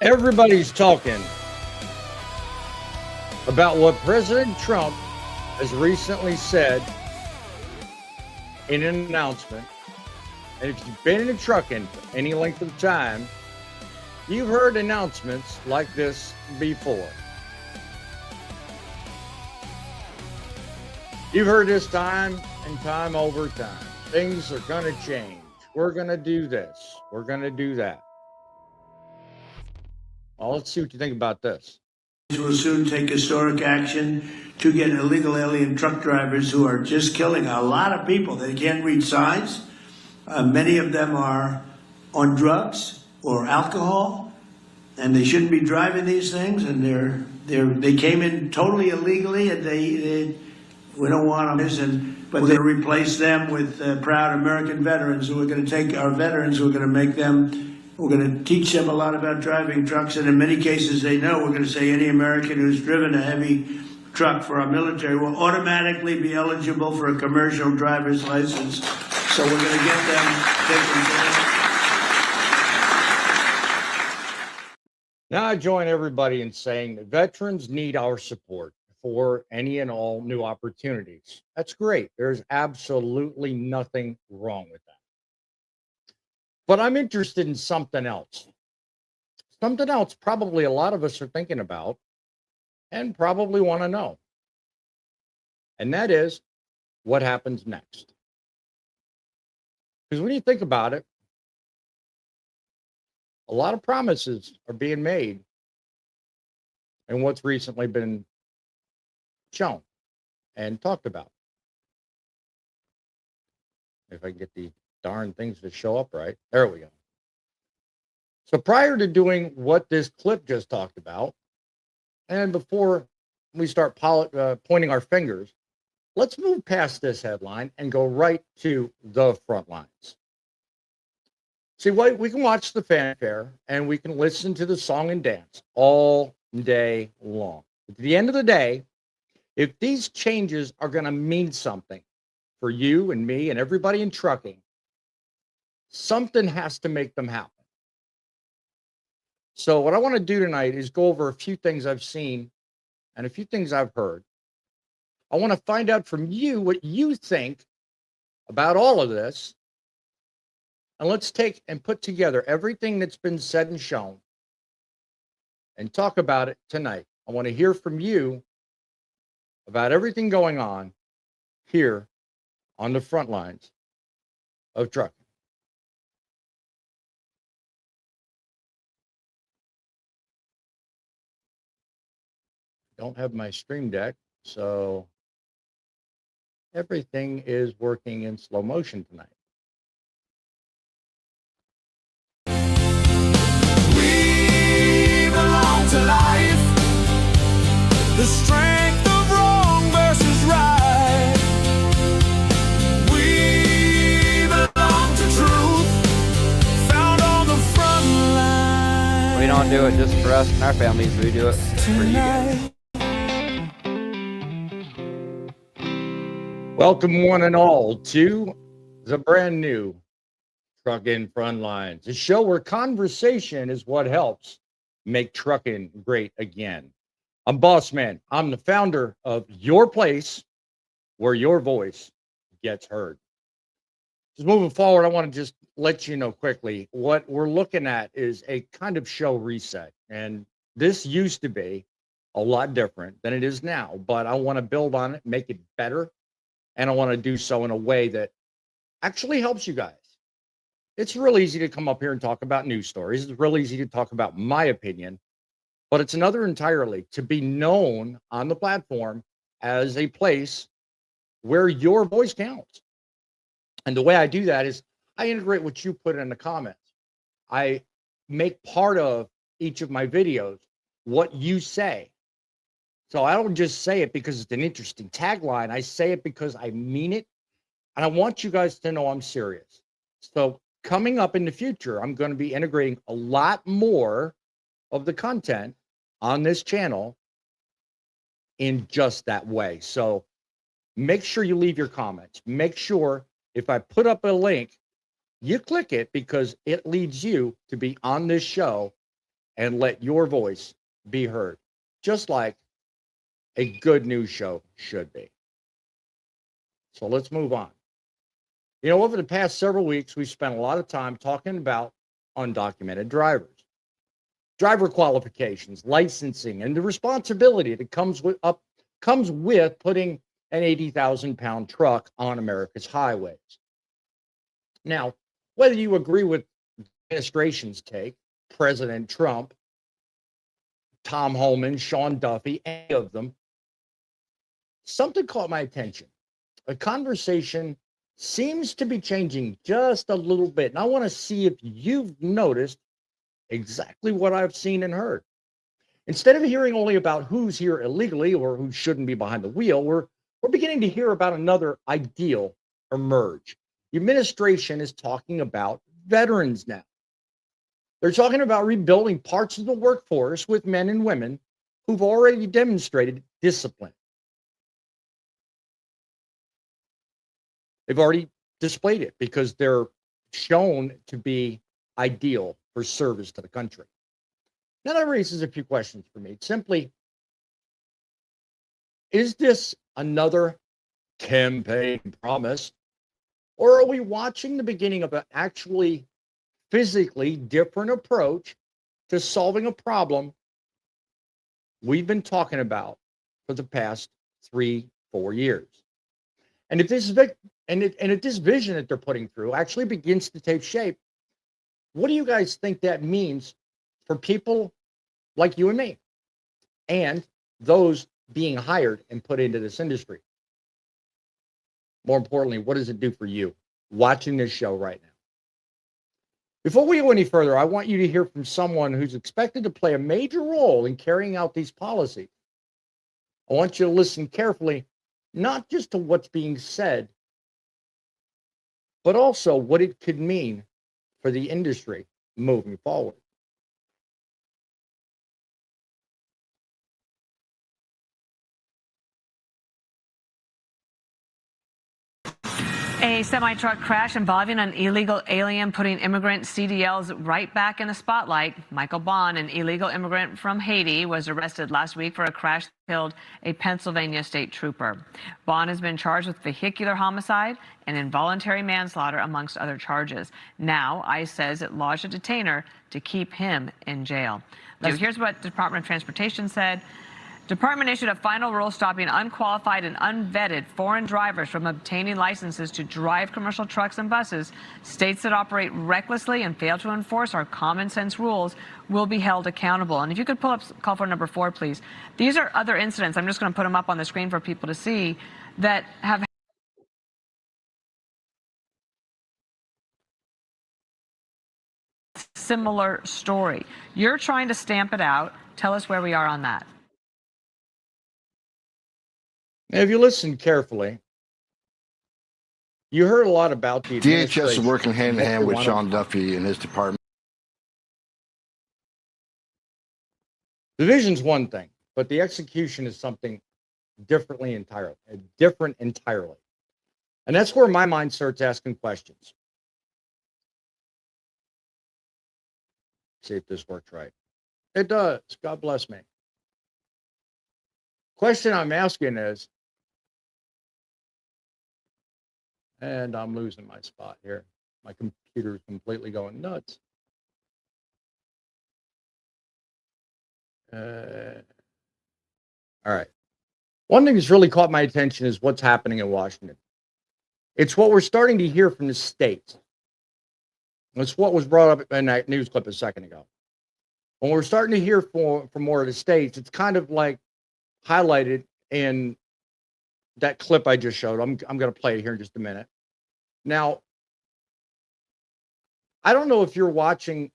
Everybody's talking about what President Trump has recently said in an announcement. And if you've been in trucking for any length of time, you've heard announcements like this before. You've heard this time and time over time. Things are going to change. We're going to do this. We're going to do that. Well, let's see what you think about this. Will soon take historic action to get illegal alien truck drivers who are just killing a lot of people. They can't read signs. Many of them are on drugs or alcohol, and they shouldn't be driving these things. And they came in totally illegally, and we don't want them. But we're going to replace them with proud American veterans who are going to take our veterans. We're going to make them. We're going to teach them a lot about driving trucks, and in many cases they know. We're going to say any American who's driven a heavy truck for our military will automatically be eligible for a commercial driver's license. So we're going to get them taken care of. Now I join everybody in saying that veterans need our support for any and all new opportunities. That's great. There's absolutely nothing wrong with that. But I'm interested in something else. Something else probably a lot of us are thinking about and probably want to know. And that is what happens next. Because when you think about it, a lot of promises are being made and what's recently been shown and talked about. If I can get the darn things to show up right. There we go. So prior to doing what this clip just talked about, and before we start pointing our fingers, let's move past this headline and go right to the front lines. See, we can watch the fanfare and we can listen to the song and dance all day long. At the end of the day, if these changes are going to mean something for you and me and everybody in trucking, something has to make them happen. So what I want to do tonight is go over a few things I've seen and a few things I've heard. I want to find out from you what you think about all of this. And let's take and put together everything that's been said and shown and talk about it tonight. I want to hear from you about everything going on here on the front lines of trucking. Don't have my stream deck, so everything is working in slow motion tonight. We belong to life, the strength of wrong versus right. We belong to truth, found on the front line. We don't do it just for us and our families, we do it for you guys. Welcome one and all to the brand new Truckin Frontlines, a show where conversation is what helps make trucking great again. I'm Boss Man. I'm the founder of your place where your voice gets heard. Just moving forward, I want to just let you know quickly what we're looking at is a kind of show reset. And this used to be a lot different than it is now, but I want to build on it, make it better. And I want to do so in a way that actually helps you guys. It's real easy to come up here and talk about news stories. It's real easy to talk about my opinion, but it's another entirely to be known on the platform as a place where your voice counts. And the way I do that is I integrate what you put in the comments. I make part of each of my videos what you say. So I don't just say it because it's an interesting tagline. I say it because I mean it. And I want you guys to know I'm serious. So coming up in the future, I'm going to be integrating a lot more of the content on this channel in just that way. So make sure you leave your comments. Make sure if I put up a link, you click it because it leads you to be on this show and let your voice be heard, just like a good news show should be. So let's move on. You know, over the past several weeks, we've spent a lot of time talking about undocumented drivers, driver qualifications, licensing, and the responsibility that comes with putting an 80,000-pound truck on America's highways. Now, whether you agree with the administration's take, President Trump, Tom Homan, Sean Duffy, any of them, something caught my attention. A conversation seems to be changing just a little bit. And I want to see if you've noticed exactly what I've seen and heard. Instead of hearing only about who's here illegally or who shouldn't be behind the wheel, we're beginning to hear about another ideal emerge. The administration is talking about veterans now. They're talking about rebuilding parts of the workforce with men and women who've already demonstrated discipline. They've already displayed it because they're shown to be ideal for service to the country. Now that raises a few questions for me. It's simply, is this another campaign promise, or are we watching the beginning of an actually physically different approach to solving a problem we've been talking about for the past 3-4 years? And if this if this vision that they're putting through actually begins to take shape, what do you guys think that means for people like you and me, and those being hired and put into this industry? More importantly, what does it do for you watching this show right now? Before we go any further, I want you to hear from someone who's expected to play a major role in carrying out these policies. I want you to listen carefully, not just to what's being said, but also what it could mean for the industry moving forward. A semi-truck crash involving an illegal alien putting immigrant CDLs right back in the spotlight. Michael Bond, an illegal immigrant from Haiti, was arrested last week for a crash that killed a Pennsylvania state trooper. Bond has been charged with vehicular homicide and involuntary manslaughter, amongst other charges. Now, ICE says it lodged a detainer to keep him in jail. Now, here's what the Department of Transportation said. Department issued a final rule stopping unqualified and unvetted foreign drivers from obtaining licenses to drive commercial trucks and buses. States that operate recklessly and fail to enforce our common sense rules will be held accountable. And if you could pull up call for number 4, please. These are other incidents. I'm just going to put them up on the screen for people to see that have similar story. You're trying to stamp it out. Tell us where we are on that. Now, if you listen carefully, you heard a lot about the DHS is working hand in hand with Sean Duffy and his department. The vision's one thing, but the execution is something different entirely. And that's where my mind starts asking questions. See if this works right. It does. God bless me. Question I'm asking is, and I'm losing my spot here. My computer is completely going nuts. All right. One thing that's really caught my attention is what's happening in Washington. It's what we're starting to hear from the states. It's what was brought up in that news clip a second ago. When we're starting to hear from more of the states, it's kind of like highlighted in that clip I just showed. I'm going to play it here in just a minute. Now, I don't know if you're watching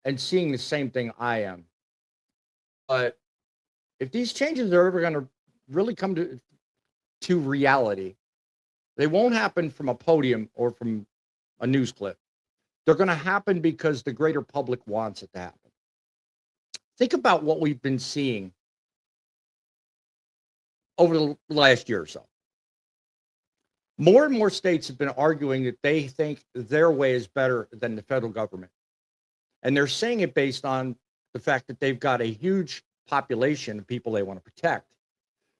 and seeing the same thing I am, but if these changes are ever going to really come to reality, they won't happen from a podium or from a news clip. They're going to happen because the greater public wants it to happen. Think about what we've been seeing over the last year or so. More and more states have been arguing that they think their way is better than the federal government. And they're saying it based on the fact that they've got a huge population of people they want to protect.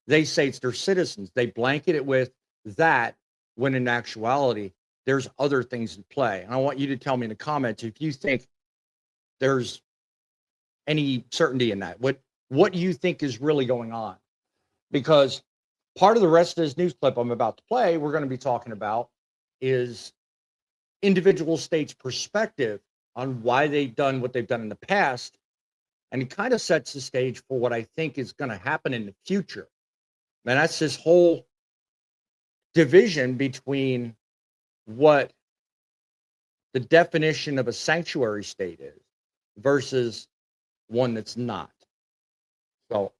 They say it's their citizens. They blanket it with that, when in actuality, there's other things in play. And I want you to tell me in the comments if you think there's any certainty in that. What you think is really going on? Because part of the rest of this news clip I'm about to play, we're going to be talking about is individual states' perspective on why they've done what they've done in the past. And it kind of sets the stage for what I think is going to happen in the future. And that's this whole division between what the definition of a sanctuary state is versus one that's not. So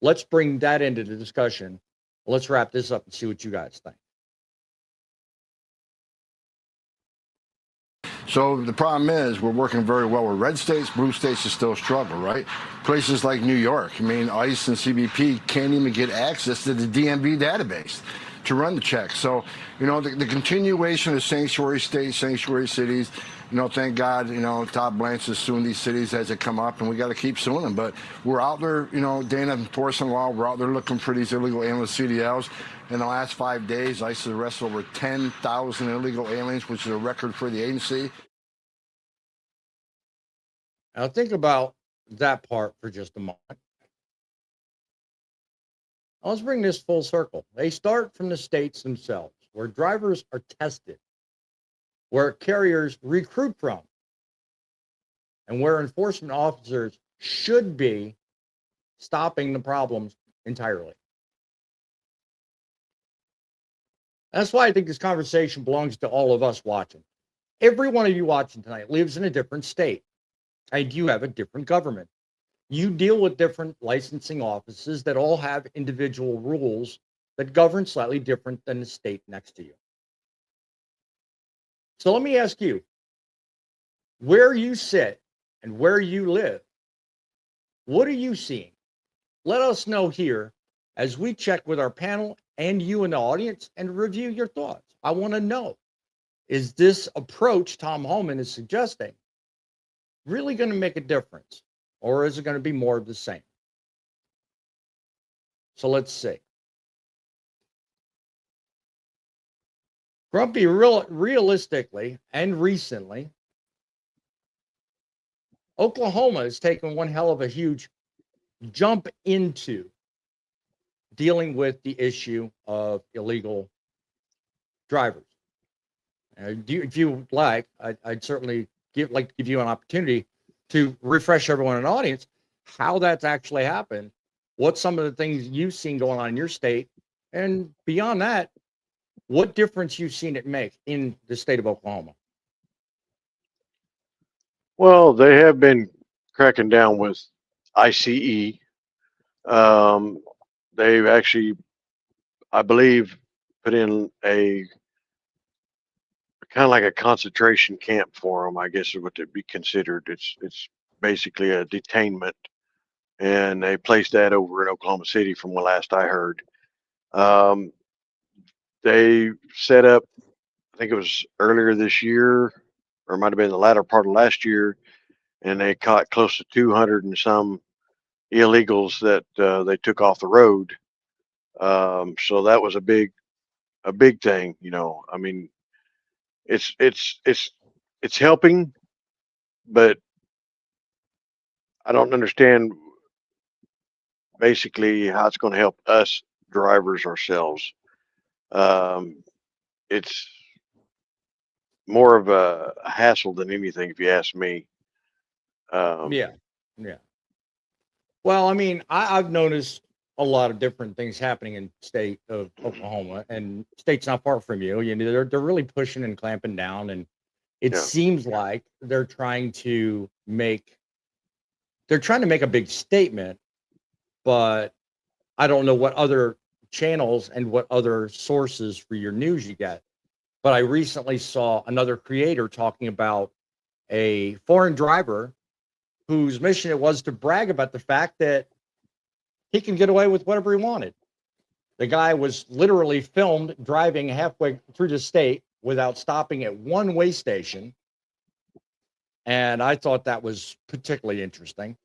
let's bring that into the discussion. Let's wrap this up and see what you guys think. So the problem is we're working very well with red states. Blue states is still a struggle, right? Places like New York, I mean, ICE and CBP can't even get access to the DMV database to run the checks. So, you know, the continuation of sanctuary states, sanctuary cities, you know, thank God, you know, Todd Blanche is suing these cities as they come up, and we got to keep suing them. But we're out there, you know, Dana enforcing law. We're out there looking for these illegal alien CDLs. In the last 5 days, ICE has arrested over 10,000 illegal aliens, which is a record for the agency. Now think about that part for just a moment. Now let's bring this full circle. They start from the states themselves, where drivers are tested, where carriers recruit from, and where enforcement officers should be stopping the problems entirely. That's why I think this conversation belongs to all of us watching. Every one of you watching tonight lives in a different state, and you have a different government. You deal with different licensing offices that all have individual rules that govern slightly different than the state next to you. So let me ask you, where you sit and where you live, what are you seeing? Let us know here as we check with our panel and you in the audience and review your thoughts. I want to know, is this approach Tom Homan is suggesting really going to make a difference, or is it going to be more of the same? So let's see. Grumpy, realistically and recently, Oklahoma has taken one hell of a huge jump into dealing with the issue of illegal drivers. If you like, I'd certainly like to give you an opportunity to refresh everyone in the audience how that's actually happened, what some of the things you've seen going on in your state, and beyond that, what difference you've seen it make in the state of Oklahoma. Well, they have been cracking down with ICE. They've actually, I believe, put in a kind of like a concentration camp for them, I guess is what they'd be considered. It's basically a detainment, and they placed that over in Oklahoma City from what last I heard. They set up, I think it was earlier this year, or it might have been the latter part of last year, and they caught close to 200 and some illegals that they took off the road. So that was a big thing, you know. I mean, it's helping, but I don't understand basically how it's going to help us drivers ourselves. It's more of a hassle than anything, if you ask me. Yeah. Well, I mean, I've noticed a lot of different things happening in the state of Oklahoma, and state's not far from you. You know, they're really pushing and clamping down, and it seems like they're trying to make a big statement, but I don't know what other channels and what other sources for your news you get. But I recently saw another creator talking about a foreign driver whose mission it was to brag about the fact that he can get away with whatever he wanted. The guy was literally filmed driving halfway through the state without stopping at one way station. And I thought that was particularly interesting.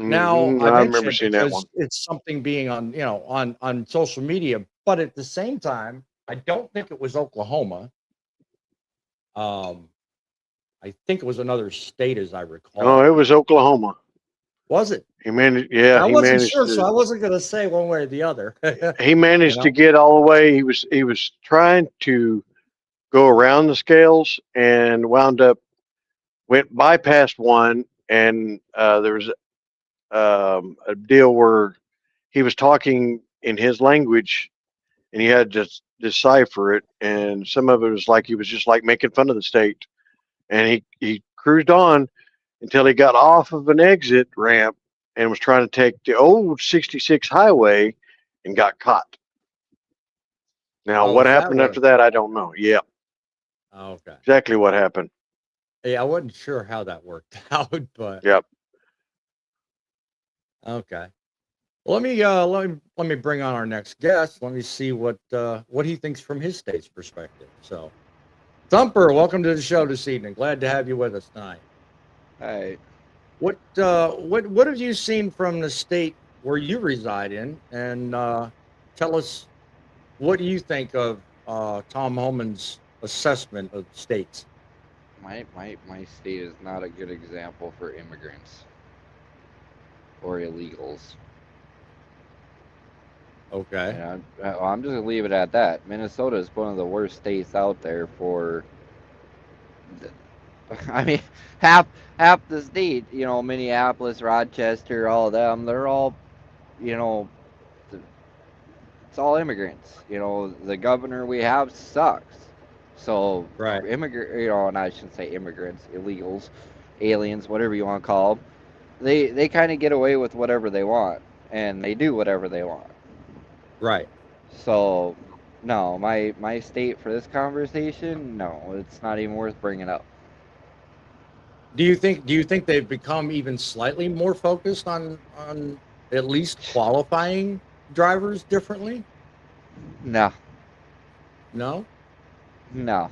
Now, Mhm, I I mention remember it seeing that because one. it's something being on, on social media, but at the same time, I don't think it was Oklahoma. Um, I think it was another state, as I Oh, recall. it was Oklahoma. Was it? He managed. Yeah, I wasn't sure, so I wasn't going to say one way or the other. he You managed to know? get all the way. He was trying to go around the scales and wound up went bypassed one, and there was a deal where he was talking in his language, and he had to decipher it, and some of it was like he was just like making fun of the state, and he cruised on until he got off of an exit ramp and was trying to take the old 66 highway and got caught. Now, Oh, what is that happened where? after that, I don't know. Yeah, Oh, okay. exactly what happened. Yeah, I wasn't sure how that worked out, but Yep. okay. Let me bring on our next guest. Let me see what he thinks from his state's perspective. So, Thumper, welcome to the show this evening. Glad to have you with us tonight. Hey, What have you seen from the state where you reside in, and tell us what do you think of Tom Homan's assessment of states? my state is not a good example for immigrants or illegals. Okay, And I'm just gonna leave it at that. Minnesota is one of the worst states out there for. I mean, half half the state, Minneapolis, Rochester, all of them, they're all, you know, it's all immigrants. The governor we have sucks. So right, and I shouldn't say immigrants, illegals, aliens, whatever you want to call them. They kind of get away with whatever they want, and they do whatever they want. right. So, no, my state for this conversation, no, it's not even worth bringing up. Do you think they've become even slightly more focused on at least qualifying drivers differently? No, No. no.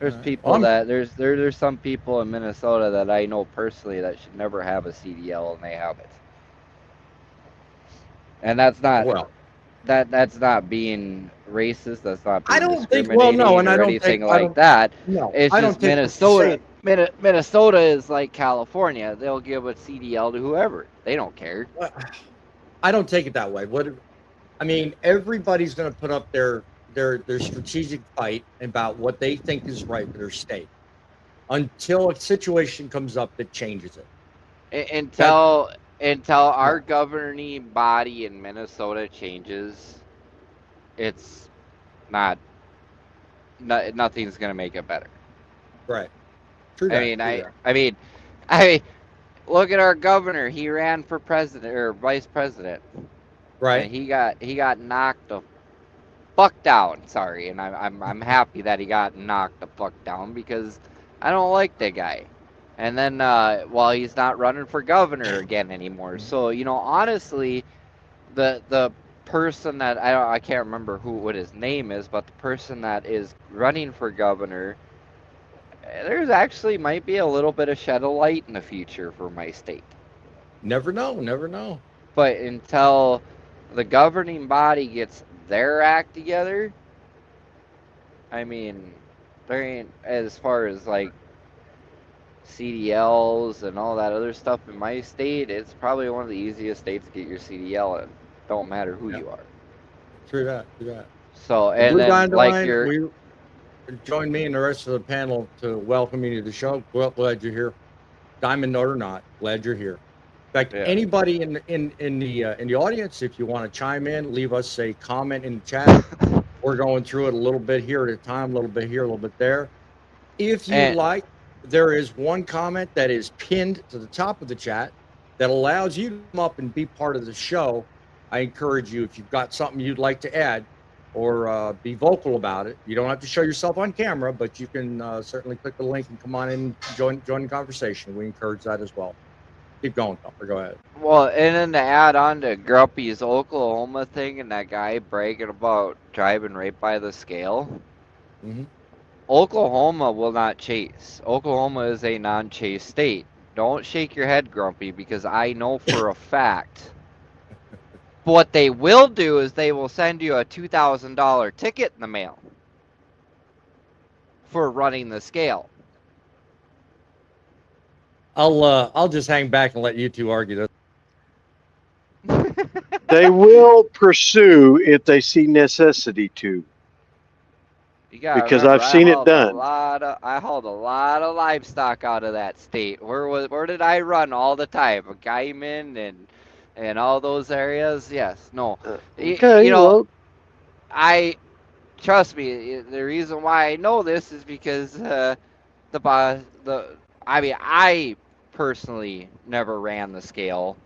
All There's right. Well, people that there's some people in Minnesota that I know personally that should never have a CDL and they have it. And well, that's not being racist, that's not I being don't think. Well, no, discriminating and I or don't take. anything I like don't. that. No, It's I don't just take what you say. Minnesota is like California. They'll give a CDL to whoever. They don't care. I don't take it that way. I mean, everybody's going to put up their strategic fight about what they think is right for their state until a situation comes up that changes it. That Until yeah, our governing body in Minnesota changes, it's not, nothing's gonna make it better. right. True I that. mean, True I that. I mean, I mean, look at our governor. He ran for president or vice president, and Right. he got knocked the fuck down. Sorry, and I'm happy that he got knocked the fuck down because I don't like that guy. And then well, he's not running for governor again anymore. So honestly, the person that I can't remember what his name is, but the person that is running for governor, there's actually might be a little bit of shed of light in the future for my state. Never know. Never know. But until the governing body gets their act together, I mean, there ain't as far as like CDLs and all that other stuff in my state. It's probably one of the easiest states to get your CDL in. Don't matter who Yeah. you are. True that. True that. So, Well, and Blue then like Dandelion, your we join me and the rest of the panel to welcome you to the show. Well, glad you're here. Diamond note or not, glad you're here. In fact, yeah. anybody in the audience, if you want to chime in, leave us a comment in the chat. We're going through it a little bit here at a time, a little bit here, a little bit there. If you And like, there is one comment that is pinned to the top of the chat that allows you to come up and be part of the show. I encourage you, if you've got something you'd like to add or be vocal about it, you don't have to show yourself on camera, but you can certainly click the link and come on in and join the conversation. We encourage that as well. Keep going, Thumper. Go ahead. well, and then to add on to Grumpy's Oklahoma thing and that guy bragging about driving right by the scale. Mm-hmm. Oklahoma will not chase. Oklahoma is a non-chase state. Don't shake your head, Grumpy, because I know for a fact. What they will do is they will send you a $2,000 ticket in the mail for running the scale. I'll just hang back and let you two argue this. They will pursue if they see necessity to. You gotta Because remember, I've seen it I done. hauled a lot of livestock out of that state. Where did I run all the time? Guyman and all those areas. Yes, no. Okay, You know, well, I trust me. The reason why I know this is because I personally never ran the scale,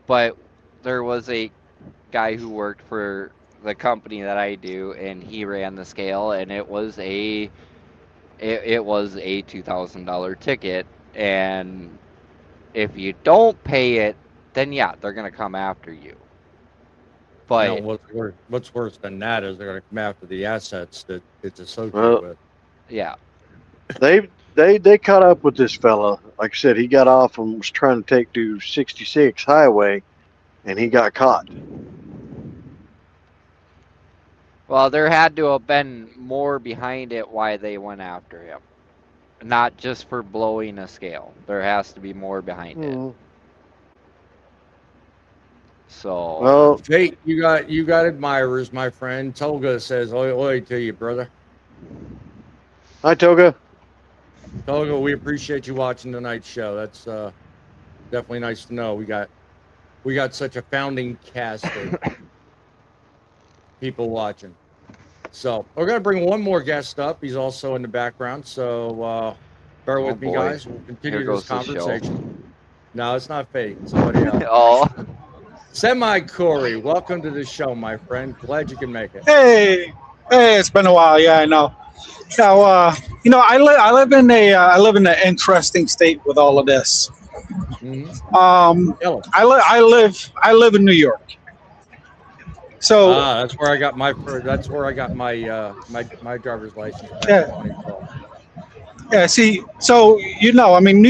but there was a guy who worked for the company that I do, and he ran the scale, and it was a $2,000 ticket, and if you don't pay it, then yeah, they're gonna come after you. But What's worse than that is they're going to come after the assets that it's associated Well, with. yeah, they caught up with this fella. Like I said, he got off and was trying to take to 66 highway, and he got caught. well, there had to have been more behind it why they went after him, not just for blowing a scale. There has to be more behind it. So Well, Fate, you got admirers, my friend. Toga says, "Oi, oi to you, brother." hi Toga. Toga, we appreciate you watching tonight's show. That's definitely nice to know. We got such a founding cast of people watching. So we're gonna bring one more guest up. He's also in the background. So bear with me, boy. guys. We'll continue Here this goes the show. conversation. No, it's not Fate. Somebody else. Oh, Semi Corey, welcome to the show, my friend. Glad you can make it. Hey, it's been a while. Yeah, I know. Now, I live in an interesting state with all of this. Yellow. I live in New York. So That's where I got my my driver's license back Yeah. in 2012. yeah, see, so I mean, New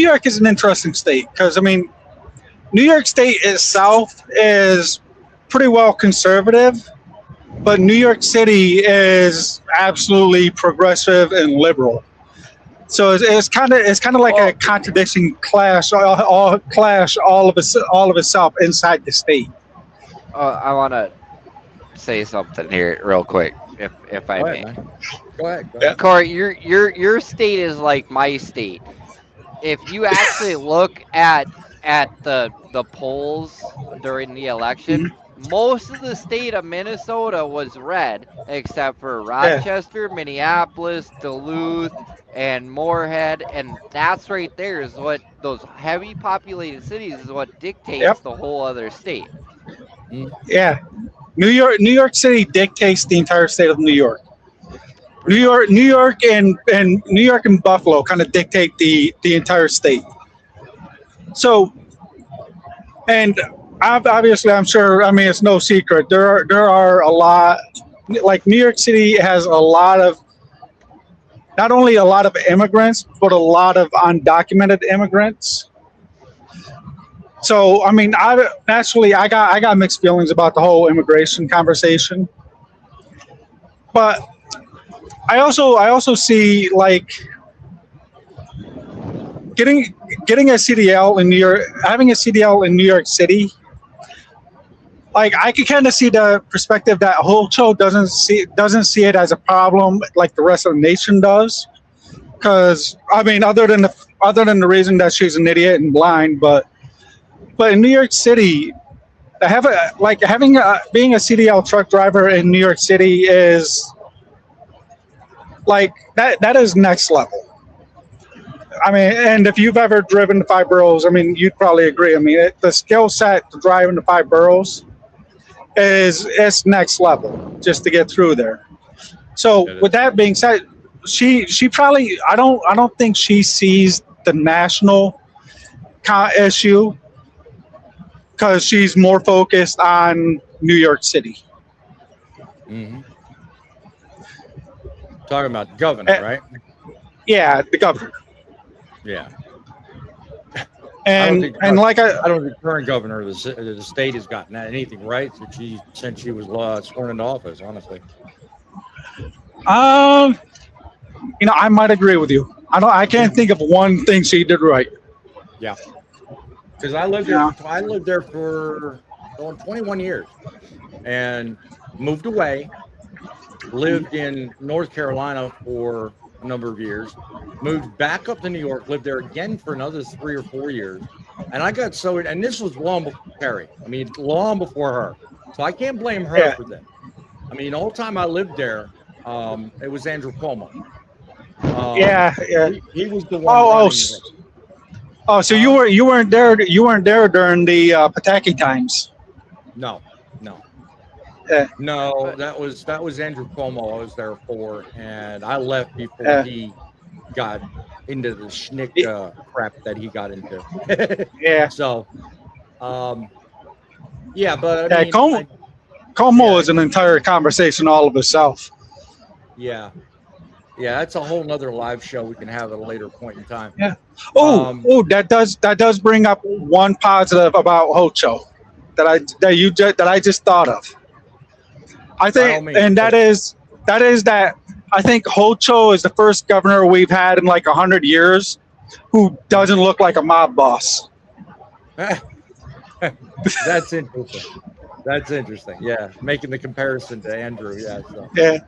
York is an interesting state because I mean, New York State itself is pretty well conservative, but New York City is absolutely progressive and liberal. So it's kind of like a contradiction clash all of itself inside the state. I want to say something here real quick, if I Go may. ahead, man. Go ahead. Yeah. Corey, your state is like my state. If you actually look at the polls during the election, most of the state of Minnesota was red, except for Rochester, Minneapolis, Duluth, and Moorhead, and that's right there is what those heavy populated cities is what dictates the whole other state. Yeah, New York City dictates the entire state of New York. New York and Buffalo kind of dictate the entire state. So, and obviously, I'm sure. I mean, it's no secret. There are a lot. Like New York City has a lot of, not only a lot of immigrants, but a lot of undocumented immigrants. So, I mean, I got mixed feelings about the whole immigration conversation, but I also see like getting a CDL in New York, having a CDL in New York City. Like I can kind of see the perspective that Hocho doesn't see it as a problem like the rest of the nation does, because I mean, other than the reason that she's an idiot and blind, but in New York City, being a CDL truck driver in New York City is like that is next level. I mean, and if you've ever driven the 5 boroughs, I mean, you'd probably agree. I mean, the skill set to drive in the 5 boroughs is next level just to get through there. So with that being said, she probably I don't think she sees the national issue because she's more focused on New York City. Talking about governor, right? Yeah, the governor. Yeah. And like I don't think the current governor of the state has gotten anything right since she was sworn into office. Honestly, I might agree with you. I can't think of one thing she did right. yeah. Because I lived there. Yeah. I lived there for 21 years, and moved away. Lived in North Carolina for a number of years. Moved back up to New York. Lived there again for another 3 or 4 years. And I got so, and this was long before Terry. I mean, long before her. So I can't blame her for this. I mean, the whole time I lived there, it was Andrew Cuomo. Yeah. He was the one. So you weren't there during the Pataki times. No. Yeah. No, that was Andrew Cuomo I was there for, and I left before he got into the schnick crap that he got into. Yeah. So, yeah, but I mean, Como is an entire conversation all of itself. Yeah, that's a whole nother live show we can have at a later point in time. Yeah. That does bring up one positive about Hocho that I just thought of. I think, and that is that I think Hocho is the first governor we've had in like 100 years who doesn't look like a mob boss. That's interesting. Yeah, making the comparison to Andrew. Yeah. So. Yeah.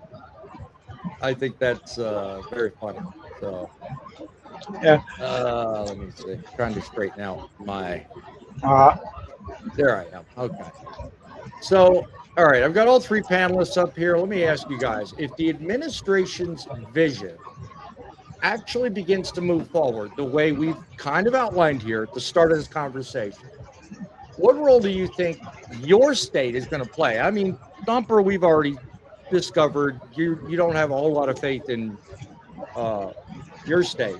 I think that's very funny. So. Yeah. Let me see. Trying to straighten out my. There I am. Okay. So, all right, I've got all three panelists up here. Let me ask you guys, if the administration's vision actually begins to move forward the way we've kind of outlined here at the start of this conversation, what role do you think your state is going to play? I mean, Thumper, we've already discovered you don't have a whole lot of faith in your state,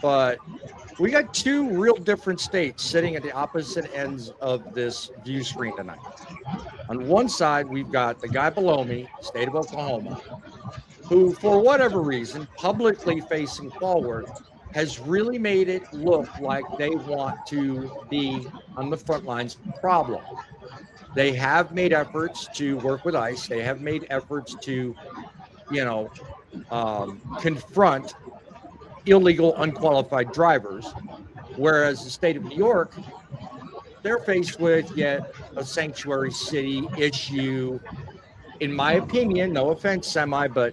but we got two real different states sitting at the opposite ends of this view screen tonight. On one side, we've got the guy below me, state of Oklahoma, who, for whatever reason, publicly facing forward, has really made it look like they want to be on the front lines of the problem. They have made efforts to work with ICE. They have made efforts to, confront illegal, unqualified drivers, whereas the state of New York, they're faced with yet a sanctuary city issue, in my opinion, no offense, Semi, but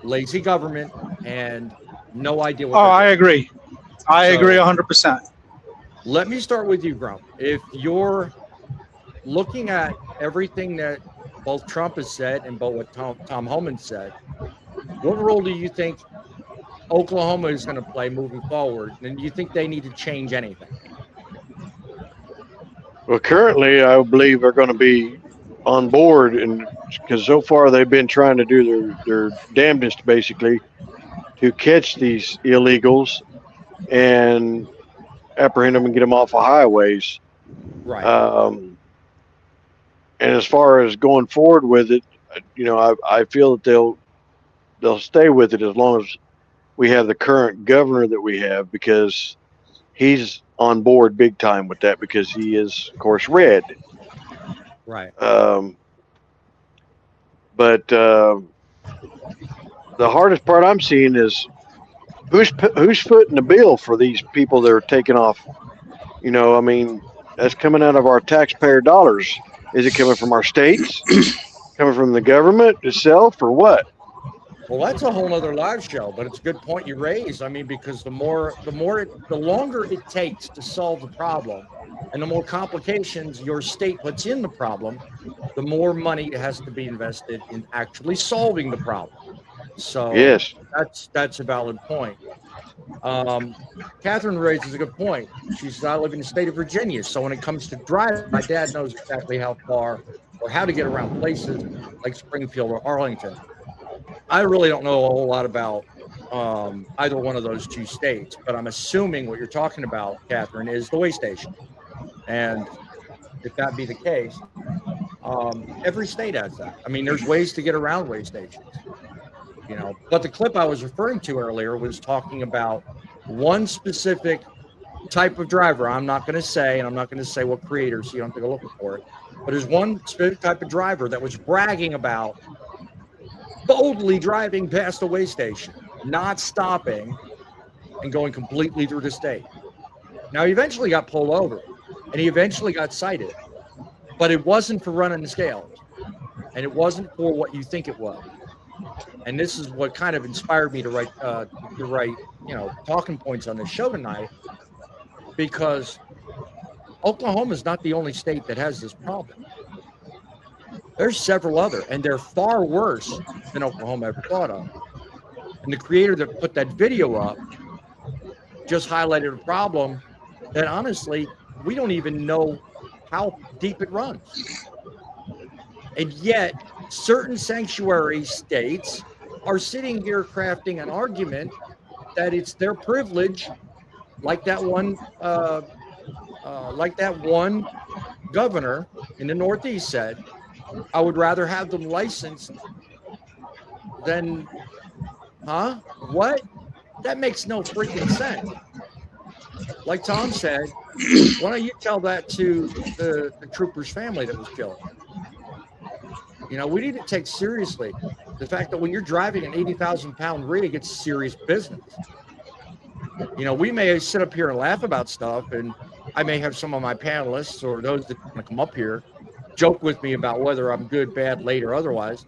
lazy government and no idea what I agree. I agree 100%. Let me start with you, Grump. If you're looking at everything that both Trump has said and both what Tom Homan said, what role do you think Oklahoma is going to play moving forward? And do you think they need to change anything? Well, currently, I believe they're going to be on board, and because so far they've been trying to do their damnedest, basically, to catch these illegals and apprehend them and get them off of highways. Right. And as far as going forward with it, I feel that they'll stay with it as long as we have the current governor that we have, because he's on board big time with that, because he is, of course, red. Right. But the hardest part I'm seeing is who's footing the bill for these people that are taking off. I mean, that's coming out of our taxpayer dollars. Is it coming from our states? Coming from the government itself, or what? Well, that's a whole other live show, but it's a good point you raise. I mean, because the longer it takes to solve the problem, and the more complications your state puts in the problem, the more money has to be invested in actually solving the problem. So yes, that's a valid point. Catherine raises a good point. She says, I live in the state of Virginia, so when it comes to driving, my dad knows exactly how far or how to get around places like Springfield or Arlington. I really don't know a whole lot about either one of those two states, but I'm assuming what you're talking about, Catherine, is the way station. And if that be the case, every state has that. I mean, there's ways to get around way stations. You know, but the clip I was referring to earlier was talking about one specific type of driver. I'm not going to say, and I'm not going to say what creator, so you don't have to go looking for it. But there's one specific type of driver that was bragging about boldly driving past a way station, not stopping, and going completely through the state. Now, he eventually got pulled over, and he eventually got cited, but it wasn't for running the scales, and it wasn't for what you think it was. And this is what kind of inspired me to write, talking points on the show tonight, because Oklahoma is not the only state that has this problem. There's several other, and they're far worse than Oklahoma ever thought of. And the creator that put that video up just highlighted a problem that honestly, we don't even know how deep it runs. And yet, certain sanctuary states are sitting here crafting an argument that it's their privilege, like that one governor in the Northeast said, I would rather have them licensed than, what? That makes no freaking sense. Like Tom said, why don't you tell that to the trooper's family that was killed? You know, we need to take seriously the fact that when you're driving an 80,000-pound rig, it's serious business. You know, we may sit up here and laugh about stuff, and I may have some of my panelists or those that want to come up here joke with me about whether I'm good, bad, late, or otherwise.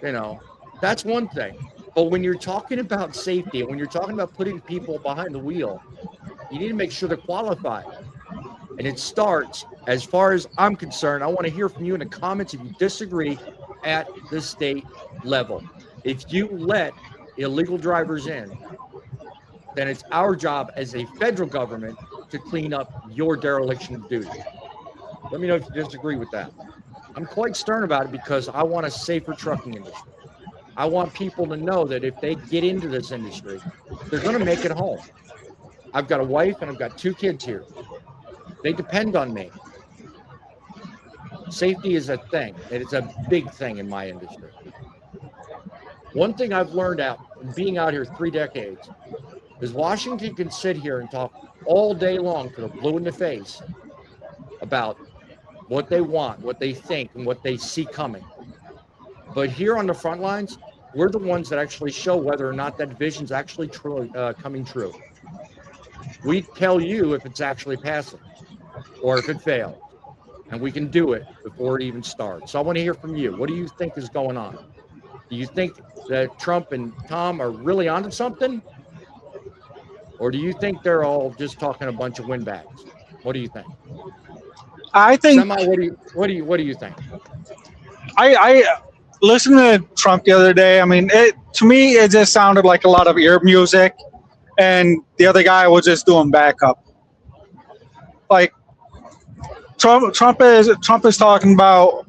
You know, that's one thing. But when you're talking about safety, and when you're talking about putting people behind the wheel, you need to make sure they're qualified. And it starts, as far as I'm concerned, I want to hear from you in the comments if you disagree at the state level. If you let illegal drivers in, then it's our job as a federal government to clean up your dereliction of duty. Let me know if you disagree with that. I'm quite stern about it because I want a safer trucking industry. I want people to know that if they get into this industry, they're going to make it home. I've got a wife and I've got 2 kids here. They depend on me. Safety is a thing, and it's a big thing in my industry. One thing I've learned out from being out here 3 decades is Washington can sit here and talk all day long to the blue in the face about what they want, what they think, and what they see coming. But here on the front lines, we're the ones that actually show whether or not that vision's actually coming true. We tell you if it's actually passing or if it fails, and we can do it before it even starts. So I want to hear from you. What do you think is going on? Do you think that Trump and Tom are really onto something? Or do you think they're all just talking a bunch of windbags? What do you think? I think. Semi, what do you think? I listened to Trump the other day. I mean, to me, it just sounded like a lot of ear music, and the other guy was just doing backup. Like Trump is talking about,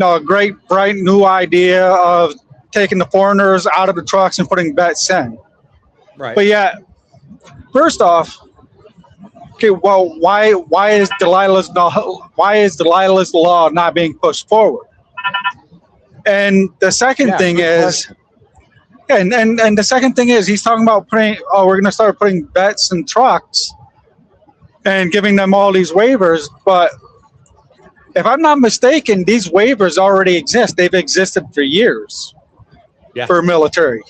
a great, bright new idea of taking the foreigners out of the trucks and putting vets in. Right. But yeah, first off, okay, well, why is Delilah's law not being pushed forward? And the second thing is, and the second thing is, he's talking about we're going to start putting vets in trucks and giving them all these waivers. But if I'm not mistaken, these waivers already exist. They've existed for years for military.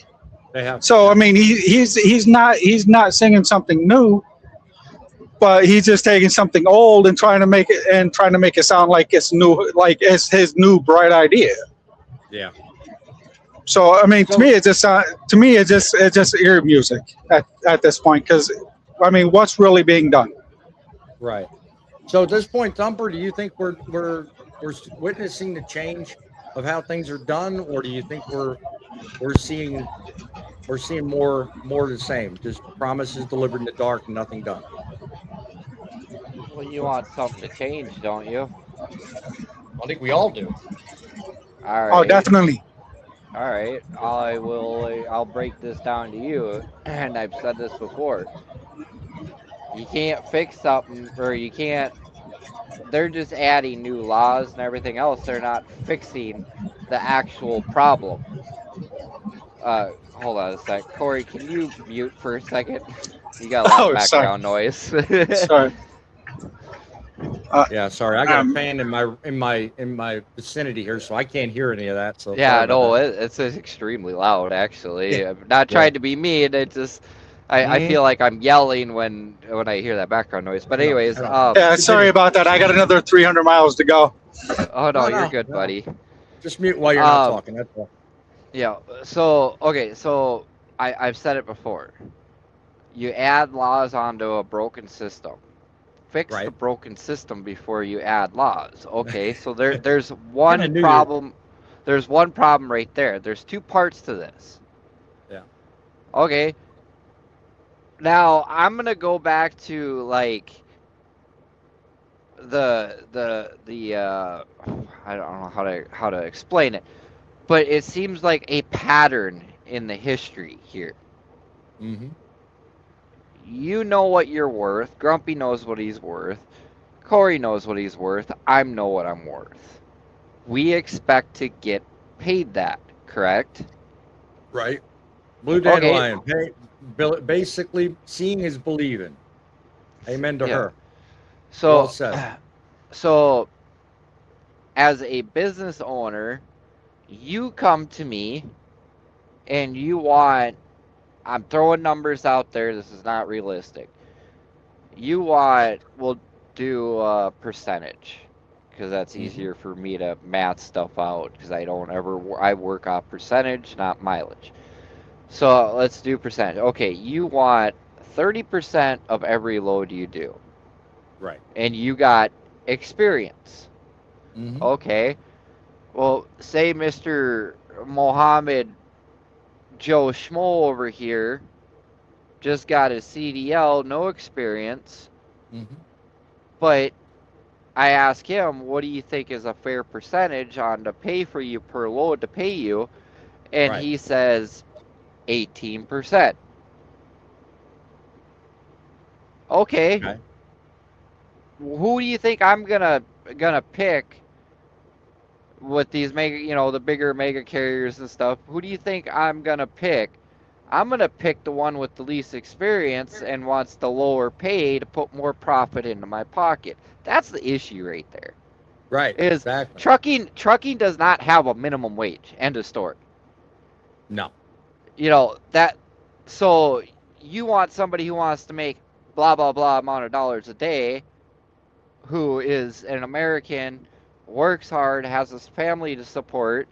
They have. So I mean, he's not singing something new, but he's just taking something old and trying to make it sound like it's new, like it's his new bright idea. Yeah. So I mean, to me, it's just ear music at this point, because I mean, what's really being done? Right. So at this point, Thumper, do you think we're witnessing the change of how things are done, or do you think we're seeing more of the same, just promises delivered in the dark and nothing done? Well, you want something to change, don't you? I think we all do. All right. Oh, definitely. All right. I'll break this down to you, and I've said this before. You can't fix something, or you can't. They're just adding new laws and everything else. They're not fixing the actual problem. hold on a sec. Corey, can you mute for a second? You got a lot of Oh, sorry. background noise. Sorry. Yeah, sorry. I got a fan in my vicinity here, so I can't hear any of that. So sorry Yeah, about no, that. it's extremely loud, actually. Yeah. I'm not Yeah. trying to be mean. It just, I Mhm. feel like I'm yelling when I hear that background noise. But I know. anyways, I know. Yeah, sorry Continue. about that. I got another 300 miles to go. oh no, No, you're no, good, no. buddy. Just mute while you're not Um, talking. That's all. yeah. So okay, so I've said it before. You add laws onto a broken system. Fix the Right. broken system before you add laws. Okay, so there's Kind one of knew you. problem. There's one problem right there. There's two parts to this. Yeah. Okay. Now I'm gonna go back to like the I don't know how to explain it, but it seems like a pattern in the history here. Mm-hmm. You know what you're worth. Grumpy knows what he's worth. Corey knows what he's worth. I know what I'm worth. We expect to get paid that, correct? Right. Blue Okay. Dandelion. Basically, seeing is believing. Amen to Yeah. her. Well So, said. so as a business owner, you come to me and you want, I'm throwing numbers out there. This is not realistic. You want, we'll do a percentage because that's Mm-hmm. easier for me to math stuff out because I don't ever, I work off percentage, not mileage. So let's do percentage. Okay, you want 30% of every load you do, Right. and you got experience. Mm-hmm. Okay, well, say Mr. Mohammed Joe Schmo over here just got his CDL, no experience, Mm-hmm. but I ask him, what do you think is a fair percentage on to pay for you per load to pay you? And Right. he says 18%. Okay, Okay. who do you think I'm gonna pick with these mega, the bigger mega carriers and stuff? Who do you think I'm gonna pick? I'm gonna pick the one with the least experience and wants the lower pay to put more profit into my pocket. That's the issue right there. Right. Is Exactly. trucking does not have a minimum wage. End of story. No. That. So you want somebody who wants to make blah blah blah amount of dollars a day, who is an American, works hard, has his family to support,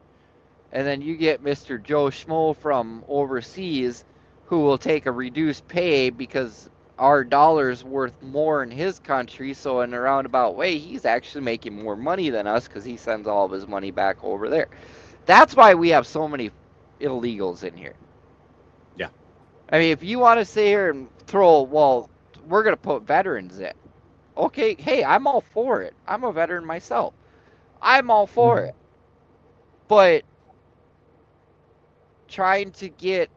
and then you get Mr. Joe Schmo from overseas who will take a reduced pay because our dollar's worth more in his country, so in a roundabout way, he's actually making more money than us because he sends all of his money back over there. That's why we have so many illegals in here. Yeah. I mean, if you want to sit here and well, we're going to put veterans in. Okay, hey, I'm all for it. I'm a veteran myself. I'm all for Mhm. it. But trying to get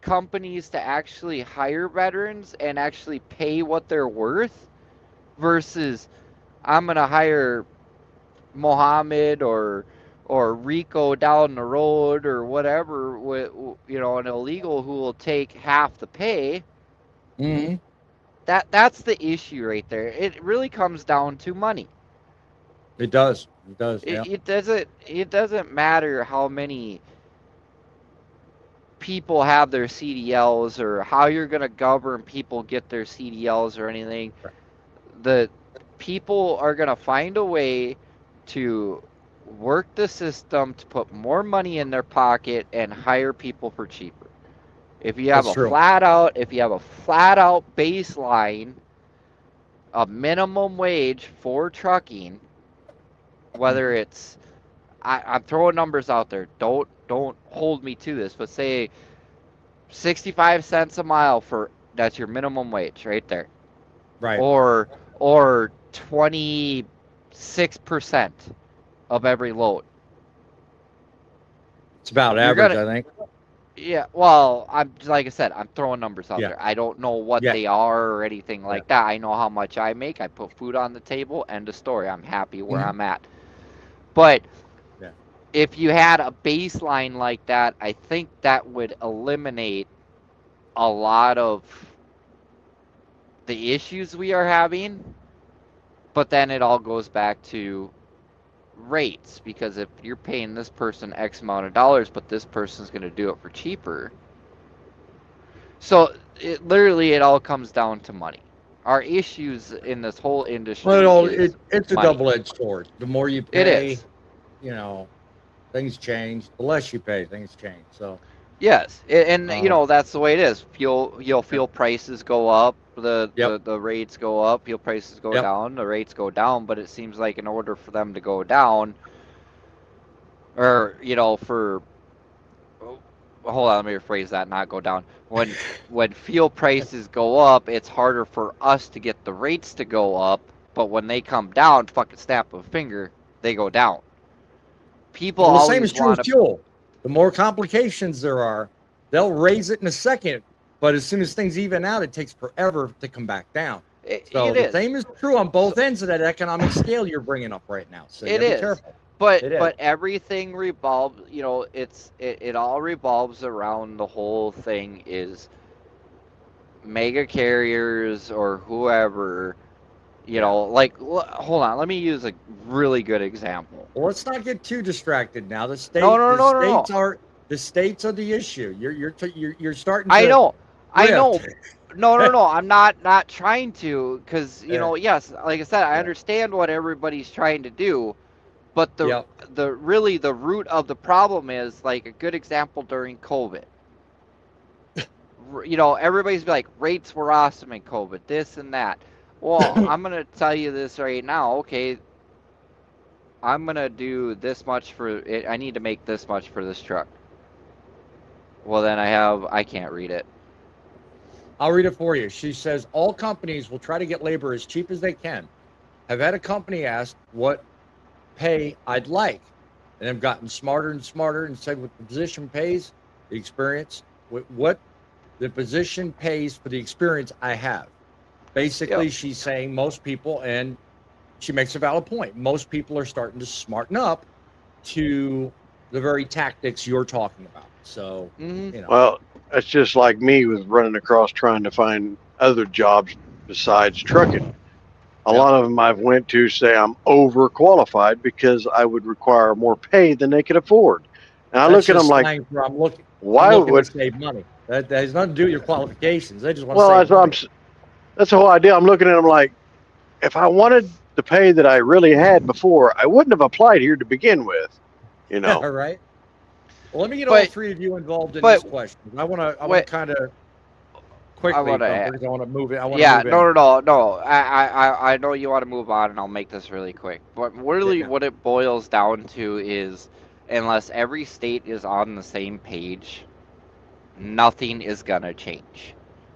companies to actually hire veterans and actually pay what they're worth versus I'm going to hire Mohammed or Rico down the road or whatever with an illegal who will take half the pay. Mhm. That's the issue right there. It really comes down to money. It does. It does. Yeah. It doesn't matter how many people have their CDLs or how you're going to govern people get their CDLs or anything. Right. The people are going to find a way to work the system to put more money in their pocket and hire people for cheaper. If you have That's true. flat out baseline, a minimum wage for trucking, whether Mhm. it's I'm throwing numbers out there. Don't hold me to this, but say 65 cents a mile that's your minimum wage right there. Right. Or 26% of every load. It's about You're average, gonna I think. Yeah, well, I'm like I said, I'm throwing numbers out Yeah. there. I don't know what Yeah. they are or anything Yeah. like that. I know how much I make. I put food on the table. End of story. I'm happy where Mhm. I'm at. But Yeah. if you had a baseline like that, I think that would eliminate a lot of the issues we are having. But then it all goes back to rates, because if you're paying this person X amount of dollars, but this person's going to do it for cheaper. So it all comes down to money. Our issues in this whole industry Well, is it's a money. double-edged sword. The more you It pay, is. you know, things change. The less you pay, things change. So Yes, and that's the way it is. Fuel Yep. prices go up, the Yep. rates go up, fuel prices go Yep. down, the rates go down. But it seems like in order for them to go down, or for hold on, let me rephrase that, not go down. When fuel prices go up, it's harder for us to get the rates to go up. But when they come down, fucking snap of a finger, they go down. People Well, the same is always true want with to. fuel. The more complications there are, they'll raise it in a second, but as soon as things even out, it takes forever to come back down. So It the is. same is true on both ends of that economic scale you're bringing up right now. So you It gotta be is. careful. But It is. but everything revolves. It all revolves around, the whole thing is mega carriers or whoever. Hold on. Let me use a really good example. Well, let's not get too distracted now. The No, no, no, no, no. states are the issue. You're starting I to know. I know. drift. No, no, no. I'm not trying to, because Yeah. yes, like I said, I Yeah. understand what everybody's trying to do, but Yep. the root of the problem is, like, a good example during COVID. Everybody's like, rates were awesome in COVID, this and that. Well, I'm gonna tell you this right now. Okay, I'm gonna do this much for it. I need to make this much for this truck. Well, then I can't read it. I'll read it for you. She says all companies will try to get labor as cheap as they can. Have had a company ask what pay I'd like, and have gotten smarter and smarter and said what the position pays, the experience, what the position pays for the experience I have. Basically, Yep. she's saying most people, and she makes a valid point, most people are starting to smarten up to the very tactics you're talking about. So, Mm-hmm. Well, that's just like me with running across trying to find other jobs besides trucking. A Yep. lot of them I've went to say I'm overqualified because I would require more pay than they could afford. And I That's look at them just like, slang for I'm looking why to would? save money. That has nothing to do with your qualifications. They just want Well, to that's save what money. that's the whole idea. I'm looking at them like, if I wanted the pay that I really had before, I wouldn't have applied here to begin with. All right. Well, let me get all But three of you involved in but this question. I want to wait, kind of I quickly, want to Thumper, add. because I want to move it. I want to Yeah, move in. no. I know you want to move on, and I'll make this really quick. But really, Yeah. what it boils down to is, unless every state is on the same page, nothing is gonna change.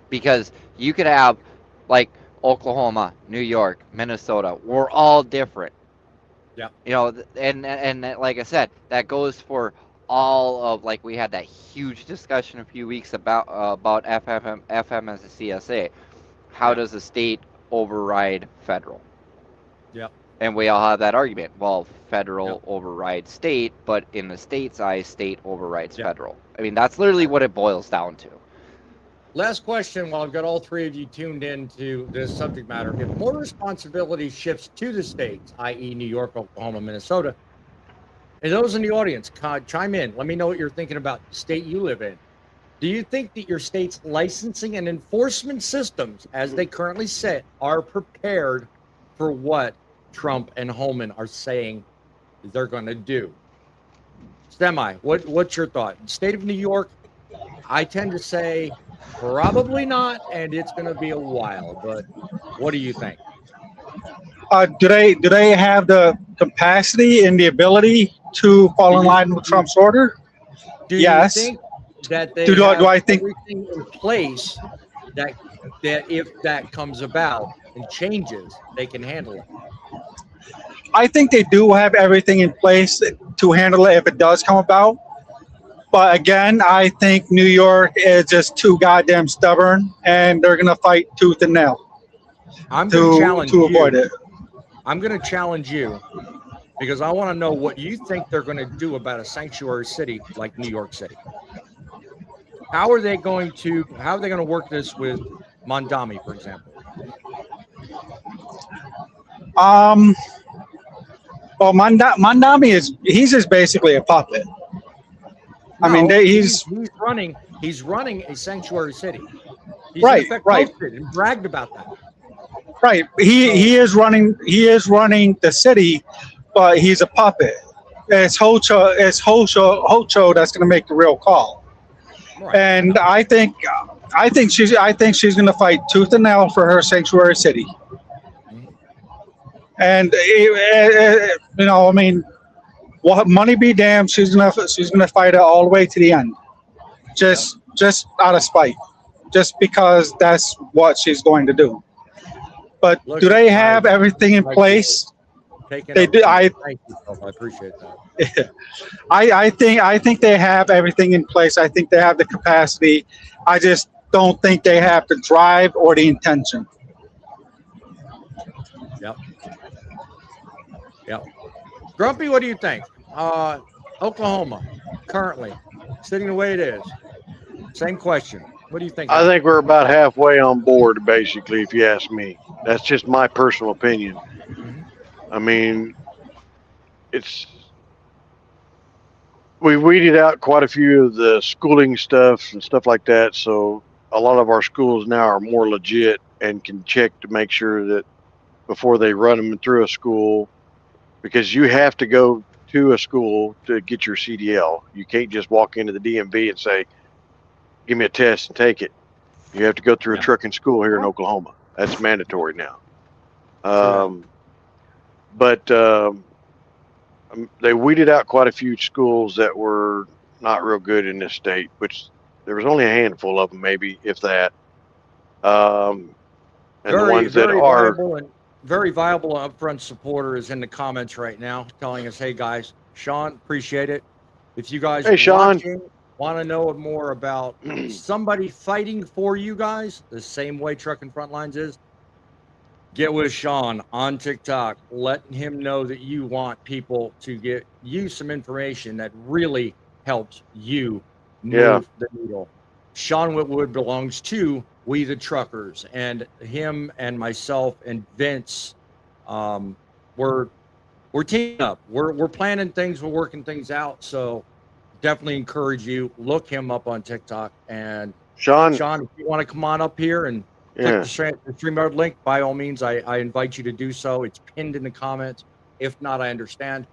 Because you could have, like, Oklahoma, New York, Minnesota. We're all different. Yeah. And like I said, that goes for all of, like, we had that huge discussion a few weeks about FMCSA. How Yeah. does a state override federal? Yeah. And we all have that argument. Well, Yeah. federal overrides state, but in the state's eyes, state overrides Yeah. federal. I mean, that's literally what it boils down to. Last question while I've got all three of you tuned into this subject matter. If more responsibility shifts to the states, i.e., New York, Oklahoma, Minnesota, and those in the audience, chime in. Let me know what you're thinking about the state you live in. Do you think that your state's licensing and enforcement systems, as they currently sit, are prepared for what Trump and Holman are saying they're going to do? Semi, what's your thought? State of New York, I tend to say probably not, and it's going to be a while. But what do you think? Do they have the capacity and the ability to fall in line with Trump's order? Do you Yes. think that they Do have I think everything in place that if that comes about and changes, they can handle it? I think they do have everything in place to handle it if it does come about. But again, I think New York is just too goddamn stubborn, and they're gonna fight tooth and nail I'm going to challenge you. avoid it. I'm going to challenge you because I want to know what you think they're going to do about a sanctuary city like New York City. How are they going to work this with Mondami, for example? Well, Mandami he's just basically a puppet. I mean, No, he's he's running a sanctuary city. He's in right, effect right, posted and bragged about that. right. He is running the city, but he's a puppet. It's Hocho that's going to make the real call. Right. And I think she's going to fight tooth and nail for her sanctuary city. And you know, I mean, what money be damned, she's gonna fight it all the way to the end, just out of spite, just because that's what she's going to do. But Look, do they have everything in place? They do. Thank you, Phil. I appreciate that. I think they have everything in place. I think they have the capacity. I just don't think they have the drive or the intention. Yep. Yep. Grumpy, what do you think? Oklahoma, currently, sitting the way it is. Same question. What do you think? I think we're about halfway on board, basically, if you ask me. That's just my personal opinion. I mean, we weeded out quite a few of the schooling stuff and stuff like that, so a lot of our schools now are more legit and can check to make sure that before they run them through a school, because you have to go to a school to get your CDL. You can't just walk into the DMV and say, give me a test and take it. You have to go through a trucking school here in Oklahoma. That's mandatory now. But they weeded out quite a few schools that were not real good in this state, which there was only a handful of them, maybe, if that. And the ones that are very viable upfront supporter is in the comments right now telling us, hey guys, Sean, appreciate it. If you guys want to know more about somebody fighting for you guys the same way Truckin Frontlines is, get with Sean on TikTok, letting him know that you want people to get you some information that really helps you move the needle. Sean Whitwood belongs to We the Truckers, and him and myself and Vince, we're teaming up. We're planning things. We're working things out. So definitely encourage you. Look him up on TikTok. And Sean, if you want to come on up here and click the StreamYard link, by all means, I invite you to do so. It's pinned in the comments. If not, I understand.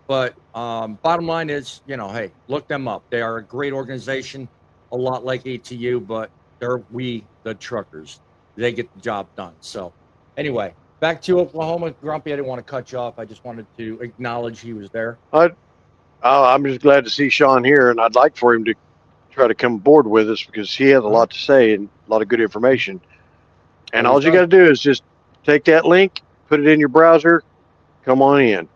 But bottom line is, you know, hey, look them up. They are a great organization, a lot like ATU, but they're We the Truckers. They get the job done. So anyway, back to Oklahoma. Grumpy, I didn't want to cut you off. I just wanted to acknowledge he was there. I'm just glad to see Sean here, and I'd like for him to try to come aboard with us because he has a lot to say and a lot of good information. And all you got to do is just take that link, put it in your browser, come on in.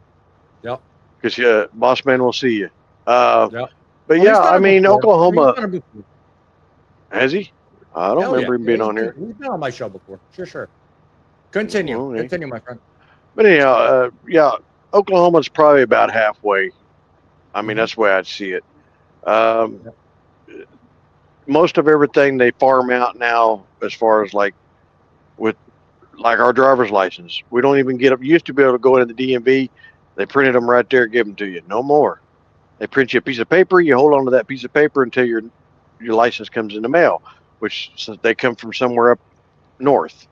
Yep. Because Boss Man will see you. But well, yeah, I mean, Oklahoma. Has he? I don't remember him being on here. He's been on my show before. Sure. Continue, my friend. But anyhow, Oklahoma's probably about halfway. I mean, that's the way I'd see it. Most of everything they farm out now, as far as like our driver's license, we don't even get them. You used to be able to go into the DMV, they printed them right there, give them to you. No more. They print you a piece of paper. You hold on to that piece of paper until your license comes in the mail, which since they come from somewhere up north.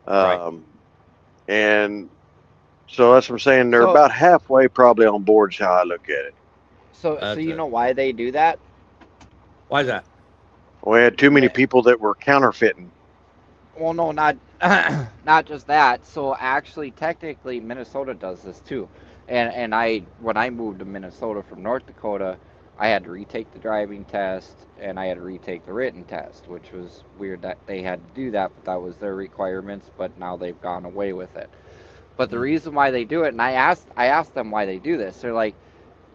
And so that's what I'm saying. They're about halfway probably on board is how I look at it. So you know why they do that? Why is that? We had too many people that were counterfeiting. Well, no, not just that. So actually, technically, Minnesota does this too. And when I moved to Minnesota from North Dakota, I had to retake the driving test and I had to retake the written test, which was weird that they had to do that, but that was their requirements. But now they've gone away with it. But the reason why they do it, and I asked them why they do this. They're like,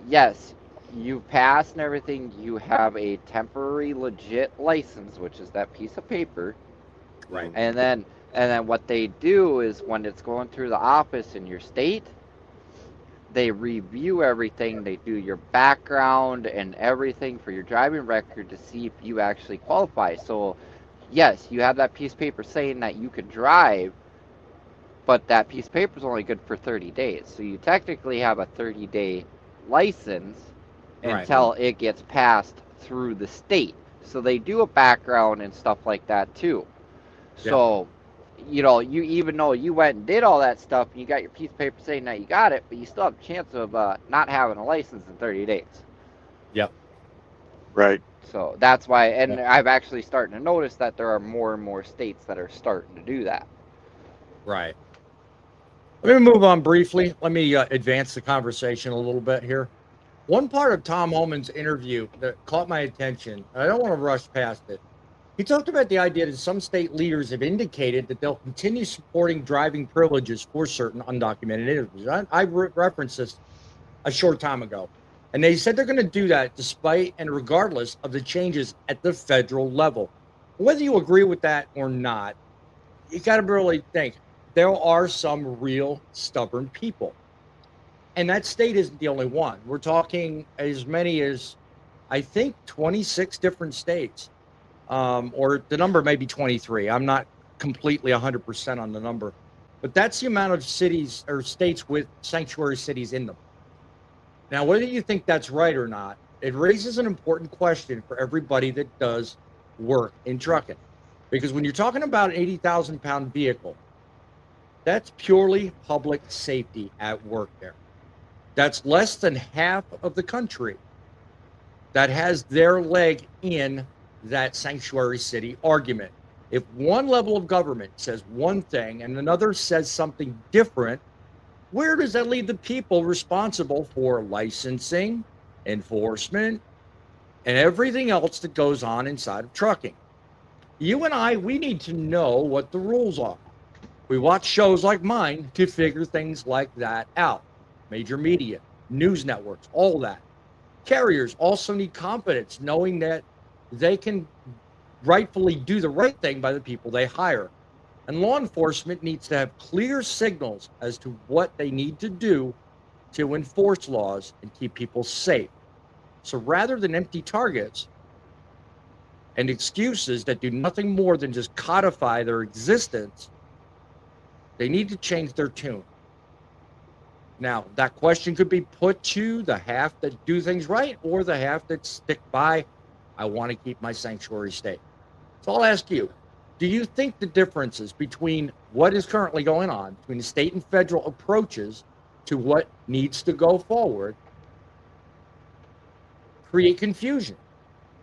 yes, you passed and everything. You have a temporary legit license, which is that piece of paper. Right. And then what they do is when it's going through the office in your state, they review everything. They do your background and everything for your driving record to see if you actually qualify. So, yes, you have that piece of paper saying that you could drive, but that piece of paper is only good for 30 days. So you technically have a 30-day license Right. until it gets passed through the state. So they do a background and stuff like that too. So, you know, you even though you went and did all that stuff, you got your piece of paper saying that you got it, but you still have a chance of not having a license in 30 days. Yep. Right. So that's why, and I've actually starting to notice that there are more and more states that are starting to do that. Right. Let me move on briefly. Let me advance the conversation a little bit here. One part of Tom Homan's interview that caught my attention, I don't want to rush past it. He talked about the idea that some state leaders have indicated that they'll continue supporting driving privileges for certain undocumented individuals. I referenced this a short time ago. And they said they're going to do that despite and regardless of the changes at the federal level. Whether you agree with that or not, you got to really think there are some real stubborn people. And that state isn't the only one. We're talking as many as, I think, 26 different states. Or the number may be 23. I'm not completely 100% on the number. But that's the amount of cities or states with sanctuary cities in them. Now, whether you think that's right or not, it raises an important question for everybody that does work in trucking. Because when you're talking about an 80,000-pound vehicle, that's purely public safety at work there. That's less than half of the country that has their leg in that sanctuary city argument. If one level of government says one thing and another says something different, where does that leave the people responsible for licensing, enforcement, and everything else that goes on inside of trucking? You and I, we need to know what the rules are. We watch shows like mine to figure things like that out. Major media, news networks, all that. Carriers also need confidence, knowing that they can rightfully do the right thing by the people they hire. And law enforcement needs to have clear signals as to what they need to do to enforce laws and keep people safe. So rather than empty targets and excuses that do nothing more than just codify their existence, they need to change their tune. Now, that question could be put to the half that do things right or the half that stick by, I want to keep my sanctuary state. So I'll ask you, do you think the differences between what is currently going on, between the state and federal approaches to what needs to go forward, create confusion?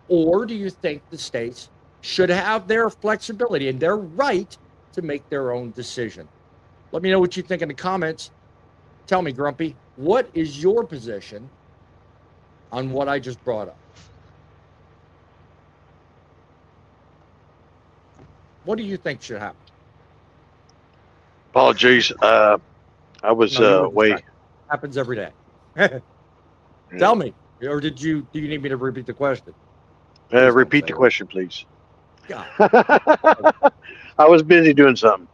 Or do you think the states should have their flexibility and their right to make their own decision? Let me know what you think in the comments. Tell me, Grumpy, what is your position on what I just brought up? What do you think should happen? Apologies. I was No, you were away. distracted. Happens every day. Tell me, or do you need me to repeat the question? Repeat the question, please. God. I was busy doing something.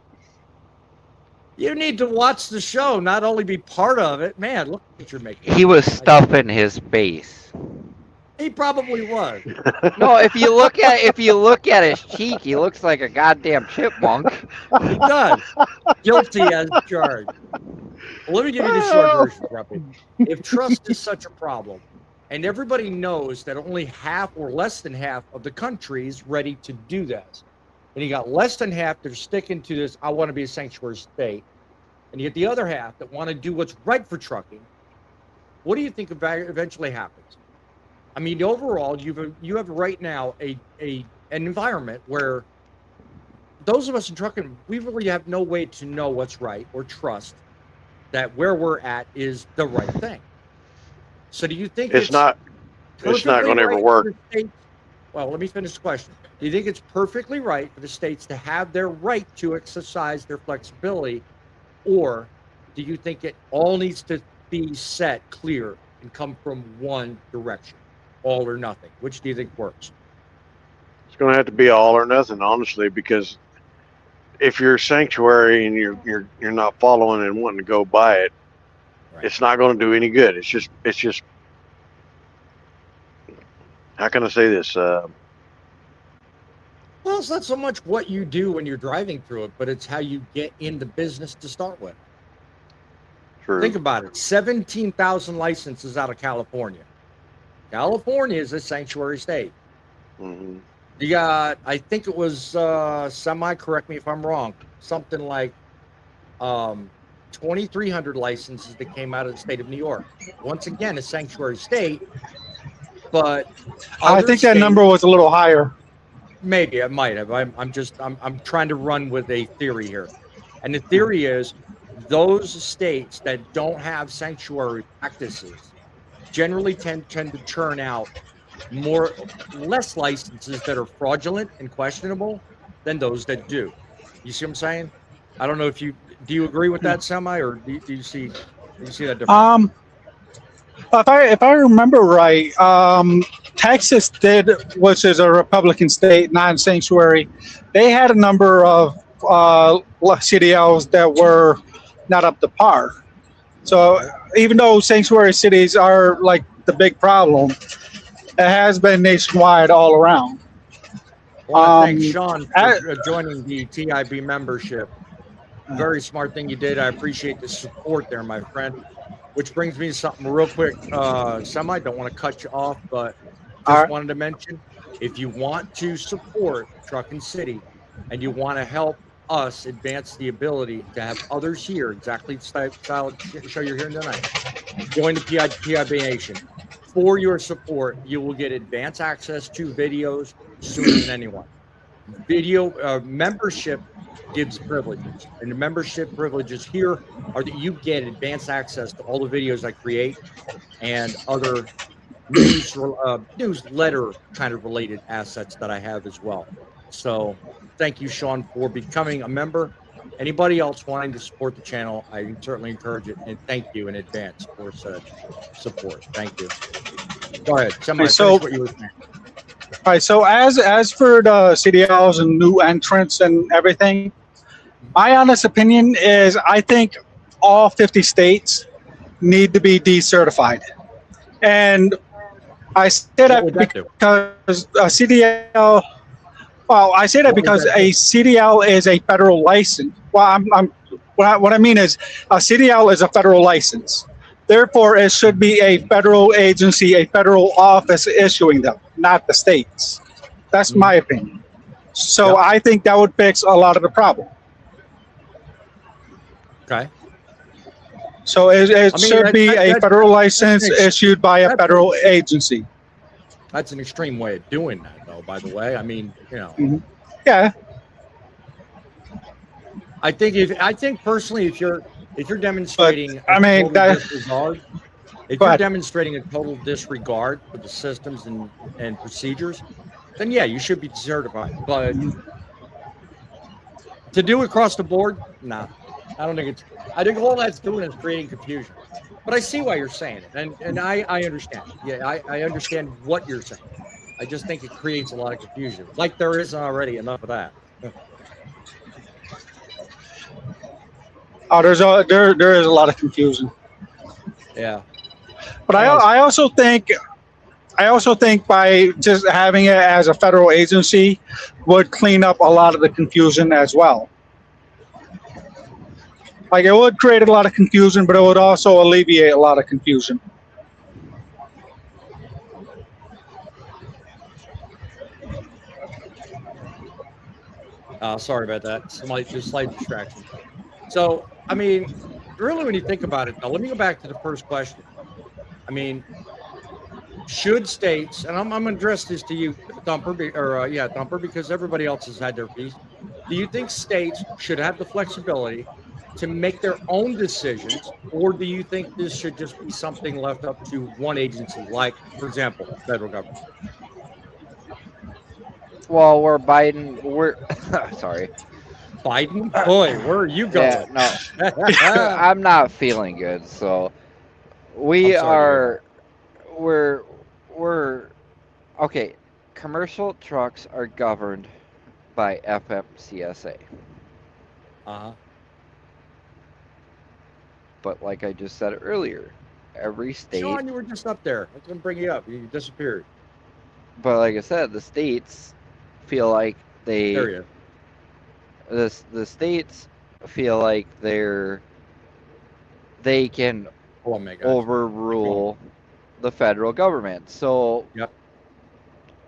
You need to watch the show, not only be part of it. Man, look what you're making. He was stuffing his face. He probably was. No, if you look at his cheek, he looks like a goddamn chipmunk. He does. Guilty as charged. Well, let me give you the short version, Grumpy. If trust is such a problem, and everybody knows that only half or less than half of the country is ready to do this, and you got less than half that are sticking to this, I want to be a sanctuary state, and you get the other half that want to do what's right for trucking, what do you think eventually happens? I mean, overall, you have right now an environment where those of us in trucking, we really have no way to know what's right or trust that where we're at is the right thing. So do you think It's not going to ever work. Well, let me finish the question. Do you think it's perfectly right for the states to have their right to exercise their flexibility, or do you think it all needs to be set clear and come from one direction, all or nothing? Which do you think works? It's going to have to be all or nothing, honestly, because if you're a sanctuary and you're not following and wanting to go by it, it's not going to do any good. It's just, how can I say this? Well, it's not so much what you do when you're driving through it, but it's how you get in the business to start with. True. Think about it. 17,000 licenses out of California. California is a sanctuary state. Hmm. You got, I think it was correct me if I'm wrong, something like 2,300 licenses that came out of the state of New York. Once again, a sanctuary state, but I think that number was a little higher. maybe it might have. I'm trying to run with a theory here, and the theory is those states that don't have sanctuary practices generally tend to churn out less licenses that are fraudulent and questionable than those that do. You see what I'm saying? I don't know if do you agree with that, Semi, or do you see that different? If I remember right, Texas did, which is a Republican state, non-sanctuary. They had a number of CDLs that were not up to par. So even though sanctuary cities are like the big problem, it has been nationwide all around. Well, I thank Sean for joining the TIB membership. Very smart thing you did. I appreciate the support there, my friend. Which brings me to something real quick. Semi, don't want to cut you off, but just wanted to mention, if you want to support Truckin City and you want to help us advance the ability to have others here, exactly the style show you're hearing tonight, join the PIB Nation. For your support, you will get advance access to videos sooner than anyone. Video membership gives privileges, and the membership privileges here are that you get advanced access to all the videos I create and other newsletter kind of related assets that I have as well. So thank you, Sean, for becoming a member. Anybody else wanting to support the channel, I certainly encourage it, and thank you in advance for said support. Thank you. Go ahead. Finish what you were saying. All right. So as for the CDLs and new entrants and everything, my honest opinion is I think all 50 states need to be decertified. And I say that because a CDL, well, I say that because a CDL is a federal license. Well, what I mean is a CDL is a federal license. Therefore, it should be a federal agency, a federal office issuing them, not the states. That's my opinion. So I think that would fix a lot of the problem. Okay. So it should be a federal license issued by a federal agency. That's an extreme way of doing that, though, by the way. I mean, you know. Yeah. I think personally, if you're demonstrating disregard, if you're demonstrating a total disregard for the systems and procedures, then yeah, you should be certified. But to do it across the board, nah. I think all that's doing is creating confusion. But I see why you're saying it, and I understand. Yeah, I understand what you're saying. I just think it creates a lot of confusion. Like there isn't already enough of that. Oh, there is a lot of confusion. Yeah. But I also think by just having it as a federal agency would clean up a lot of the confusion as well. Like it would create a lot of confusion, but it would also alleviate a lot of confusion. Sorry about that. Slight distraction. So, I mean, really, when you think about it, now let me go back to the first question. I mean, should states, and I'm going to address this to you, Thumper, Thumper, because everybody else has had their piece. Do you think states should have the flexibility to make their own decisions, or do you think this should just be something left up to one agency, like, for example, federal government? Well, we're sorry. Biden? Boy, where are you going? Yeah, no, I'm not feeling good. So we're okay. Commercial trucks are governed by FMCSA. But like I just said earlier, every state. Sean, you were just up there. I was going to bring you up. You disappeared. But like I said, the states feel like There you are. the states feel like they can Hold on, man, guys. overrule the federal government. So Yep.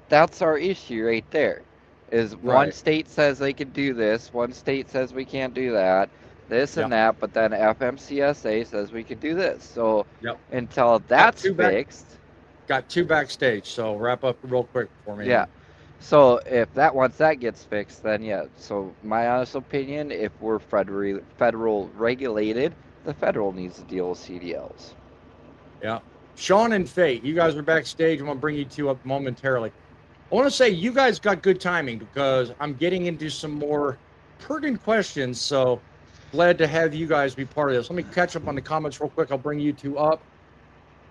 that's our issue right there. Is one Right. state says they can do this, one state says we can't do that, this and Yep. that, but then FMCSA says we can do this. So Yep. until that's two back- fixed, Got 2 backstage, so wrap up real quick for me. yeah. So if once that gets fixed, then yeah. So my honest opinion, if we're federal regulated, the federal needs to deal with CDLs. Yeah. Sean and Fate, you guys are backstage. I'm going to bring you two up momentarily. I want to say you guys got good timing because I'm getting into some more pertinent questions. So glad to have you guys be part of this. Let me catch up on the comments real quick. I'll bring you two up.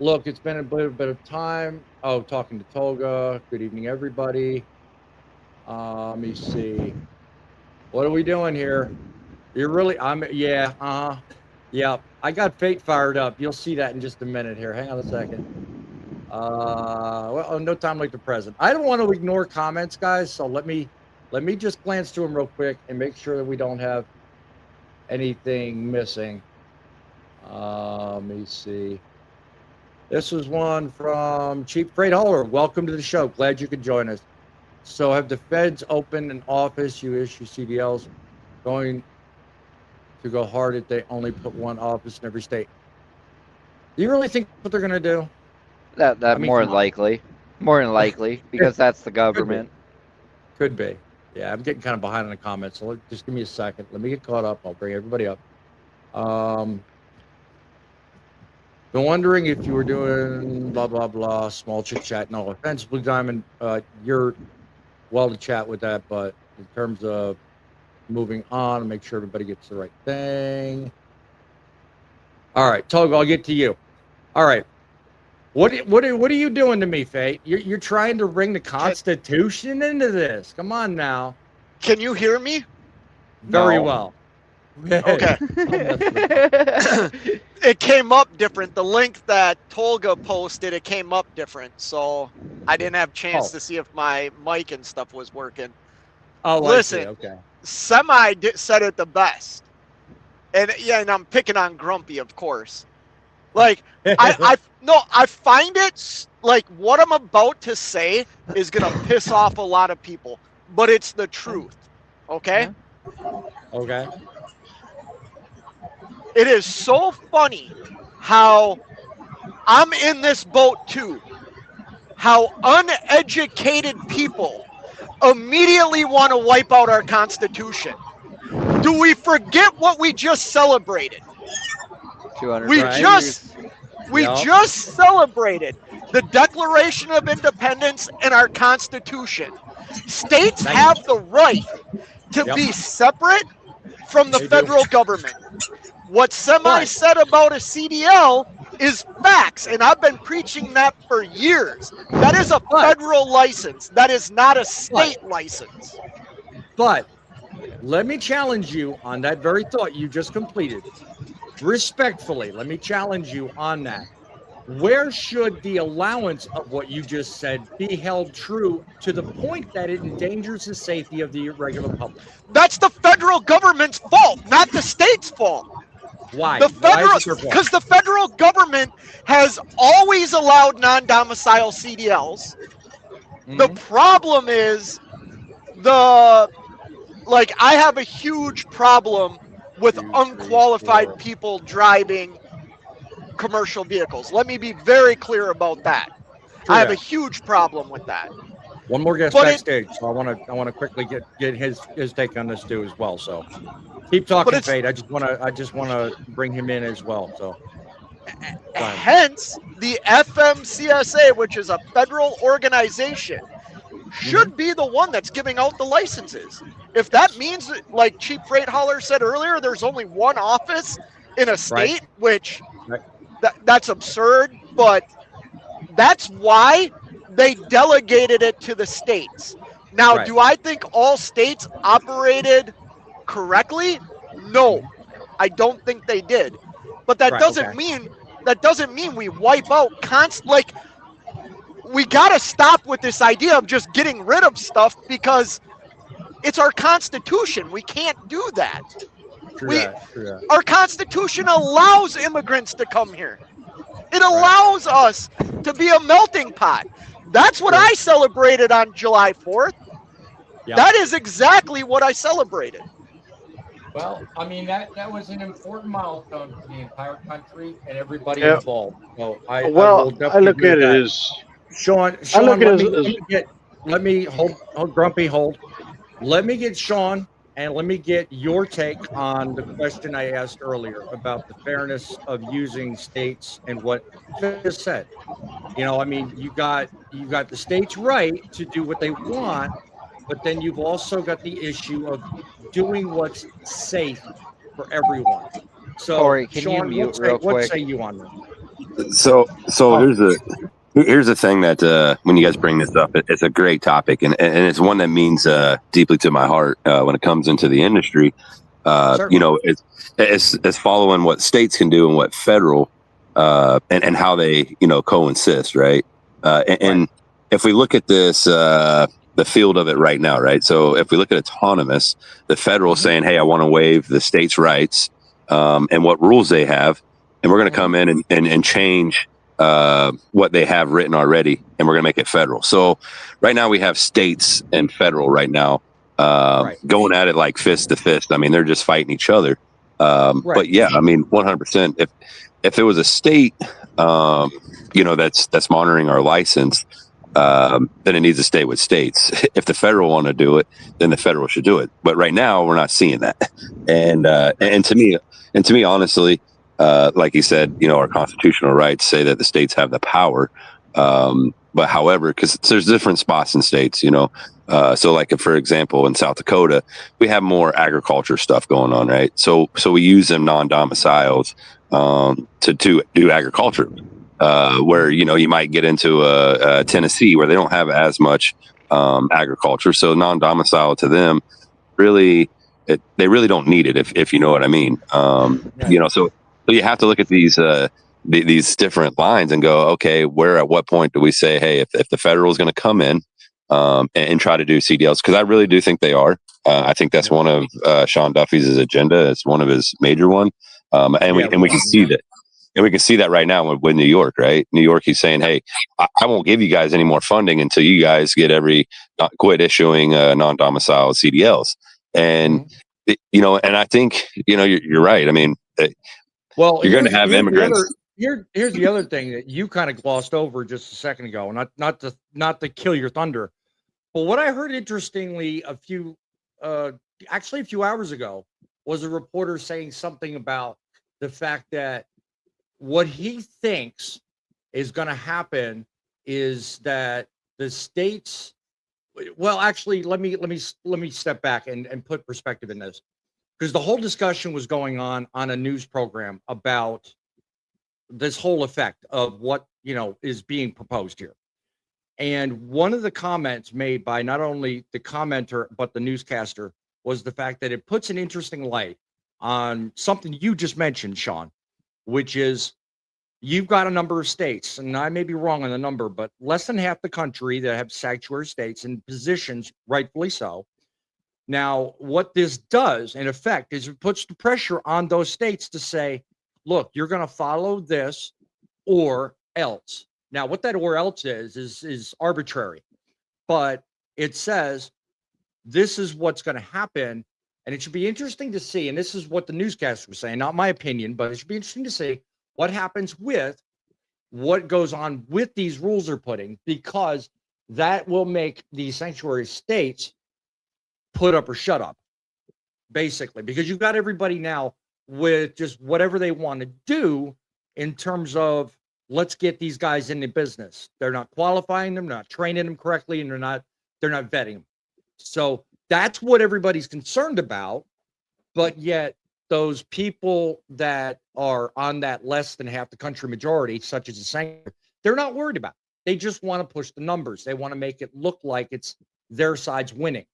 Look, it's been a bit of time. Oh, talking to Tolga. Good evening, everybody. Let me see. What are we doing here? You're really, yeah, yeah. I got Fate fired up. You'll see that in just a minute here. Hang on a second. Well, no time like the present. I don't want to ignore comments, guys. So let me just glance through them real quick and make sure that we don't have anything missing. Let me see. This was one from Cheap Freight Hauler. Welcome to the show. Glad you could join us. So have the feds opened an office? You issue CDLs going to go hard if they only put one office in every state. Do you really think that's what they're going to do? That I mean, more come than on. likely, because that's the government. Could be. Yeah, I'm getting kind of behind on the comments, so just give me a second. Let me get caught up. I'll bring everybody up. Been wondering if you were doing blah, blah, blah, small chit chat. No offense, Blue Diamond. You're well to chat with that, but in terms of moving on, make sure everybody gets the right thing. All right, Togo, I'll get to you. All right. What are you doing to me, Fate? You're trying to bring the Constitution into this. Come on now. Can you hear me? Very No. well. Okay. It came up different. The link that Tolga posted, it came up different. So I didn't have a chance to see if my mic and stuff was working. Oh, Listen. I see. Okay. Semi said it the best. And yeah, and I'm picking on Grumpy, of course. Like, I find it like what I'm about to say is going to piss off a lot of people, but it's the truth. Okay? Okay. It is so funny how I'm in this boat too. How uneducated people immediately want to wipe out our Constitution. Do we forget what we just celebrated? 200 We Right. just just celebrated the Declaration of Independence and our Constitution. States Thank have the right to Yep. be separate from the They do. federal government. What Semi said about a CDL is facts, and I've been preaching that for years. That is a federal license. That is not a state license. But let me challenge you on that very thought you just completed. Respectfully, let me challenge you on that. Where should the allowance of what you just said be held true to the point that it endangers the safety of the regular public? That's the federal government's fault, not the state's fault. Why? The Why federal, is it your fault? because the federal government has always allowed non-domicile CDLs. The problem is I have a huge problem with unqualified people driving commercial vehicles. Let me be very clear about that. I have a huge problem with that. One more guest But backstage, so I want to quickly get his take on this too as well. So keep talking, Fate. I just want to bring him in as well. So hence the FMCSA, which is a federal organization, should be the one that's giving out the licenses. If that means that, like Cheap Freight Hauler said earlier, there's only one office in a state, which that's absurd, but that's why they delegated it to the states. Now, do I think all states operated correctly? No, I don't think they did. but that Right, doesn't okay. mean we wipe out like we got to stop with this idea of just getting rid of stuff because it's our Constitution. We can't do that. True that. True that. Our Constitution allows immigrants to come here. It Right. allows us to be a melting pot. That's what True. I celebrated on July 4th. Yeah. That is exactly what I celebrated. Well, I mean that was an important milestone for the entire country and everybody Yeah. involved. So I will Well, I definitely look agree at with it that. as Sean, I look at let it me as let me hold Grumpy hold. Let me get Sean and let me get your take on the question I asked earlier about the fairness of using states and what you just said. You know, I mean, you got the states' right to do what they want, but then you've also got the issue of doing what's safe for everyone. So, Corey, can you Sean, mute real what quick? say you on this? So Oh, here's the thing that when you guys bring this up, it's a great topic, and it's one that means deeply to my heart when it comes into the industry. You certainly. know, it's following what states can do and what federal and how they coexist, right? And Right. if we look at this, the field of it right now, right? So if we look at autonomous, the federal Mm-hmm. saying, "Hey, I want to waive the states' rights and what rules they have," and we're going to Mm-hmm. come in and change what they have written already, and we're going to make it federal. So right now we have states and federal right now Right. going at it like fist to fist. I mean, they're just fighting each other. Right. But yeah, I mean, 100%. If there was a state, that's monitoring our license, then it needs to stay with states. If the federal want to do it, then the federal should do it. But right now, we're not seeing that. And to me, honestly, like you said, our constitutional rights say that the states have the power. But however, because there's different spots in states, so like for example, in South Dakota, we have more agriculture stuff going on, right? So we use them non-domiciles to do agriculture. Where you might get into Tennessee where they don't have as much agriculture, so non-domicile to them really they really don't need it if you know what I mean. Right. So you have to look at these different lines and go, okay, where at what point do we say, hey, if the federal is going to come in and try to do CDLs, because I really do think they are. I think that's one of Sean Duffy's agenda. It's one of his major one, and we can see that. And we can see that right now with New York, right? New York, he's saying, hey, I won't give you guys any more funding until you guys get quit issuing non-domicile CDLs. And, and I think, you're right. I mean, Well, you're going to have immigrants. Here's the other thing that you kind of glossed over just a second ago, not to kill your thunder, but what I heard interestingly a few hours ago was a reporter saying something about the fact that what he thinks is going to happen is that the states, well, actually, let me step back and put perspective in this, because the whole discussion was going on a news program about this whole effect of what is being proposed here. And one of the comments made by not only the commenter but the newscaster was the fact that it puts an interesting light on something you just mentioned, Sean, which is you've got a number of states, and I may be wrong on the number, but less than half the country that have sanctuary states and positions, rightfully so. Now, what this does, in effect, is it puts the pressure on those states to say, look, you're going to follow this or else. Now, what that or else is arbitrary, but it says this is what's going to happen. And it should be interesting to see, and this is what the newscaster was saying, not my opinion, but it should be interesting to see what happens with what goes on with these rules they're putting, because that will make the sanctuary states put up or shut up, basically, because you've got everybody now with just whatever they want to do in terms of let's get these guys in the business. They're not qualifying them, not training them correctly, and they're not vetting them. So that's what everybody's concerned about. But yet those people that are on that less than half the country majority, such as the sanctuary, they're not worried about it. They just want to push the numbers. They want to make it look like it's their side's winning.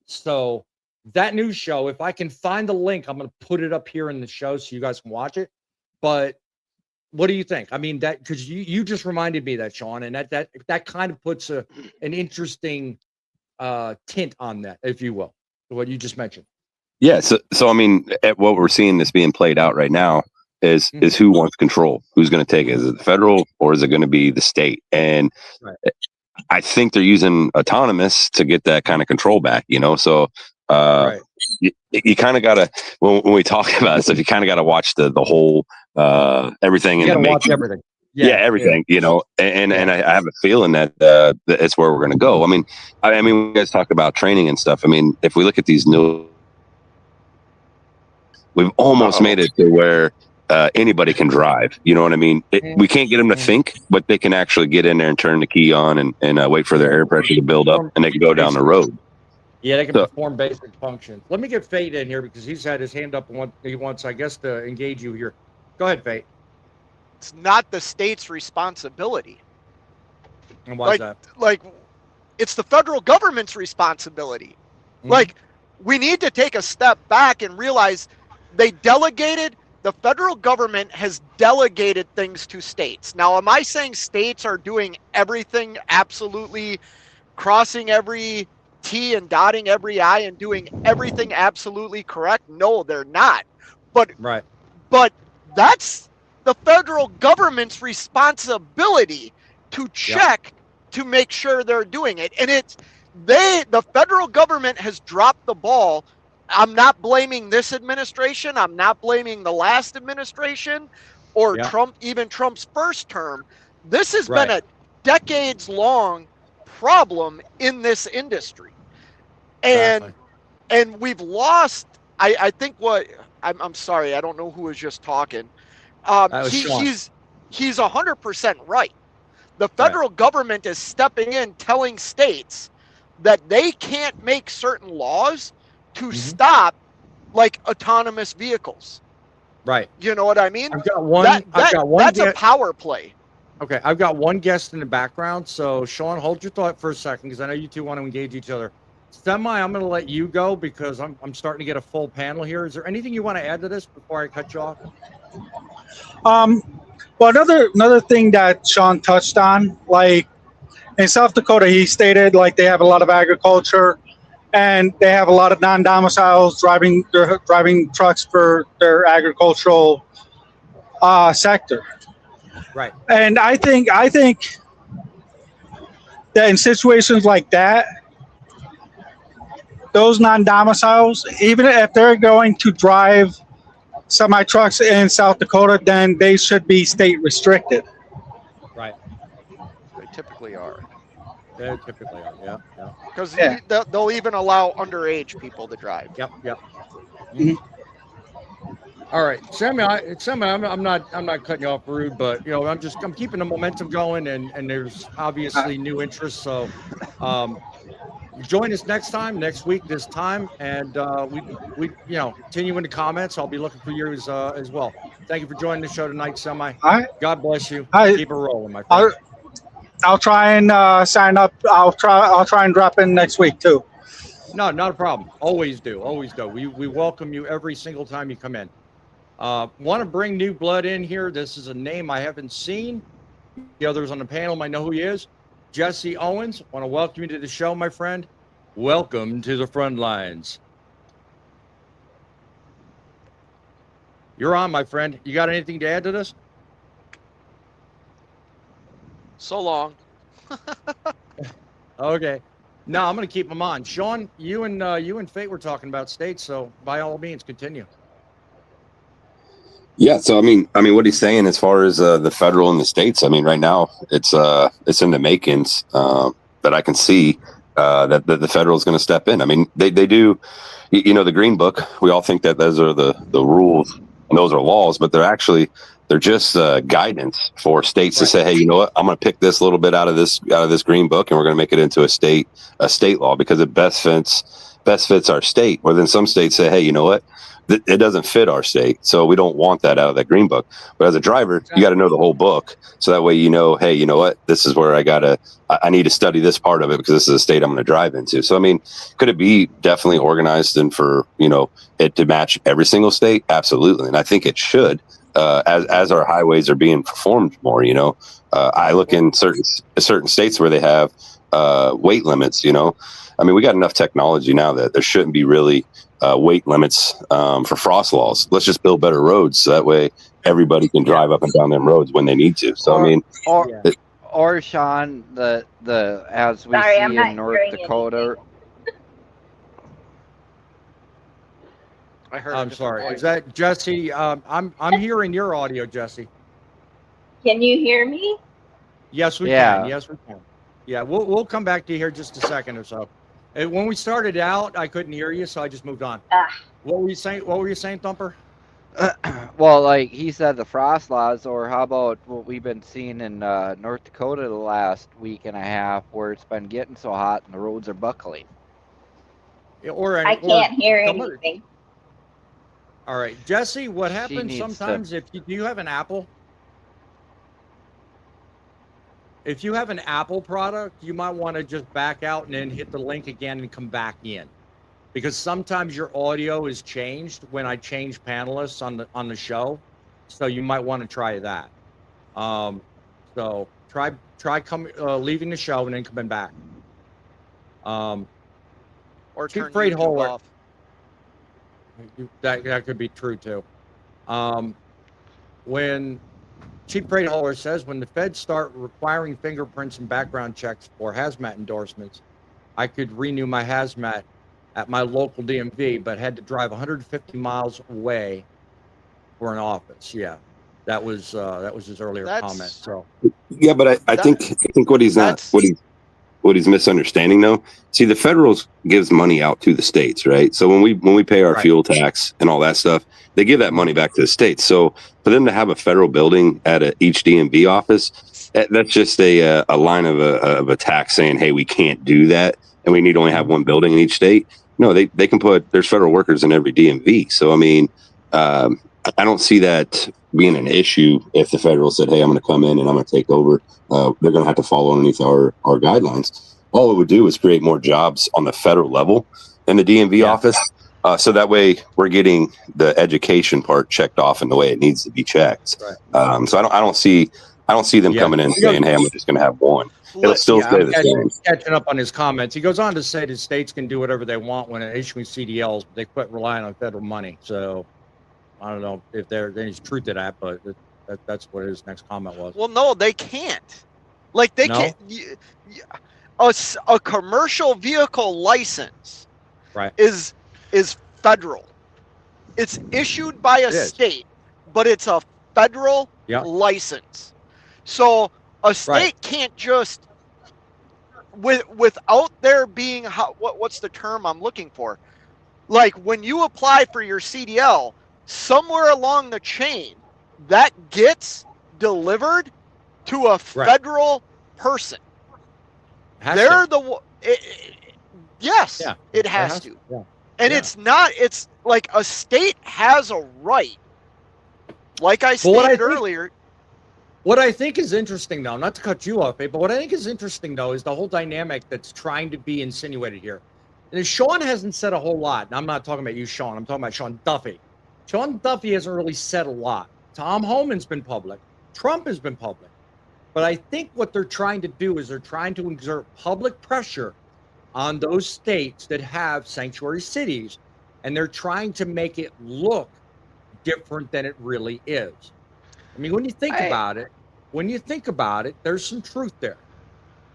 So that news show, if I can find the link, I'm going to put it up here in the show so you guys can watch it. but what do you think? I mean, that because you just reminded me of that, Sean, and that kind of puts an interesting tint on that, if you will, what you just mentioned. Yeah. So I mean, at what we're seeing this being played out right now is who wants control? Who's going to take it? Is it the federal or is it going to be the state? And I think they're using autonomous to get that kind of control back, you know? So you kind of got to, when we talk about this, you kind of got to watch the whole, everything. You got to watch everything. Yeah, everything, you know, and I have a feeling that it's where we're going to go. I mean, you guys talk about training and stuff. I mean, if we look at these new, we've almost made it to where anybody can drive. You know what I mean? We can't get them to think, but they can actually get in there and turn the key on and wait for their air pressure to build up, and they can go down the road. Yeah, they can perform basic functions. Let me get Fate in here because he's had his hand up. He wants, I guess, to engage you here. Go ahead, Fate. It's not the state's responsibility. And why is that? Like, it's the federal government's responsibility. Like, we need to take a step back and realize they delegated, the federal government has delegated things to states. Now, am I saying states are doing everything absolutely, crossing every T and dotting every I and doing everything absolutely correct? No, they're not. But that's the federal government's responsibility to check to make sure they're doing it. And the federal government has dropped the ball. I'm not blaming this administration. I'm not blaming the last administration or Trump, even Trump's first term. This has been a decades-long problem in this industry. And we've lost, I think I'm sorry, I don't know who was just talking. He's 100% right. The federal government is stepping in, telling states that they can't make certain laws to stop, like, autonomous vehicles. Right. You know what I mean? I've got one. That's a power play. Okay, I've got one guest in the background. So, Sean, hold your thought for a second because I know you two want to engage each other. Semi, I'm going to let you go because I'm starting to get a full panel here. Is there anything you want to add to this before I cut you off? Well, another thing that Sean touched on, like in South Dakota, he stated like they have a lot of agriculture and they have a lot of non-domiciles driving trucks for their agricultural sector. Right. And I think that in situations like that, those non-domiciles, even if they're going to drive semi-trucks in South Dakota, then they should be state restricted. Right. They typically are. They typically are, yeah. Because they'll even allow underage people to drive. Yep. All right, Sammy, I'm not cutting you off rude, but you know, I'm keeping the momentum going, and there's obviously new interest. So, join us next week, this time, and we continue in the comments. I'll be looking for yours as well. Thank you for joining the show tonight, Semi. All right. God bless you. Keep it rolling, my friend. I'll try and sign up. I'll try and drop in next week too. No, not a problem. Always do. We welcome you every single time you come in. Want to bring new blood in here. This is a name I haven't seen. The others on the panel might know who he is. Jesse Owens, want to welcome you to the show, my friend. Welcome to the front lines. You're on, my friend. You got anything to add to this? So long. Okay. No, I'm going to keep them on. Sean, you and Fate were talking about states, so by all means, continue. Yeah, so I mean, what he's saying as far as the federal and the states, I mean, right now it's in the makings that I can see that the federal is going to step in. I mean, they do, the Green Book. We all think that those are the rules and those are laws, but they're just guidance for states to say, hey, you know what, I'm going to pick this little bit out of this Green Book, and we're going to make it into a state law because it best fits our state. Or then some states say, hey, you know what, it doesn't fit our state, so we don't want that out of that Green Book. But as a driver, you got to know the whole book, so that way hey, you know what, this is where I need to study this part of it because this is a state I'm going to drive into. So I mean, could it be definitely organized and for it to match every single state? Absolutely, and I think it should. as our highways are being performed more. I look in certain states where they have weight limits. I mean, we got enough technology now that there shouldn't be really weight limits for frost laws. Let's just build better roads so that way everybody can drive up and down them roads when they need to. So or Sean, the as we Sorry, see I'm not in North hearing Dakota. anything. I heard. I'm sorry. Is that Jesse? I'm hearing your audio, Jesse. Can you hear me? Yes, we Yeah. can. Yes, we can. Yeah, we'll come back to you here just a second or so. When we started out, I couldn't hear you, so I just moved on. What were you saying? What were you saying, Thumper? Well, like he said, the frost laws, or how about what we've been seeing in North Dakota the last week and a half, where it's been getting so hot and the roads are buckling. I can't hear anything. All right, Jesse, what She happens needs sometimes do you have an Apple? If you have an Apple product, you might want to just back out and then hit the link again and come back in. Because sometimes your audio is changed when I change panelists on the show. So you might want to try that. So try leaving the show and then coming back. Or Chief turn Freight YouTube Hauler. off. That could be true too. When Chief Freight Hauler says, when the feds start requiring fingerprints and background checks for hazmat endorsements, I could renew my hazmat at my local DMV, but had to drive 150 miles away for an office. Yeah, that was his earlier comment. So yeah, but I think what he's misunderstanding though. See, the federal gives money out to the states, right? So when we pay our fuel tax and all that stuff, they give that money back to the states. So for them to have a federal building at each DMV office, that's just a line of a tax saying, hey, we can't do that, and we need to only have one building in each state. No, they can there's federal workers in every DMV. So I mean, I don't see that being an issue if the federal said, hey, I'm going to come in and I'm going to take over. They're going to have to follow underneath our guidelines. All it would do is create more jobs on the federal level in the DMV office. So that way we're getting the education part checked off in the way it needs to be checked. Right. So I don't see them coming in saying, hey, I'm just going to have one. It'll still stay the same. Catching up on his comments, he goes on to say that states can do whatever they want when issuing CDLs, but they quit relying on federal money. So I don't know if there's truth to that, but that's what his next comment was. Well, no, they can't. Like they can't. A commercial vehicle license, is federal. It's issued by a state, but it's a federal license. So a state can't just without there being what's the term I'm looking for? Like when you apply for your CDL, somewhere along the chain that gets delivered to a federal person. They're the yes, it has to. Yeah. And it's not. It's like a state has a right. Like I stated earlier. What I think is interesting, though, not to cut you off, but what I think is interesting, though, is the whole dynamic that's trying to be insinuated here. And Sean hasn't said a whole lot. And I'm not talking about you, Sean. I'm talking about Sean Duffy. Sean Duffy hasn't really said a lot. Tom Homan's been public. Trump has been public. But I think what they're trying to do is they're trying to exert public pressure on those states that have sanctuary cities. And they're trying to make it look different than it really is. I mean, when you think about it, there's some truth there.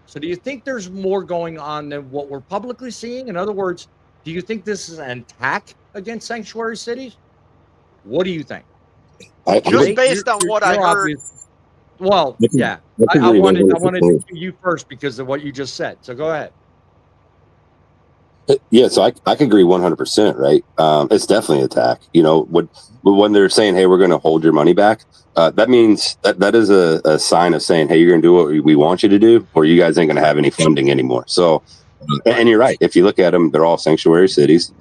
So do you think there's more going on than what we're publicly seeing? In other words, do you think this is an attack against sanctuary cities? What do you think? Just based on what I heard. Well, yeah. I wanted to do you first because of what you just said. So go ahead. Yeah, so I can agree 100%, right? It's definitely an attack. You know, when they're saying, hey, we're going to hold your money back, that means that is a sign of saying, hey, you're going to do what we want you to do, or you guys ain't going to have any funding anymore. So, and you're right. If you look at them, they're all sanctuary cities.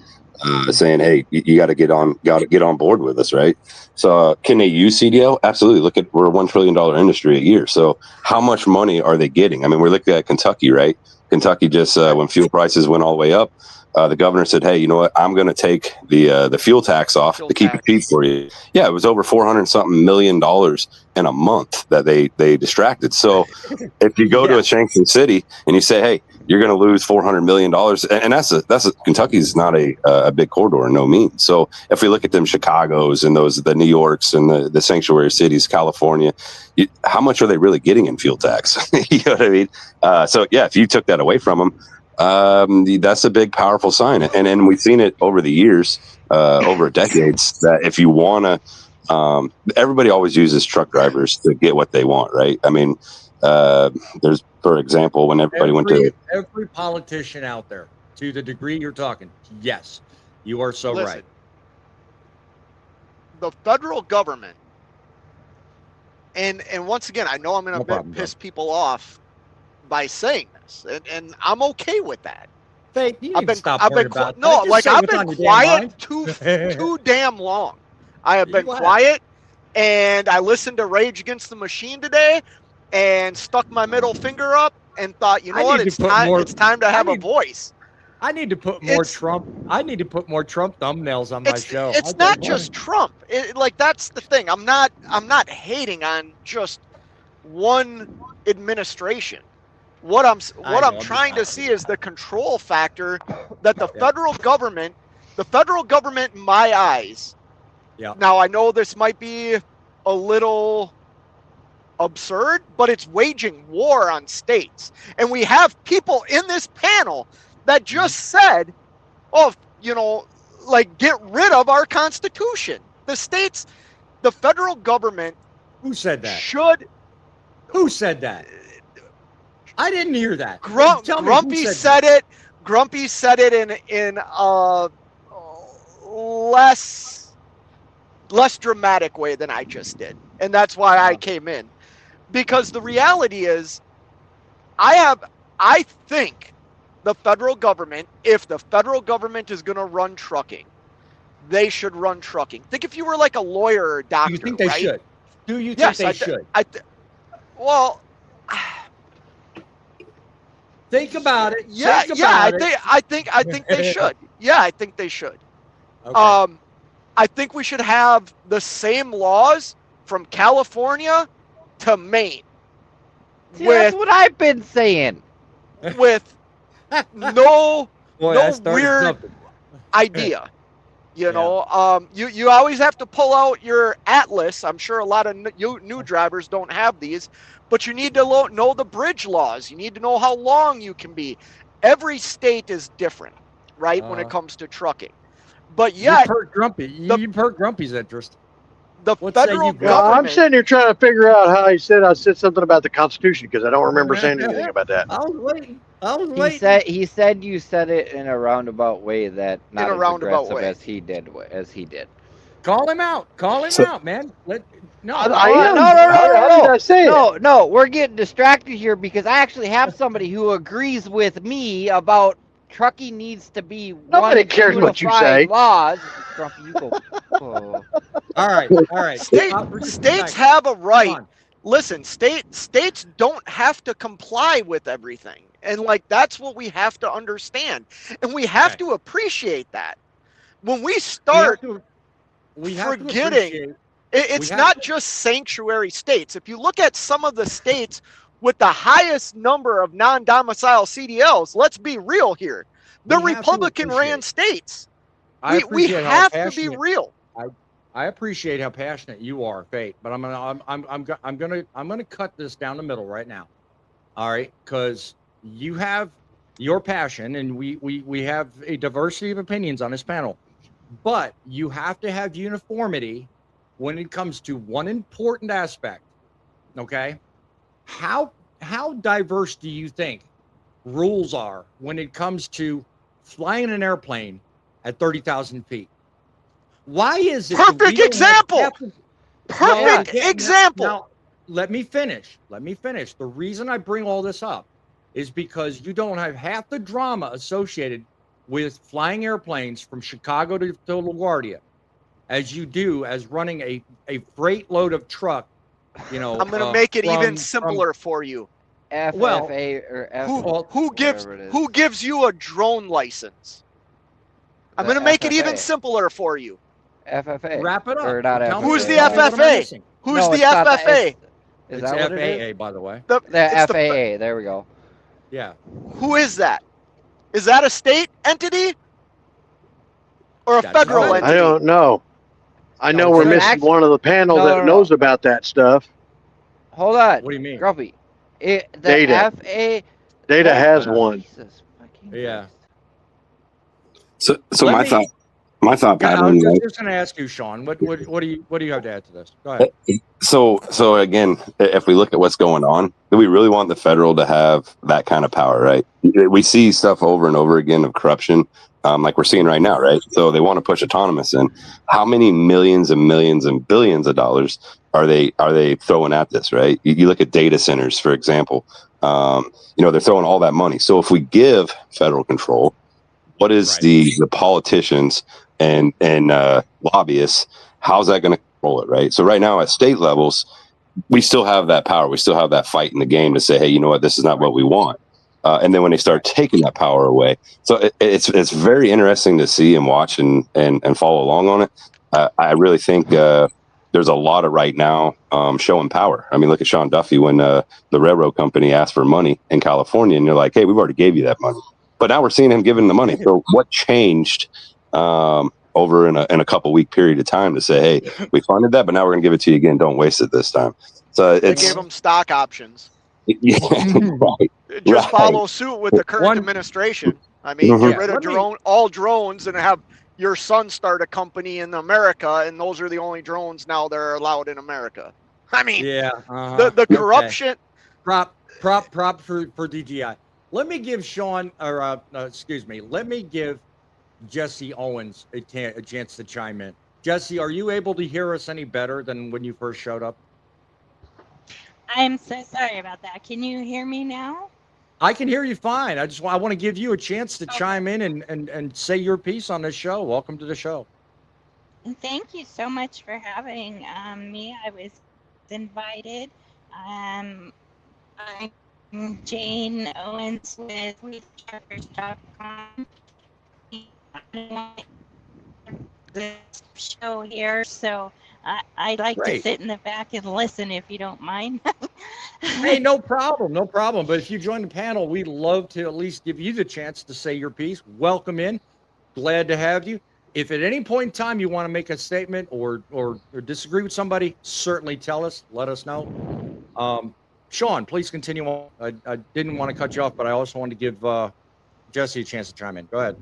saying, "Hey, you got to get on board with us, right?" So, can they use CDL? Absolutely. Look at, we're a $1 trillion industry a year. So, how much money are they getting? I mean, we're looking at Kentucky, right? Kentucky just when fuel prices went all the way up, the governor said, "Hey, you know what? I'm going to take the fuel tax off to keep it cheap for you." Yeah, it was over $400-something million in a month that they distracted. So, if you go to a sanctioned city and you say, "Hey, you're going to lose $400 million," and that's Kentucky's not a big corridor, no means. So if we look at them, Chicago's and the New Yorks and the sanctuary cities, California, how much are they really getting in fuel tax? You know what I mean? So yeah, if you took that away from them, that's a big, powerful sign. And we've seen it over the years, over decades, that if you want to, everybody always uses truck drivers to get what they want, right? I mean, there's, for example, when everybody went to every politician out there, to the degree you're talking, yes, you are so right. The federal government, and once again, I know I'm going to piss people off by saying this, and I'm okay with that. Fake, you I've been quiet too damn long. I have been quiet, and I listened to Rage Against the Machine today, and stuck my middle finger up and thought, you know what, it's time to have a voice. I need to put more Trump. I need to put more Trump thumbnails on my show. It's not just Trump. That's the thing. I'm not hating on just one administration. What I'm trying to see is the control factor that the federal government, in my eyes. Yeah. Now I know this might be a little absurd, but it's waging war on states. And we have people in this panel that just said, oh, get rid of our Constitution. The states, the federal government. Who said that? Who said that? I didn't hear that. Grumpy said it. Grumpy said it in a less dramatic way than I just did. And that's why I came in. Because the reality is, I think the federal government, if the federal government is going to run trucking, they should run trucking. Think if you were like a lawyer or a doctor, Do you think they should? Do you think they should? Well, think about it. I think they should. Yeah, I think they should. Okay. I think we should have the same laws from California to Maine. That's what I've been saying. With no weird idea. You always have to pull out your atlas. I'm sure a lot of new drivers don't have these, but you need to know the bridge laws. You need to know how long you can be. Every state is different, right, when it comes to trucking. But yet, you hurt Grumpy's interest. The federal government. I'm sitting here trying to figure out how I said something about the Constitution, because I don't remember saying anything about that. I was waiting. He said you said it in a roundabout way that not as aggressive as he did. Call him out, man. No, we're getting distracted here because I actually have somebody who agrees with me about trucking needs to be Nobody cares what you say. Laws. Grumpy, you go. Oh. All right. States have a right. Listen, states don't have to comply with everything. And that's what we have to understand. And we have to appreciate that. When we start forgetting, it's not just sanctuary states. If you look at some of the states with the highest number of non-domicile CDLs, let's be real here. The Republican-ran states. We have to be real. I appreciate how passionate you are, Fate, but I'm gonna cut this down the middle right now. All right, because you have your passion, and we have a diversity of opinions on this panel, but you have to have uniformity when it comes to one important aspect. Okay, how diverse do you think rules are when it comes to flying an airplane at 30,000 feet? Why is it? Perfect example. Perfect example. Now, let me finish. The reason I bring all this up is because you don't have half the drama associated with flying airplanes from Chicago to LaGuardia as you do as running a freight load of truck. You know, I'm going to make it even from simpler for you. FFA or Who gives you a drone license? I'm going to make it even simpler for you. FFA. Wrap it up. Or not Tell FFA. me Who's the what am I FFA? missing? Who's No, the it's not that- FFA? Is It's that what it FAA, is? by the way. The it's FAA. There we go. Yeah. Who is that? Is that a state entity or a That's federal federal. entity? I don't know. I know No, we're it's missing actually- one of the panel No, that no, no. knows about that stuff. Hold on. What do you mean? Grumpy. The Data. FAA. Data has Yeah. one. Jesus fucking Yeah. Christ. So Let my me- thought Yeah, I pattern, was right? just going to ask you, Sean. What do you have to add to this? Go ahead. So again, if we look at what's going on, do we really want the federal to have that kind of power, right? We see stuff over and over again of corruption, like we're seeing right now, right? So they want to push autonomous in. How many millions and millions and billions of dollars are they throwing at this, right? You look at data centers, for example. They're throwing all that money. So if we give federal control, what is Right. the politicians and lobbyists? How's that going to control it, right? So right now at state levels, we still have that power. We still have that fight in the game to say, hey, you know what, this is not what we want. And then when they start taking that power away, so it's very interesting to see and watch and follow along on it. I really think there's a lot of right now showing power. I mean, look at Sean Duffy when the railroad company asked for money in California, and they're like, hey, we've already gave you that money. But now we're seeing him giving the money. So what changed over in a couple week period of time to say, hey, we funded that, but now we're going to give it to you again. Don't waste it this time. So They it's gave them stock options. yeah, right. Just Right. follow suit with the current One- administration. I mean, Mhm. get rid of all drones and have your son start a company in America, and those are the only drones now that are allowed in America. I mean, Yeah. the Okay. corruption. Prop for DGI. Let me give Sean, or let me give Jesse Owens a chance to chime in. Jesse, are you able to hear us any better than when you first showed up? I'm so sorry about that. Can you hear me now? I can hear you fine. I want to give you a chance to chime in and say your piece on this show. Welcome to the show. And thank you so much for having me. I was invited. I'm Jane Owens with truckers.com. The show here, so I like to Great. sit in the back and listen if you don't mind. Hey, no problem. But if you join the panel, we'd love to at least give you the chance to say your piece. Welcome in. Glad to have you. If at any point in time you want to make a statement or disagree with somebody, certainly tell us. Let us know. Sean, please continue on. I didn't want to cut you off, but I also wanted to give Jesse a chance to chime in. Go ahead.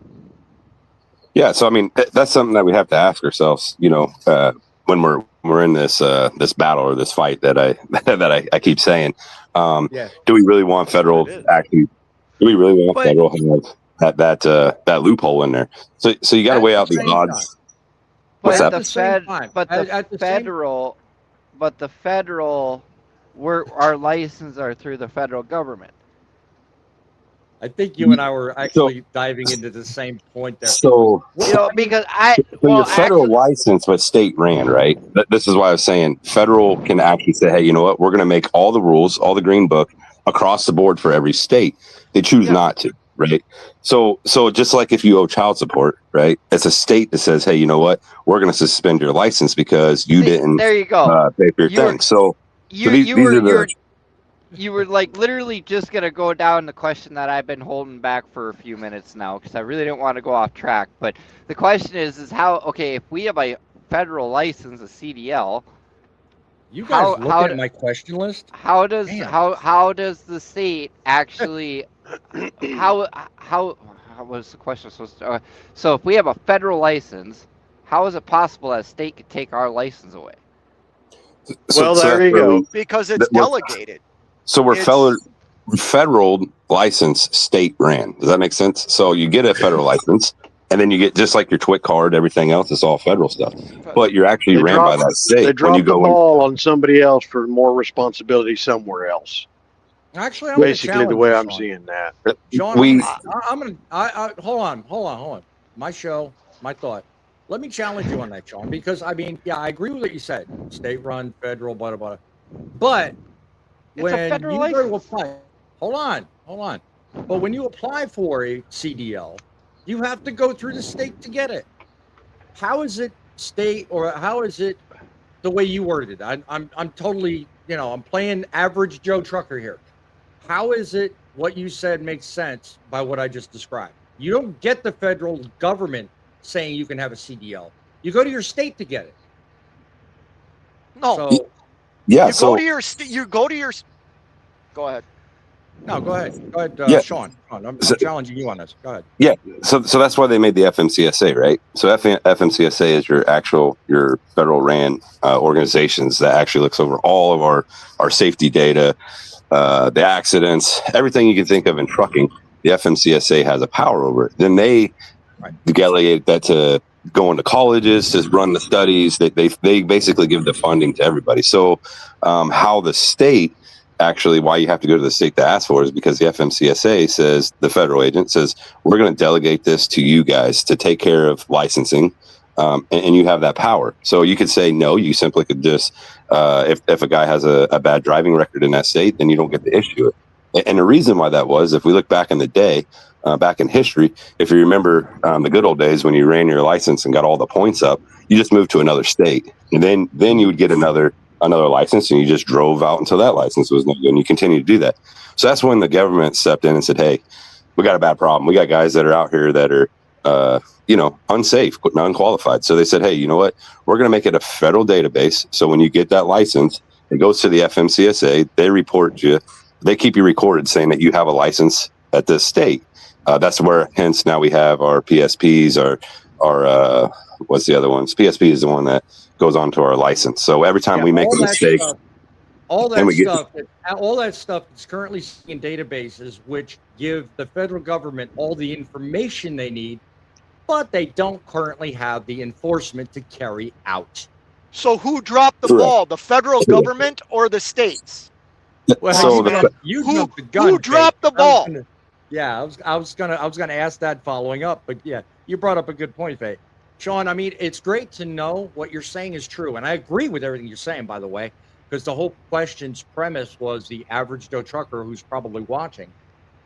Yeah, so I mean that's something that we have to ask ourselves, when we're in this battle or this fight that I keep saying. Yeah. Do we really want federal actually? Do we really want federal to have that loophole in there? So you got to weigh out the odds. What's But that? the federal, our licenses are through the federal government. I think you and I were actually diving into the same point there. So Because your federal license, but state ran, right? This is why I was saying federal can actually say, hey, you know what? We're going to make all the rules, all the green book across the board for every state. They choose not to, right? So just like if you owe child support, right? It's a state that says, hey, you know what? We're going to suspend your license because you didn't there you go. pay for your thing. So you were like literally just gonna go down the question that I've been holding back for a few minutes now because I really don't want to go off track. But the question is how? Okay, if we have a federal license, a CDL, you guys looking at my question list? How does the state actually? How was the question supposed to? So if we have a federal license, how is it possible that a state could take our license away? Well, there you go. Because it's delegated. So we're federal license, state ran. Does that make sense? So you get a federal license, and then you get just like your TWIC card, everything else. It's all federal stuff, but you're actually ran by that state. They drop the ball on somebody else for more responsibility somewhere else. Actually, I'm going to Basically, the challenge way you, I'm Sean. seeing that. Sean, We I'm going to hold on. My show, my thought. Let me challenge you on that, Sean, because I mean, yeah, I agree with what you said. State run, federal, blah, blah, blah. But It's a when federal you go to license. apply, hold on. But when you apply for a CDL, you have to go through the state to get it. How is it state or how is it the way you worded it? I'm totally, I'm playing average Joe trucker here. How is it what you said makes sense by what I just described? You don't get the federal government saying you can have a CDL. You go to your state to get it. No, So yeah. you go So to your you go to your. Go ahead. no, go ahead, yeah. Sean. I'm So, challenging you on this. Go ahead. yeah. So that's why they made the FMCSA, right? So FMCSA is your federal ran organizations that actually looks over all of our safety data, the accidents, everything you can think of in trucking. The FMCSA has a power over it. Then they Right. delegate that to go into colleges to run the studies. They basically give the funding to everybody. So how the state actually, why you have to go to the state to ask for is because the FMCSA says, the federal agent says, we're going to delegate this to you guys to take care of licensing. And you have that power. So you could say no. You simply could just, if a guy has a bad driving record in that state, then you don't get to issue it. And the reason why that was, if we look back in the day, back in history, if you remember the good old days when you ran your license and got all the points up, you just moved to another state, and then you would get another license, and you just drove out until that license was no good, and you continue to do that. So that's when the government stepped in and said, "Hey, we got a bad problem. We got guys that are out here that are, unsafe, non-qualified." So they said, "Hey, you know what? We're going to make it a federal database. So when you get that license, it goes to the FMCSA. They report you. They keep you recorded saying that you have a license at this state." That's where, hence, now we have our PSPs, our what's the other ones? PSP is the one that goes on to our license. So every time we make a mistake, all and that stuff is currently in databases, which give the federal government all the information they need, but they don't currently have the enforcement to carry out. So who dropped the ball, the federal government or the states? Well, so you jumped the gun. Who dropped the ball? Yeah, I was gonna ask that following up, but yeah, you brought up a good point, Faye. Sean, I mean, it's great to know what you're saying is true, and I agree with everything you're saying, by the way, because the whole question's premise was the average Joe trucker who's probably watching,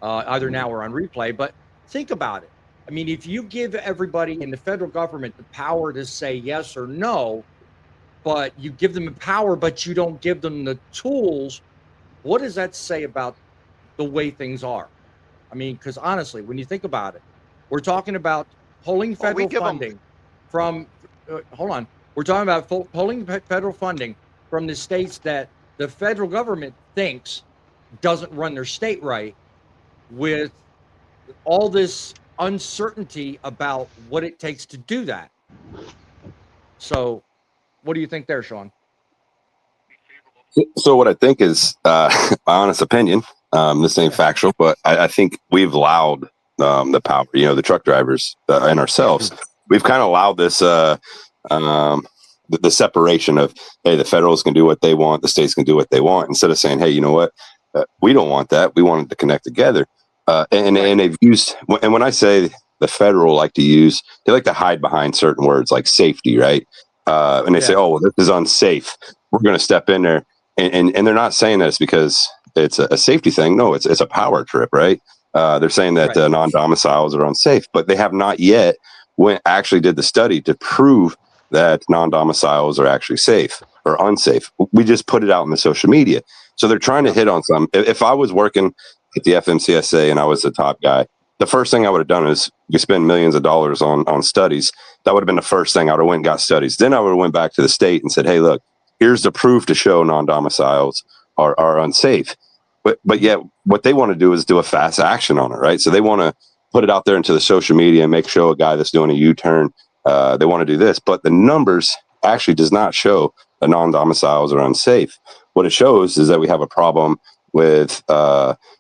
either now or on replay. But think about it. I mean, if you give everybody in the federal government the power to say yes or no, but you give them the power, but you don't give them the tools, what does that say about the way things are? I mean, because honestly, when you think about it, we're talking about pulling federal funding from, hold on, we're talking about pulling federal funding from the states that the federal government thinks doesn't run their state right, with all this uncertainty about what it takes to do that. So what do you think there, Sean? So what I think is, my honest opinion, this ain't factual, but I think we've allowed the power, the truck drivers and ourselves, we've kind of allowed this, the separation of, hey, the federals can do what they want, the states can do what they want, instead of saying, hey, you know what, we don't want that. We want it to connect together. And they've used, and when I say the federal they like to hide behind certain words like safety, right? And they say, oh, well, this is unsafe. We're going to step in there. And they're not saying this because it's a safety thing. No, it's a power trip, right? They're saying that non-domiciles are unsafe, but they have not yet actually did the study to prove that non-domiciles are actually safe or unsafe. We just put it out in the social media. So they're trying to hit on some. If I was working at the FMCSA and I was the top guy, the first thing I would have done is you spend millions of dollars on studies. That would have been the first thing. I would have went and got studies. Then I would have went back to the state and said, hey, look, here's the proof to show non-domiciles are unsafe. But yet what they want to do is do a fast action on it, right? So they want to put it out there into the social media and show a guy that's doing a U-turn. They want to do this, but the numbers actually does not show that non-domiciles are unsafe. What it shows is that we have a problem with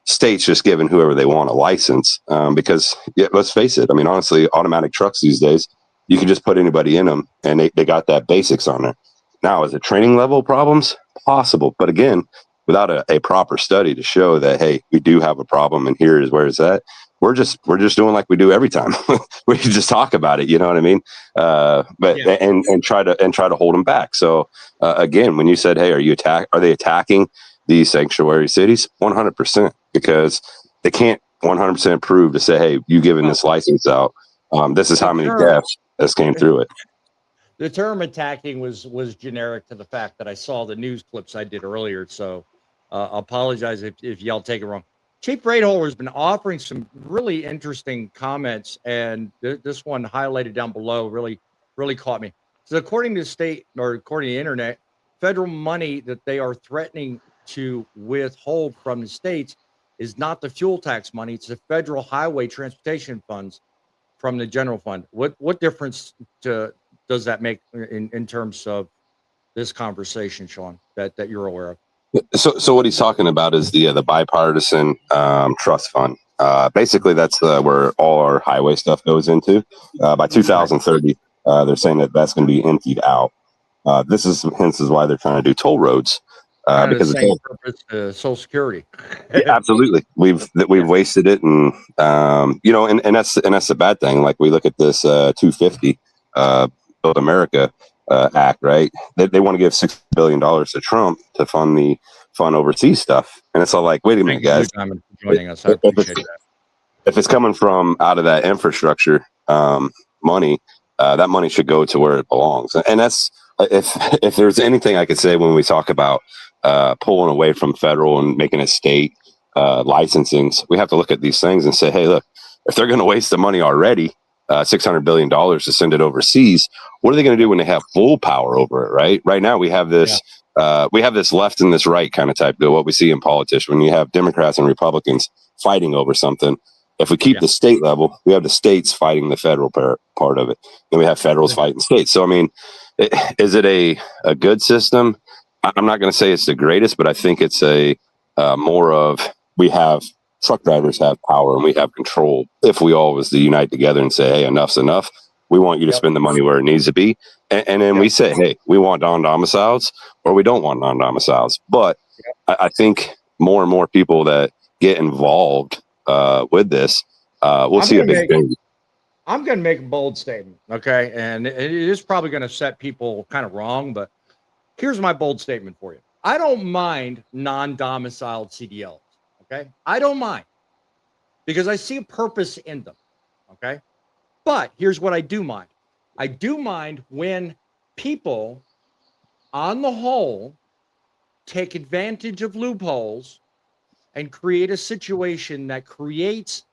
states just giving whoever they want a license, because let's face it. I mean, honestly, automatic trucks these days, you can just put anybody in them and they got that basics on there. Now, is it training level problems? Possible. But again, without a proper study to show that, hey, we do have a problem and here is where it's at. We're just doing like we do every time. We just talk about it, you know what I mean? And try to hold them back. So again, when you said, hey, are they attacking these sanctuary cities? 100%, because they can't 100% prove to say, hey, you giving this license out. This is how many deaths has came through it. The term attacking was generic to the fact that I saw the news clips I did earlier. So apologize if y'all take it wrong. Chief Raidholder has been offering some really interesting comments, and this one highlighted down below really caught me. So according to the internet, federal money that they are threatening to withhold from the states is not the fuel tax money. It's the federal highway transportation funds from the general fund. What difference does that make in terms of this conversation, Sean, that you're aware of? So what he's talking about is the bipartisan trust fund. Basically, that's where all our highway stuff goes into. By 2030, they're saying that's going to be emptied out. This is why they're trying to do toll roads. Because the same purpose to Social Security. Yeah, absolutely, we've wasted it, and and that's the bad thing. Like, we look at this 250 Build America Act, right? They want to give $6 billion to Trump to fund overseas stuff, and it's all like, wait a minute, guys. Thank you for joining us. I appreciate that. If it's coming from out of that infrastructure money, that money should go to where it belongs. And that's, if there's anything I could say when we talk about pulling away from federal and making it state licensings, we have to look at these things and say, hey, look, if they're going to waste the money already, $600 billion to send it overseas, what are they going to do when they have full power over it? Right now, we have this left and this right kind of type deal. What we see in politics, when you have Democrats and Republicans fighting over something, if we keep the state level, we have the states fighting the federal part of it. Then we have federals fighting states. So, I mean, is it a good system? I'm not going to say it's the greatest, but I think it's a more of, we have truck drivers have power and we have control. If we all was to unite together and say, hey, enough's enough, we want you to spend the money where it needs to be. And then we say, hey, we want non-domiciles or we don't want non-domiciles. But I think more and more people that get involved with this, we'll see a big thing. I'm going to make a bold statement, okay? And it is probably going to set people kind of wrong, but here's my bold statement for you. I don't mind non-domiciled CDLs, okay? I don't mind, because I see a purpose in them, okay? But here's what I do mind. I do mind when people, on the whole, take advantage of loopholes and create a situation that creates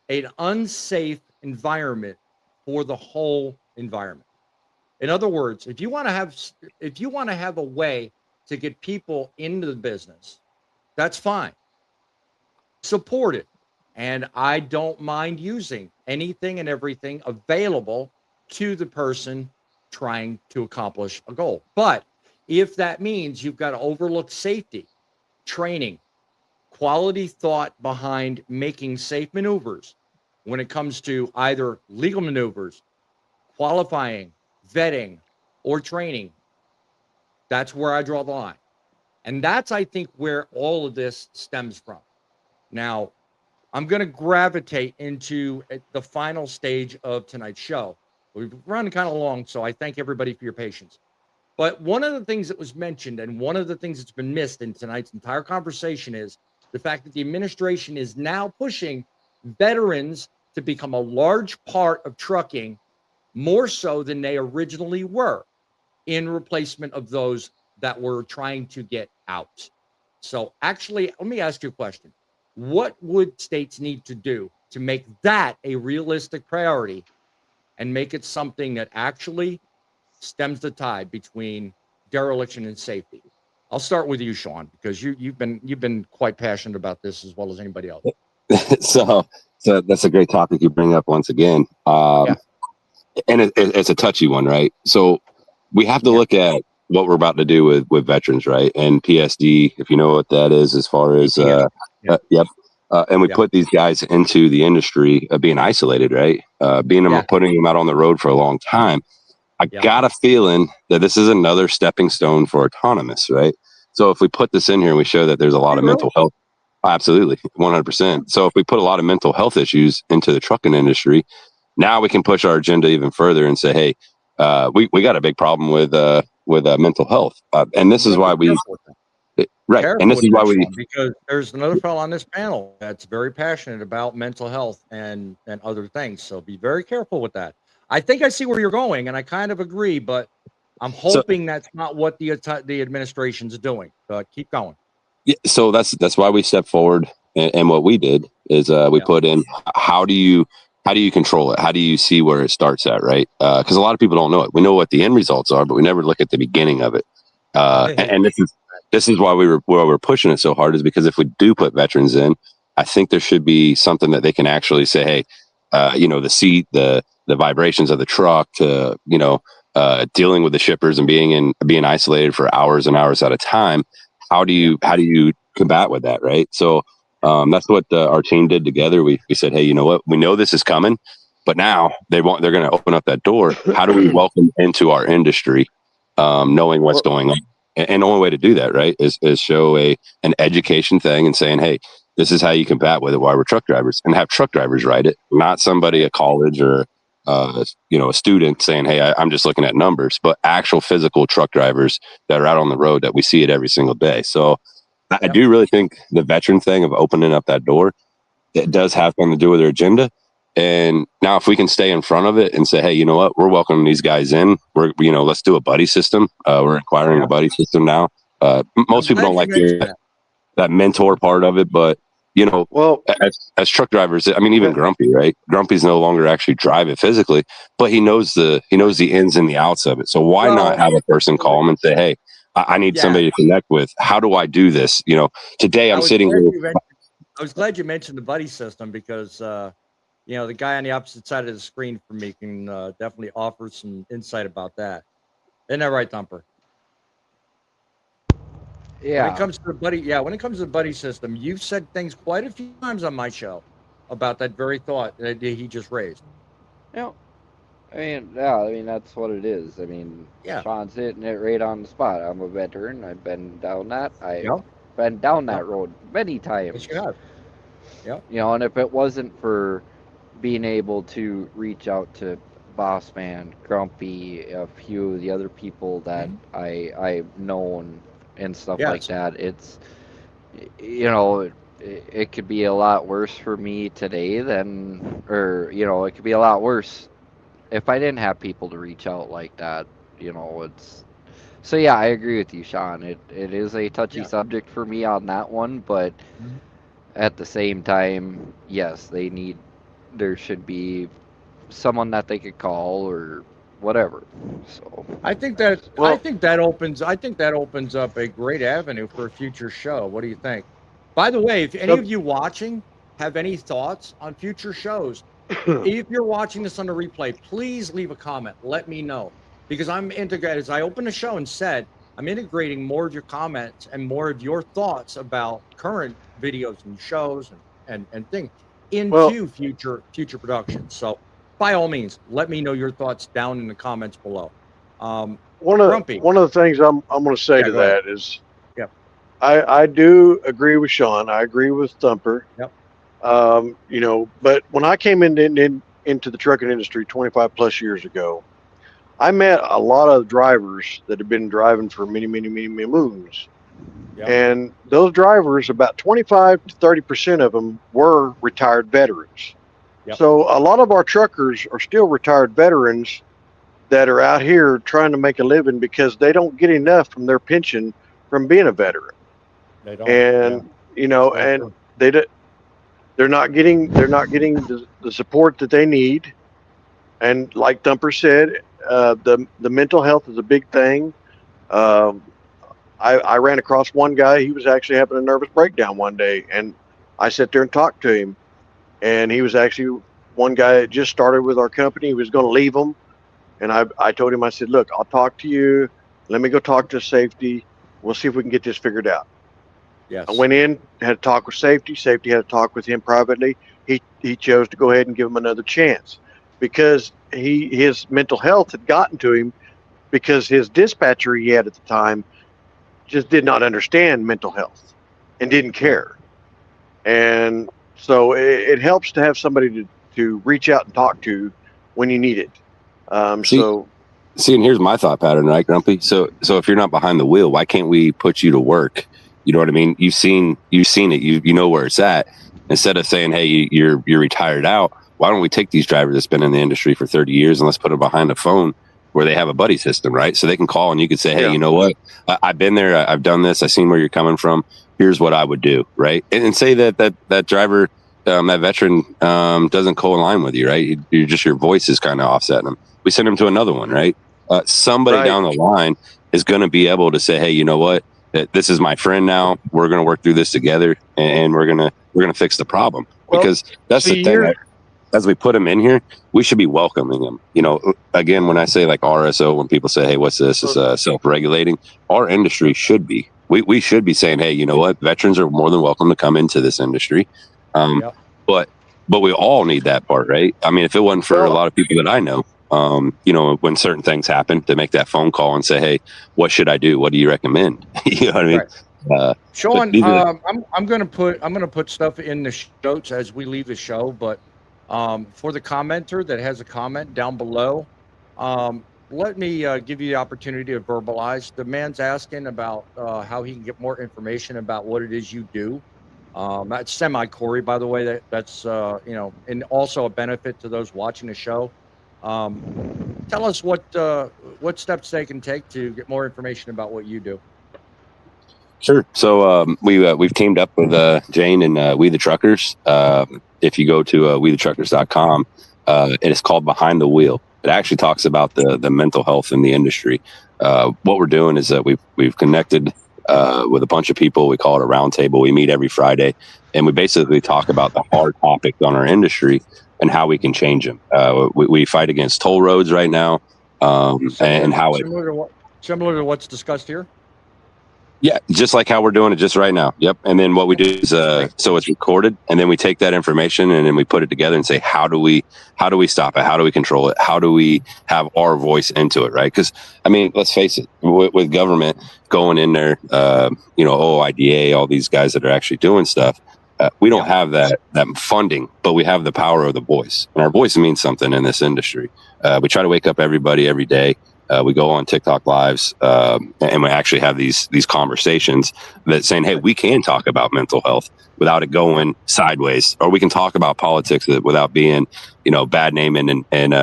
an unsafe environment for the whole environment. In other words, if you want to have a way to get people into the business, that's fine. Support it. And I don't mind using anything and everything available to the person trying to accomplish a goal. But if that means you've got to overlook safety, training, quality thought behind making safe maneuvers when it comes to either legal maneuvers, qualifying, vetting, or training, that's where I draw the line. And that's, I think, where all of this stems from. Now, I'm going to gravitate into the final stage of tonight's show. We've run kind of long, so I thank everybody for your patience. But one of the things that was mentioned, and one of the things that's been missed in tonight's entire conversation, is the fact that the administration is now pushing veterans to become a large part of trucking, more so than they originally were, in replacement of those that were trying to get out. So actually, let me ask you a question. What would states need to do to make that a realistic priority and make it something that actually stems the tide between dereliction and safety? I'll start with you, Sean, because you've been quite passionate about this as well as anybody else. So that's a great topic you bring up once again. And it's a touchy one, right? So we have to look at what we're about to do with veterans, right? And PSD, if you know what that is, as far as, and we put these guys into the industry of being isolated, right? Putting them out on the road for a long time. I got a feeling that this is another stepping stone for autonomous, right? So if we put this in here and we show that there's a lot of Really? mental health, absolutely, 100%. So if we put a lot of mental health issues into the trucking industry, now we can push our agenda even further and say, hey, we got a big problem with mental health, and this is why we right, Careful and this with is why that, we Sean, because there's another fellow on this panel that's very passionate about mental health and other things. So be very careful with that. I think I see where you're going, and I kind of agree, but I'm so hoping that's not what the administration's doing. But keep going. yeah, so that's why we stepped forward, and what we did is we Yeah. put in how do you control it? How do you see where it starts at, right? Because a lot of people don't know it. We know what the end results are, but we never look at the beginning of it. And this is why we're pushing it so hard, is because if we do put veterans in, I think there should be something that they can actually say, hey, the seat, the vibrations of the truck, dealing with the shippers and being isolated for hours and hours at a time. How do you combat with that, right? So that's what our team did together. We said, hey, you know what? We know this is coming, but now they're going to open up that door. How do we welcome into our industry, knowing what's going on? And the only way to do that, right, is show an education thing and saying, hey, this is how you combat with it while we're truck drivers, and have truck drivers write it, not somebody at college or a student saying, hey, I'm just looking at numbers, but actual physical truck drivers that are out on the road that we see it every single day. So I do really think the veteran thing of opening up that door, it does have something to do with their agenda. And now if we can stay in front of it and say, hey, you know what, we're welcoming these guys in. Let's do a buddy system. We're acquiring a buddy system now. Most people don't like that mentor part of it, but as truck drivers, I mean, even Grumpy, right? Grumpy's no longer actually drive it physically, but he knows the ins and the outs of it. So why not have a person call him and say, hey, I need somebody to connect with. How do I do this? Today I'm sitting here. I was glad you mentioned the buddy system, because the guy on the opposite side of the screen from me can definitely offer some insight about that. Isn't that right, Thumper? Yeah. When it comes to the buddy system, you've said things quite a few times on my show about that very thought that he just raised. I mean, that's what it is. I mean, Sean's hitting it right on the spot. I'm a veteran. I've been down that. I've been down that road many times. Yes, you have. Yep. And if it wasn't for being able to reach out to Boss Man, Grumpy, a few of the other people that I've known and stuff like that, it's, it could be a lot worse for me today it could be a lot worse if I didn't have people to reach out like that. So yeah, I agree with you, Sean. It is a touchy subject for me on that one, but at the same time, yes, there should be someone that they could call or whatever. So I think that opens up a great avenue for a future show. What do you think? By the way, if any of you watching have any thoughts on future shows, if you're watching this on the replay, please leave a comment. Let me know, because I'm integrated. As I opened the show and said, I'm integrating more of your comments and more of your thoughts about current videos and shows and things into future productions. So by all means, let me know your thoughts down in the comments below. One of the things I'm going to say to that is, I do agree with Sean. I agree with Thumper. Yep. But when I came into the trucking industry 25 plus years ago, I met a lot of drivers that have been driving for many, many, many, many moons. Yep. And those drivers, about 25 to 30% of them were retired veterans. Yep. So a lot of our truckers are still retired veterans that are out here trying to make a living because they don't get enough from their pension from being a veteran. They don't. And and they're not getting the support that they need. And like Thumper said, the mental health is a big thing. I ran across one guy. He was actually having a nervous breakdown one day, and I sat there and talked to him. And he was actually one guy that just started with our company. He was going to leave them. And I told him, I said, look, I'll talk to you. Let me go talk to safety. We'll see if we can get this figured out. Yes. I went in, had a talk with safety. Safety had a talk with him privately. He chose to go ahead and give him another chance because his mental health had gotten to him, because his dispatcher he had at the time just did not understand mental health and didn't care. And so it helps to have somebody to reach out and talk to when you need it. See, and here's my thought pattern, right, Grumpy? So if you're not behind the wheel, why can't we put you to work? You know what I mean? You've seen it. You know where it's at. Instead of saying, hey, you're retired out, why don't we take these drivers that's been in the industry for 30 years and let's put them behind a phone where they have a buddy system, right? So they can call and you could say, hey, you know what? I've been there. I've done this. I've seen where you're coming from. Here's what I would do, right? And say that driver, that veteran doesn't co-align with you, right? Your voice is kind of offsetting them. We send them to another one, right? Somebody down the line is going to be able to say, hey, you know what? This is my friend now. We're going to work through this together, and we're going to fix the problem. Because that's the thing. Right? As we put them in here, we should be welcoming them. You know, again, when I say like RSO, when people say, hey, what's this? It's self-regulating. Our industry should be. We should be saying, hey, you know what? Veterans are more than welcome to come into this industry. But we all need that part, right? I mean, if it wasn't for a lot of people that I know, you know, when certain things happen, to make that phone call and say, hey, what should I do? What do you recommend? You know what I mean? Right. Sean, I'm going to put stuff in the notes as we leave the show, but for the commenter that has a comment down below, let me give you the opportunity to verbalize. The man's asking about how he can get more information about what it is you do. That's semi-Corey, by the way. That's you know, and also a benefit to those watching the show. Tell us what steps they can take to get more information about what you do. Sure. So we've teamed up with Jane and We the Truckers. If you go to wethetruckers.com, it is called Behind the Wheel. It actually talks about the mental health in the industry. What we're doing is that we've connected with a bunch of people. We call it a roundtable. We meet every Friday, and we basically talk about the hard topics on our industry and how we can change them. We fight against toll roads right now, and how similar to what's discussed here. Yeah, just like how we're doing it just right now. Yep. And then what we do is so it's recorded, and then we take that information and then we put it together and say, how do we stop it? How do we control it? How do we have our voice into it? Right? Because I mean, let's face it, with government going in there, you know, OIDA, all these guys that are actually doing stuff, we don't have that funding, but we have the power of the voice, and our voice means something in this industry. We try to wake up everybody every day. We go on TikTok lives, and we actually have these conversations that saying, hey, we can talk about mental health without it going sideways, or we can talk about politics without being, you know, bad naming and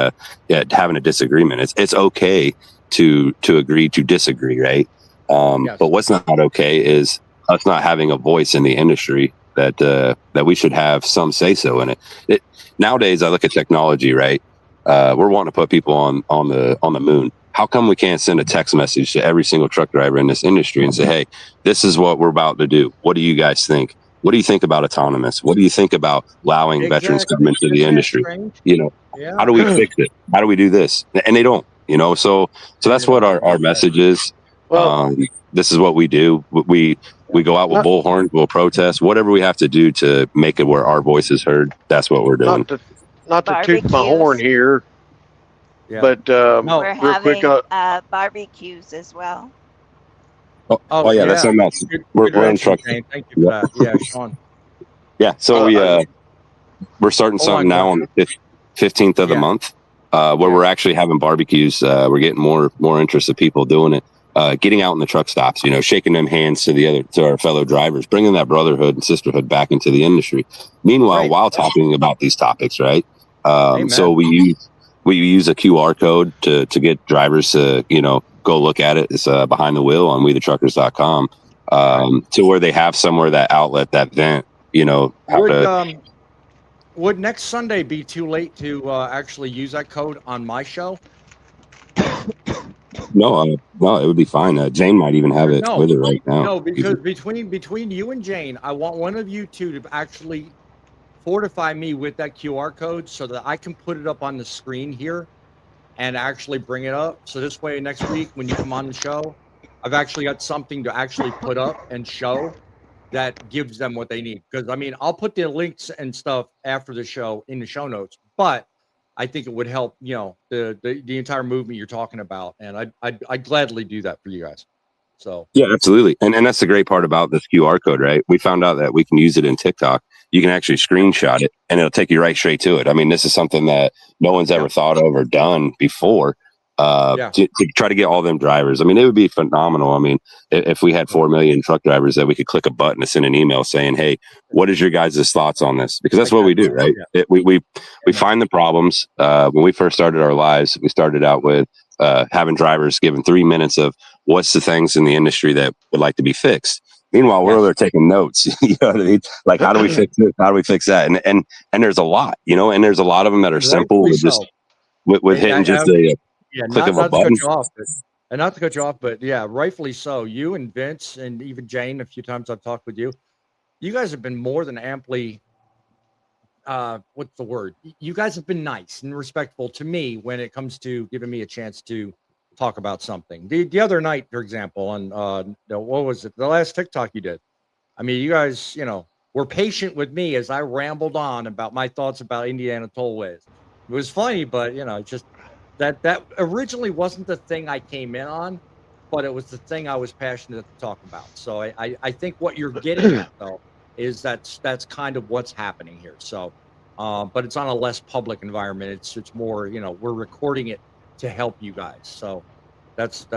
having a disagreement. It's okay to agree to disagree, right? But what's not okay is us not having a voice in the industry that we should have some say so in it. Nowadays, I look at technology, right? We're wanting to put people on the moon. How come we can't send a text message to every single truck driver in this industry and say, hey, this is what we're about to do. What do you guys think? What do you think about autonomous? What do you think about allowing veterans to come into the industry? You know, how do we fix it? How do we do this? And they don't, you know, so that's what our message is. This is what we do. We go out with bullhorns, we'll protest, whatever we have to do to make it where our voice is heard. That's what we're doing. Not to toot my horn here, but we're real quick, barbecues as well. Oh yeah, that's something else. We're in truck. Thank you for that. Yeah, Sean. Yeah, so we're starting something now on the 15th of the month, where we're actually having barbecues. We're getting more interest of people doing it. Getting out in the truck stops, you know, shaking them hands to our fellow drivers, bringing that brotherhood and sisterhood back into the industry. Meanwhile, while talking about these topics, right? So we use a QR code to get drivers to, you know, go look at it. It's Behind the Wheel on wethetruckers.com, to where they have somewhere that outlet, that vent, you know. Would next Sunday be too late to actually use that code on my show? No, it would be fine. Jane might even have it with her right now. No, because between you and Jane, I want one of you two to actually fortify me with that QR code so that I can put it up on the screen here and actually bring it up. So this way, next week when you come on the show, I've actually got something to actually put up and show that gives them what they need. Because I mean, I'll put the links and stuff after the show in the show notes, but I think it would help, you know, the entire movement you're talking about, and I'd gladly do that for you guys. So Yeah, absolutely. And that's the great part about this QR code, right? We found out that we can use it in TikTok. You can actually screenshot it and it'll take you right straight to it. I mean, this is something that no one's ever thought of or done before. To try to get all them drivers. I mean, it would be phenomenal. I mean, if we had 4 million truck drivers that we could click a button to send an email saying, "Hey, what is your guys' thoughts on this?" Because that's what we do, right? We find the problems. When we first started our lives, we started out with having drivers given 3 minutes of what's the things in the industry that would like to be fixed. Meanwhile, we're over there taking notes. You know what I mean? Like, how do we fix this? How do we fix that? And there's a lot, you know, and there's a lot of them that are simple with just with hitting just a click of a not to button. cut you off, and not to cut you off, but yeah, rightfully so. You and Vince and even Jane, a few times I've talked with you, you guys have been more than amply. What's the word? You guys have been nice and respectful to me when it comes to giving me a chance to talk about something. The other night, for example, on what was it? The last TikTok you did. I mean, you guys, you know, were patient with me as I rambled on about my thoughts about Indiana tollways. It was funny, but you know, just that originally wasn't the thing I came in on, but it was the thing I was passionate to talk about. So I think what you're getting at though is that's kind of what's happening here. So, but it's on a less public environment. It's more, you know, we're recording it to help you guys. So that's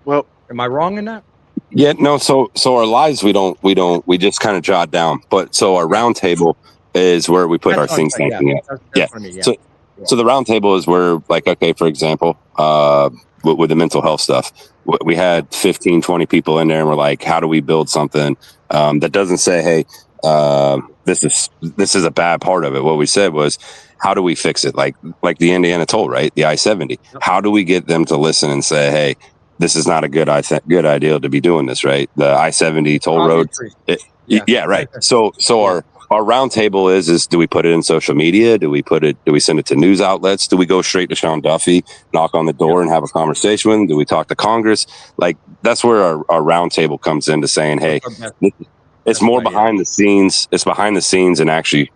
Well, am I wrong in that? Yeah, no. So our lives, we just kind of jot down. But so our round table is where we put our think tanking at. That's what I mean, So the round table is where, like, okay, for example, with the mental health stuff, we had 15, 20 people in there, and we're like, how do we build something that doesn't say, hey, this is a bad part of it. What we said was, how do we fix it? Like the Indiana toll, right? The I-70. How do we get them to listen and say, hey, this is not a good idea to be doing this, right? The I-70 toll road. Yeah, right. So our round table is do we put it in social media? Do we send it to news outlets? Do we go straight to Sean Duffy, knock on the door and have a conversation with him? Do we talk to Congress? Like, that's where our round table comes into saying, hey, it's more behind the scenes. It's behind the scenes and actually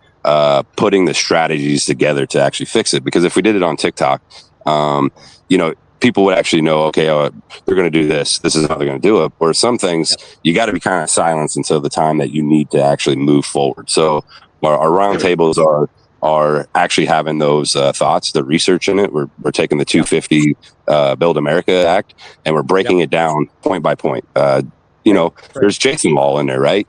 putting the strategies together to actually fix it. Because if we did it on TikTok, you know, people would actually know, okay, they're going to do this. This is how they're going to do it. Or some things you got to be kind of silenced until the time that you need to actually move forward. So our roundtables are actually having those thoughts, the research in it. We're taking the 250 Build America Act and we're breaking it down point by point. You know, there's Jason Law in there, right?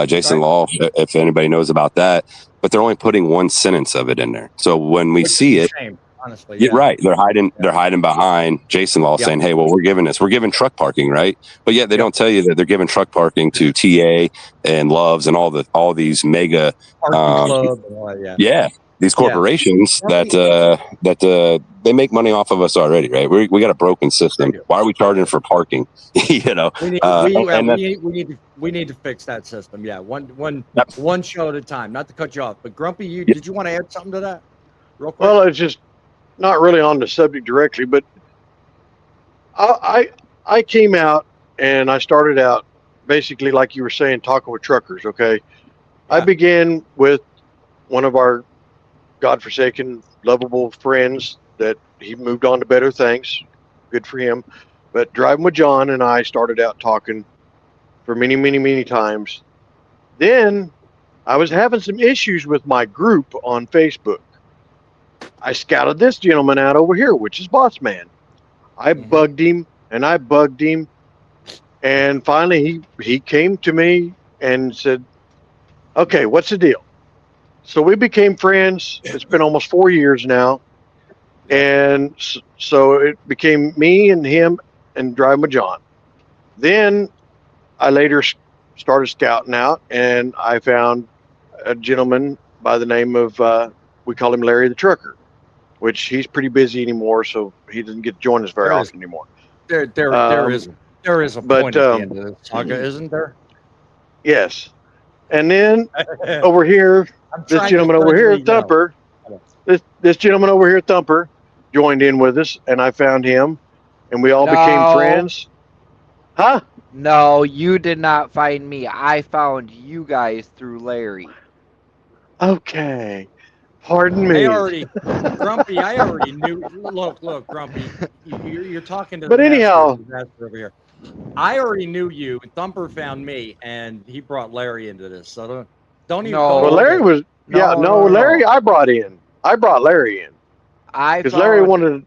Jason Law, if anybody knows about that, but they're only putting one sentence of it in there. So when we see it, honestly, right, they're hiding behind Jason Law saying, hey, well, we're giving truck parking, right? But yet they don't tell you that they're giving truck parking to TA and Loves and all these mega these corporations that they make money off of us already, right? We got a broken system. Why are we charging for parking? You know, we need to fix that system. Yeah, one show at a time. Not to cut you off, but Grumpy, did you want to add something to that real quick? Well, it's just not really on the subject directly, but I came out and I started out basically like you were saying, talking with truckers. Okay, I began with one of our godforsaken, lovable friends that he moved on to better things. Good for him. But driving with John and I started out talking for many, many, many times. Then I was having some issues with my group on Facebook. I scouted this gentleman out over here, which is Boss Man. I bugged him and I bugged him. And finally he came to me and said, okay, what's the deal? So we became friends. It's been almost 4 years now. And so it became me and him and driving with John. Then I later started scouting out and I found a gentleman by the name of, we call him Larry the Trucker, which he's pretty busy anymore, so he doesn't get to join us very often anymore. There is a point at the end of the saga, isn't there? Yes. And then over here, this gentleman over here, Thumper, this gentleman over here, Thumper, joined in with us, and I found him, and we all became friends. Huh? No, you did not find me. I found you guys through Larry. Okay. Pardon me. Grumpy, I already knew. Look, Grumpy, you're talking to but anyhow, master over here. I already knew you. Thumper found me, and he brought Larry into this. So don't even Well, No, Larry was, yeah, no, Larry, no. I brought in. I brought Larry in I because Larry found wanted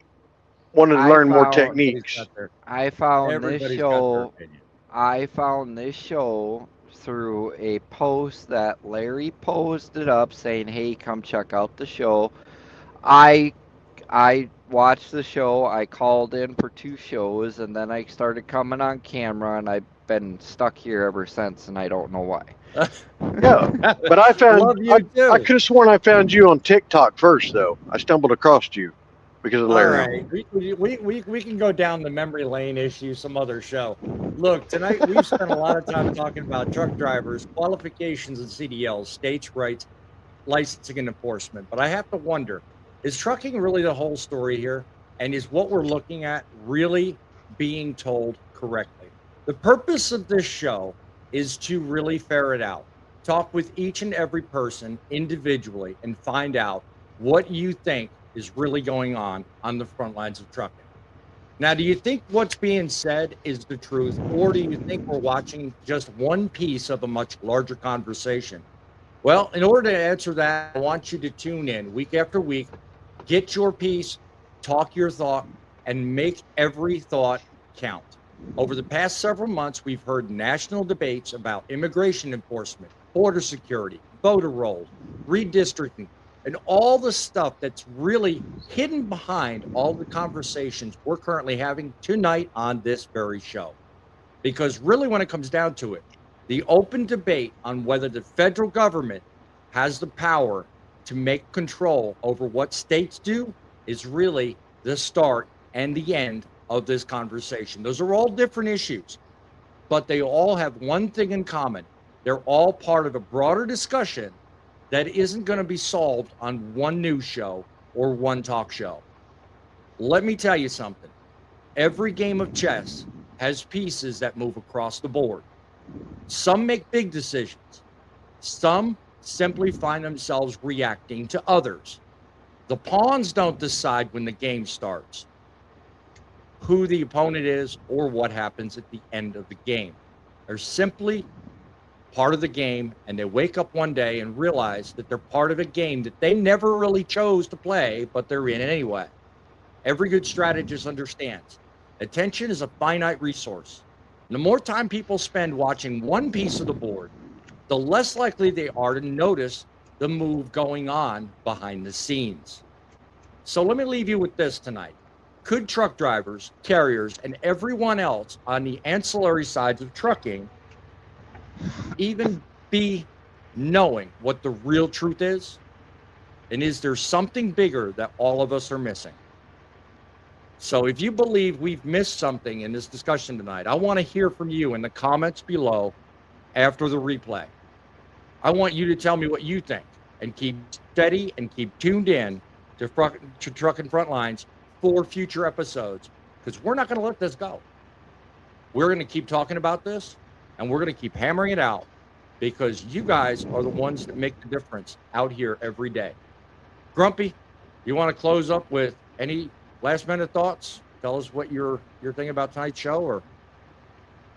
to I learn more found everybody's techniques. got their I found this everybody's got their show opinion. I found this show through a post that Larry posted up saying, "Hey, come check out the show." I I watched the show. I called in for 2 shows, and then I started coming on camera, and I've been stuck here ever since, and I don't know why. Yeah, but Love you I too. could have sworn I found you on TikTok first, though. I stumbled across you because of All Larry. right, we can go down the memory lane issue some other show. Look, tonight we've spent a lot of time talking about truck drivers, qualifications, and CDLs, states' rights, licensing, and enforcement. But I have to wonder, is trucking really the whole story here? And is what we're looking at really being told correctly? The purpose of this show is to really ferret out, talk with each and every person individually, and find out what you think is really going on the front lines of trucking. Now, do you think what's being said is the truth, or do you think we're watching just one piece of a much larger conversation? Well, in order to answer that, I want you to tune in week after week, get your piece, talk your thought, and make every thought count. Over the past several months, we've heard national debates about immigration enforcement, border security, voter rolls, redistricting, and all the stuff that's really hidden behind all the conversations we're currently having tonight on this very show. Because really, when it comes down to it, the open debate on whether the federal government has the power to make control over what states do is really the start and the end of this conversation. Those are all different issues, but they all have one thing in common. They're all part of a broader discussion that isn't going to be solved on one news show or one talk show. Let me tell you something. Every game of chess has pieces that move across the board. Some make big decisions. Some simply find themselves reacting to others. The pawns don't decide when the game starts, who the opponent is, or what happens at the end of the game. They're simply part of the game, and they wake up one day and realize that they're part of a game that they never really chose to play, but they're in anyway. Every good strategist understands attention is a finite resource. And the more time people spend watching one piece of the board, the less likely they are to notice the move going on behind the scenes. So let me leave you with this tonight. Could truck drivers, carriers, and everyone else on the ancillary sides of trucking even be knowing what the real truth is? And is there something bigger that all of us are missing? So if you believe we've missed something in this discussion tonight, I want to hear from you in the comments below after the replay. I want you to tell me what you think, and keep steady and keep tuned in to Truckin Frontlines for future episodes, because we're not going to let this go. We're going to keep talking about this, and we're going to keep hammering it out, because you guys are the ones that make the difference out here every day. Grumpy, you want to close up with any last minute thoughts? Tell us what you're thinking about tonight's show, or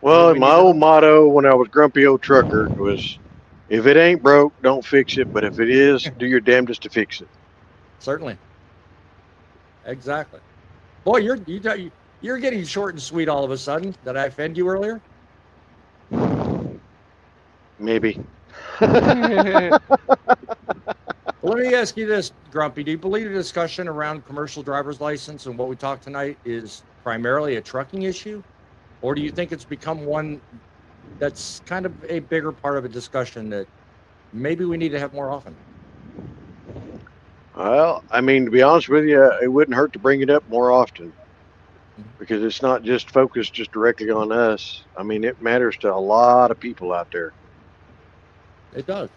Well, my old motto when I was grumpy old trucker was, if it ain't broke, don't fix it. But if it is, do your damnedest to fix it. Certainly. Exactly. Boy, you're getting short and sweet all of a sudden. Did I offend you earlier? Maybe. Let me ask you this, Grumpy. Do you believe the discussion around commercial driver's license and what we talked tonight is primarily a trucking issue? Or do you think it's become one that's kind of a bigger part of a discussion that maybe we need to have more often? Well, I mean, to be honest with you, it wouldn't hurt to bring it up more often, because it's not just focused just directly on us. I mean, it matters to a lot of people out there. It does.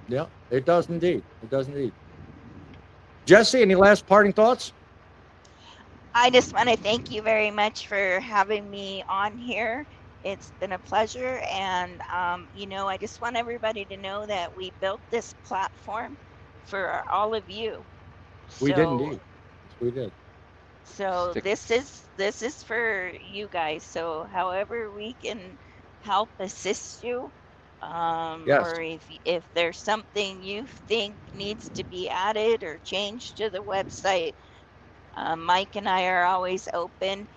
Yeah, it does indeed. It does indeed. Jesse, any last parting thoughts? I just want to thank you very much for having me on here. It's been a pleasure. And, I just want everybody to know that we built this platform for all of you. We did indeed. We did. So Stick. this is for you guys. So however we can help assist you, Yes. or if there's something you think needs to be added or changed to the website, Mike and I are always open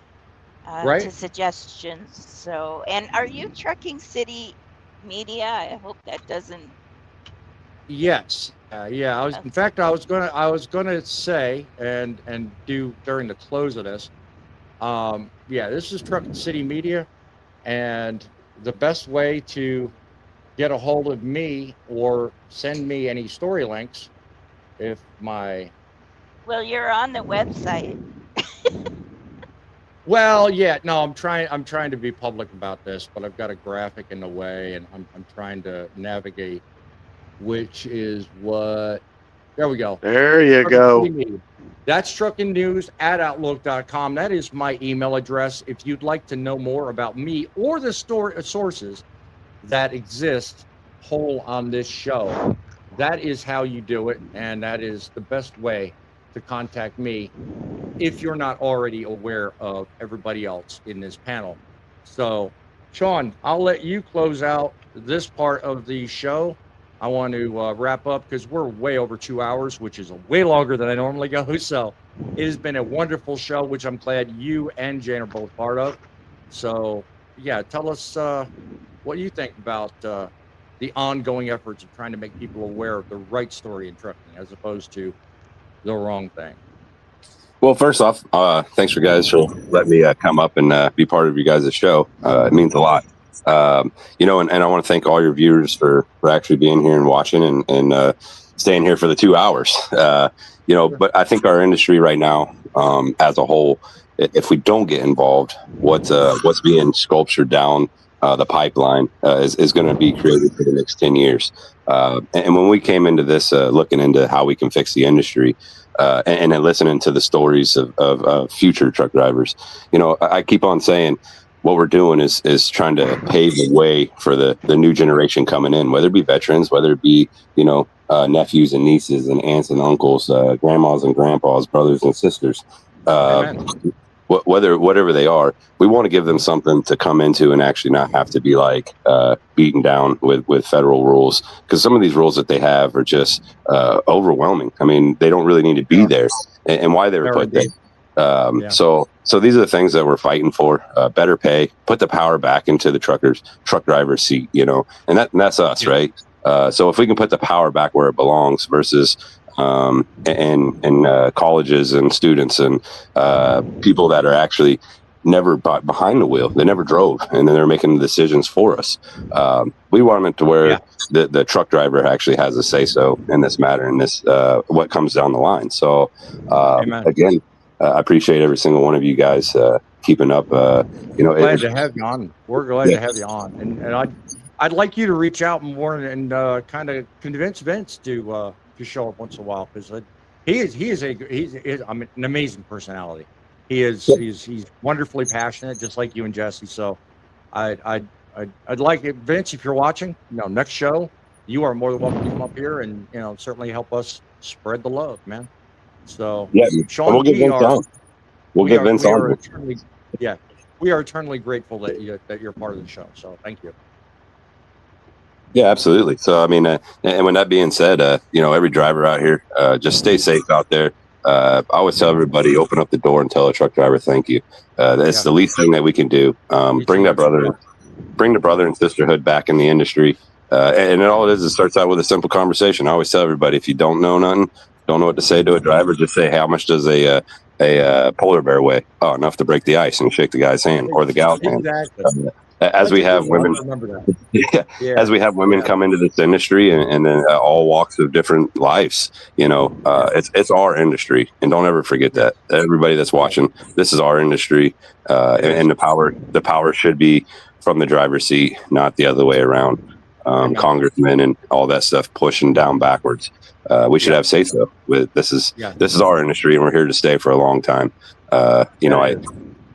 to Right. suggestions. So, and are you Trucking City Media? I hope that doesn't. Yes. Yeah. I was. In fact, I was gonna say and do during the close of this. Yeah. This is Truckin City Media, and the best way to get a hold of me or send me any story links, if my Well, you're on the website. well, yeah, no, I'm trying to be public about this, but I've got a graphic in the way, and I'm trying to navigate, which is what. There we go. There you Truckin City go. Media. That's truckinnews@outlook.com. That is my email address. If you'd like to know more about me or the story sources that exist whole on this show, that is how you do it, and that is the best way to contact me if you're not already aware of everybody else in this panel. So, Sean, I'll let you close out this part of the show. I want to wrap up because we're way over 2 hours, which is way longer than I normally go. So it has been a wonderful show, which I'm glad you and Jane are both part of. So, yeah, tell us what you think about the ongoing efforts of trying to make people aware of the right story in trucking as opposed to the wrong thing. Well, first off, thanks for guys for letting me come up and be part of you guys' show. It means a lot. You know, and I want to thank all your viewers for actually being here and watching and staying here for the 2 hours. You know, but I think our industry right now, as a whole, if we don't get involved, what's being sculptured down the pipeline is going to be created for the next 10 years. And when we came into this, looking into how we can fix the industry, and then listening to the stories of future truck drivers, you know, I keep on saying what we're doing is trying to pave the way for the new generation coming in, whether it be veterans, whether it be, you know, nephews and nieces and aunts and uncles, grandmas and grandpas, brothers and sisters. Whatever they are, we want to give them something to come into and actually not have to be like beaten down with federal rules, because some of these rules that they have are just overwhelming. I mean, they don't really need to be there, and why they were put there. So these are the things that we're fighting for: better pay, put the power back into the truck driver's seat, you know, and that's us, right? So if we can put the power back where it belongs versus colleges and students and people that are actually never behind the wheel, they never drove, and then they're making the decisions for us. We want it to where the truck driver actually has a say so in this matter, and this what comes down the line. So again, I appreciate every single one of you guys keeping up. You know, glad to have you on. We're glad to have you on, and I'd like you to reach out more and kind of convince Vince to show up once in a while, because he's I mean, an amazing personality. He's wonderfully passionate, just like you and Jesse. So I'd like it, Vince, if you're watching, you know, next show, you are more than welcome to come up here and, you know, certainly help us spread the love, man. So yeah, Sean, we'll get Vince on. We'll get Vince on. We are eternally grateful that you're part of the show. So thank you. Yeah, absolutely. So, I mean, and when that being said, you know, every driver out here, just stay safe out there. I always tell everybody, open up the door and tell a truck driver thank you. That's the least thing that we can do. Bring the brother and sisterhood back in the industry. And all it starts out with a simple conversation. I always tell everybody, if you don't know nothing, don't know what to say to a driver, just say, hey, how much does a polar bear weigh? Oh, enough to break the ice, and shake the guy's hand or the gal's hand. As we have women, as we have women come into this industry and then all walks of different lives, you know, it's our industry, and don't ever forget that. Everybody that's watching, this is our industry, and the power should be from the driver's seat, not the other way around. Congressmen and all that stuff pushing down backwards. We should have say so. This is our industry, and we're here to stay for a long time. You know,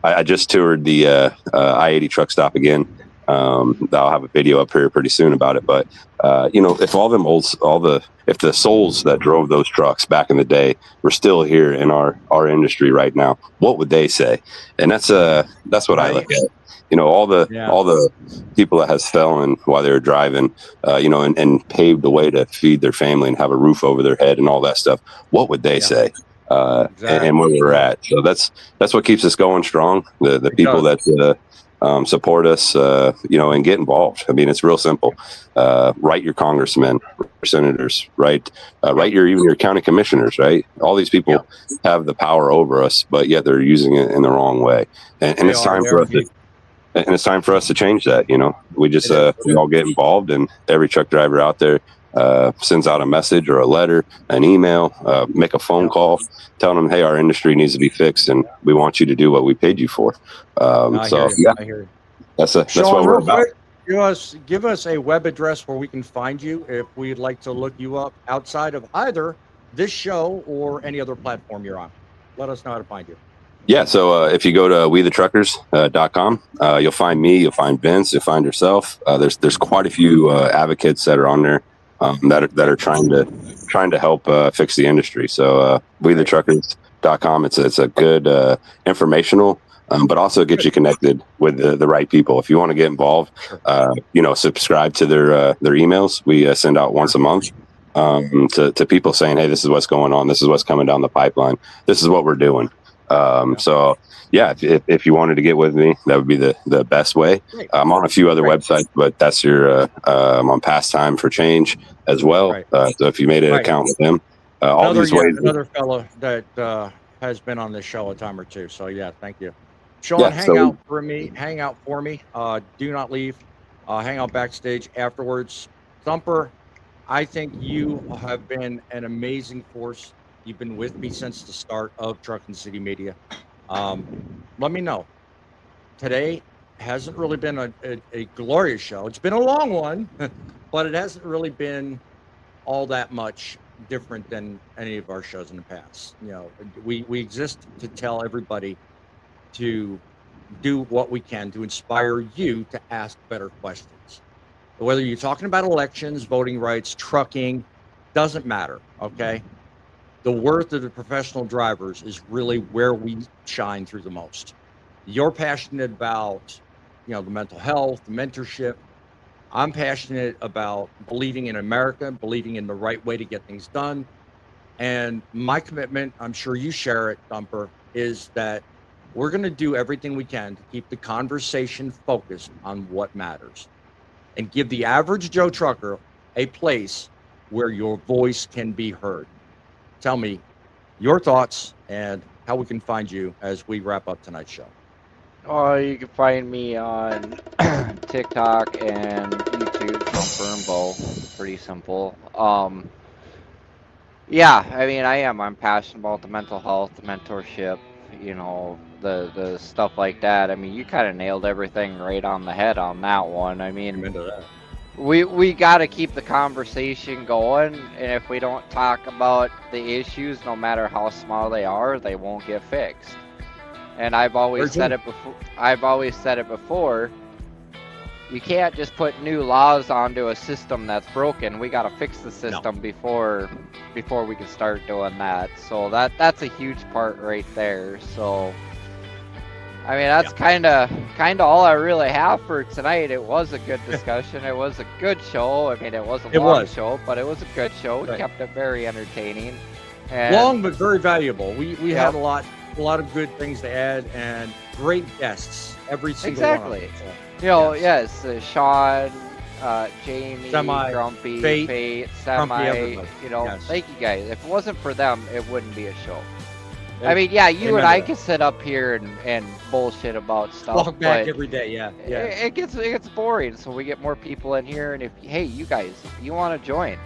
I just toured the I-80 truck stop again. I'll have a video up here pretty soon about it. But if the souls that drove those trucks back in the day were still here in our industry right now, what would they say? And that's what I look at. All the people that has felon while they were driving, and paved the way to feed their family and have a roof over their head and all that stuff. What would they say? And where we're at. So that's what keeps us going strong. The people that support us, and get involved. I mean, it's real simple. Write your congressmen, senators, write even your county commissioners, right? All these people have the power over us, but yet they're using it in the wrong way. And it's time for us to. And it's time for us to change that. We just we all get involved, and every truck driver out there sends out a message or a letter, an email, make a phone call, telling them, hey, our industry needs to be fixed, and we want you to do what we paid you for. I hear you. That's what we're about. Give us a web address where we can find you if we'd like to look you up outside of either this show or any other platform you're on. Let us know how to find you. Yeah, so if you go to WeTheTruckers.com, you'll find me, you'll find Vince, you'll find yourself. There's quite a few advocates that are on there that are trying to help fix the industry. So WeTheTruckers.com, it's a good informational, but also get you connected with the right people. If you want to get involved, subscribe to their emails. We send out once a month to people saying, hey, this is what's going on, this is what's coming down the pipeline, this is what we're doing. So yeah, if you wanted to get with me, that would be the best way. I'm on a few other websites, but that's I'm on Pastime for Change as well. So if you made an account with them, all these ways. Another fellow that has been on this show a time or two. So yeah, thank you. Sean, hang out for me. Do not leave. Hang out backstage afterwards. Thumper, I think you have been an amazing force. You've been with me since the start of Truckin City Media. Let me know. Today hasn't really been a glorious show. It's been a long one, but it hasn't really been all that much different than any of our shows in the past. We exist to tell everybody to do what we can to inspire you to ask better questions. Whether you're talking about elections, voting rights, trucking, doesn't matter, okay? The worth of the professional drivers is really where we shine through the most. You're passionate about, the mental health, the mentorship. I'm passionate about believing in America, believing in the right way to get things done. And my commitment, I'm sure you share it, Thumper, is that we're going to do everything we can to keep the conversation focused on what matters and give the average Joe trucker a place where your voice can be heard. Tell me your thoughts and how we can find you as we wrap up tonight's show. Oh, you can find me on TikTok and YouTube, Thumper and Bo. Pretty simple. Yeah, I mean, I'm passionate about the mental health, the mentorship, the stuff like that. I mean, you kind of nailed everything right on the head on that one. I mean, we got to keep the conversation going, and if we don't talk about the issues, no matter how small they are, they won't get fixed. And I've always said it before. You can't just put new laws onto a system that's broken. We got to fix the system before we can start doing that. So that's a huge part right there. So I mean, that's kind of all I really have for tonight. It was a good discussion. It was a good show. I mean, it was a long show, but it was a good show. We kept it very entertaining. And long but very valuable. We had a lot of good things to add and great guests every single one of them. So, yes, Sean, Jamie, Grumpy, Fate, Semi, thank you guys. If it wasn't for them, it wouldn't be a show. I mean, you and I can sit up here and bullshit about stuff. Walk back every day, It gets boring, so we get more people in here. And if you guys, if you want to join,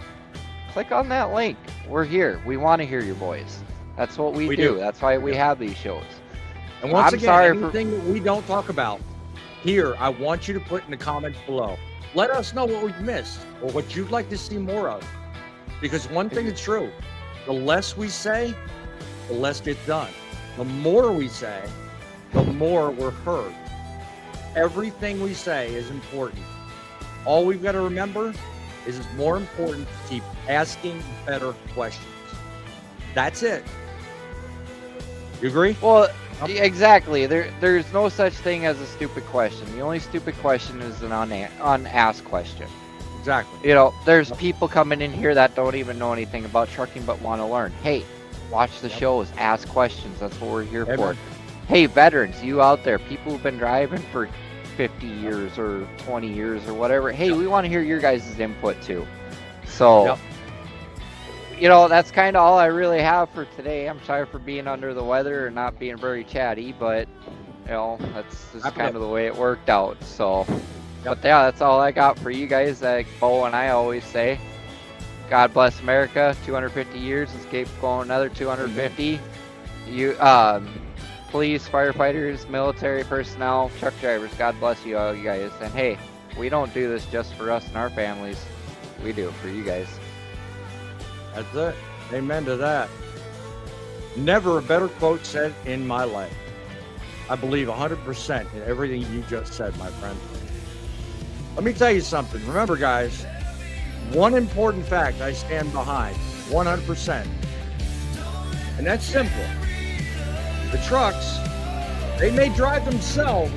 click on that link. We're here. We want to hear your voice. That's what we do. That's why we have these shows. And once again, anything that we don't talk about here, I want you to put in the comments below. Let us know what we've missed or what you'd like to see more of. Because one thing is true, the less we say, the less gets done. The more we say, the more we're heard. everything we say is important. All we've got to remember is it's more important to keep asking better questions. That's it. You agree? Well, exactly. There's no such thing as a stupid question. The only stupid question is an unasked question. Exactly. You know, there's people coming in here that don't even know anything about trucking but want to learn. Hey, watch the shows, ask questions. That's what we're here for. Hey, veterans, you out there, people who've been driving for 50 years or 20 years or whatever. Hey, we want to hear your guys' input too. So, you know, that's kind of all I really have for today. I'm sorry for being under the weather and not being very chatty, but, you know, that's just kind of the way it worked out. So, but yeah, that's all I got for you guys. Like Bo and I always say, God bless America. 250 years. Let's keep going another 250. You, police, firefighters, military personnel, truck drivers, God bless you all, you guys. And hey, we don't do this just for us and our families. We do it for you guys. That's it. Amen to that. Never a better quote said in my life. I believe 100% in everything you just said, my friend. Let me tell you something. Remember, guys, one important fact I stand behind 100%. And that's simple. The trucks, they may drive themselves,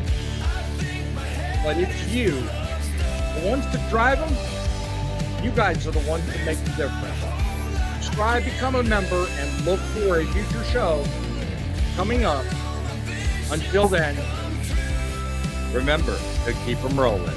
but it's you. The ones that drive them, you guys are the ones that make the difference. Subscribe, become a member, and look for a future show coming up. Until then, remember to keep them rolling.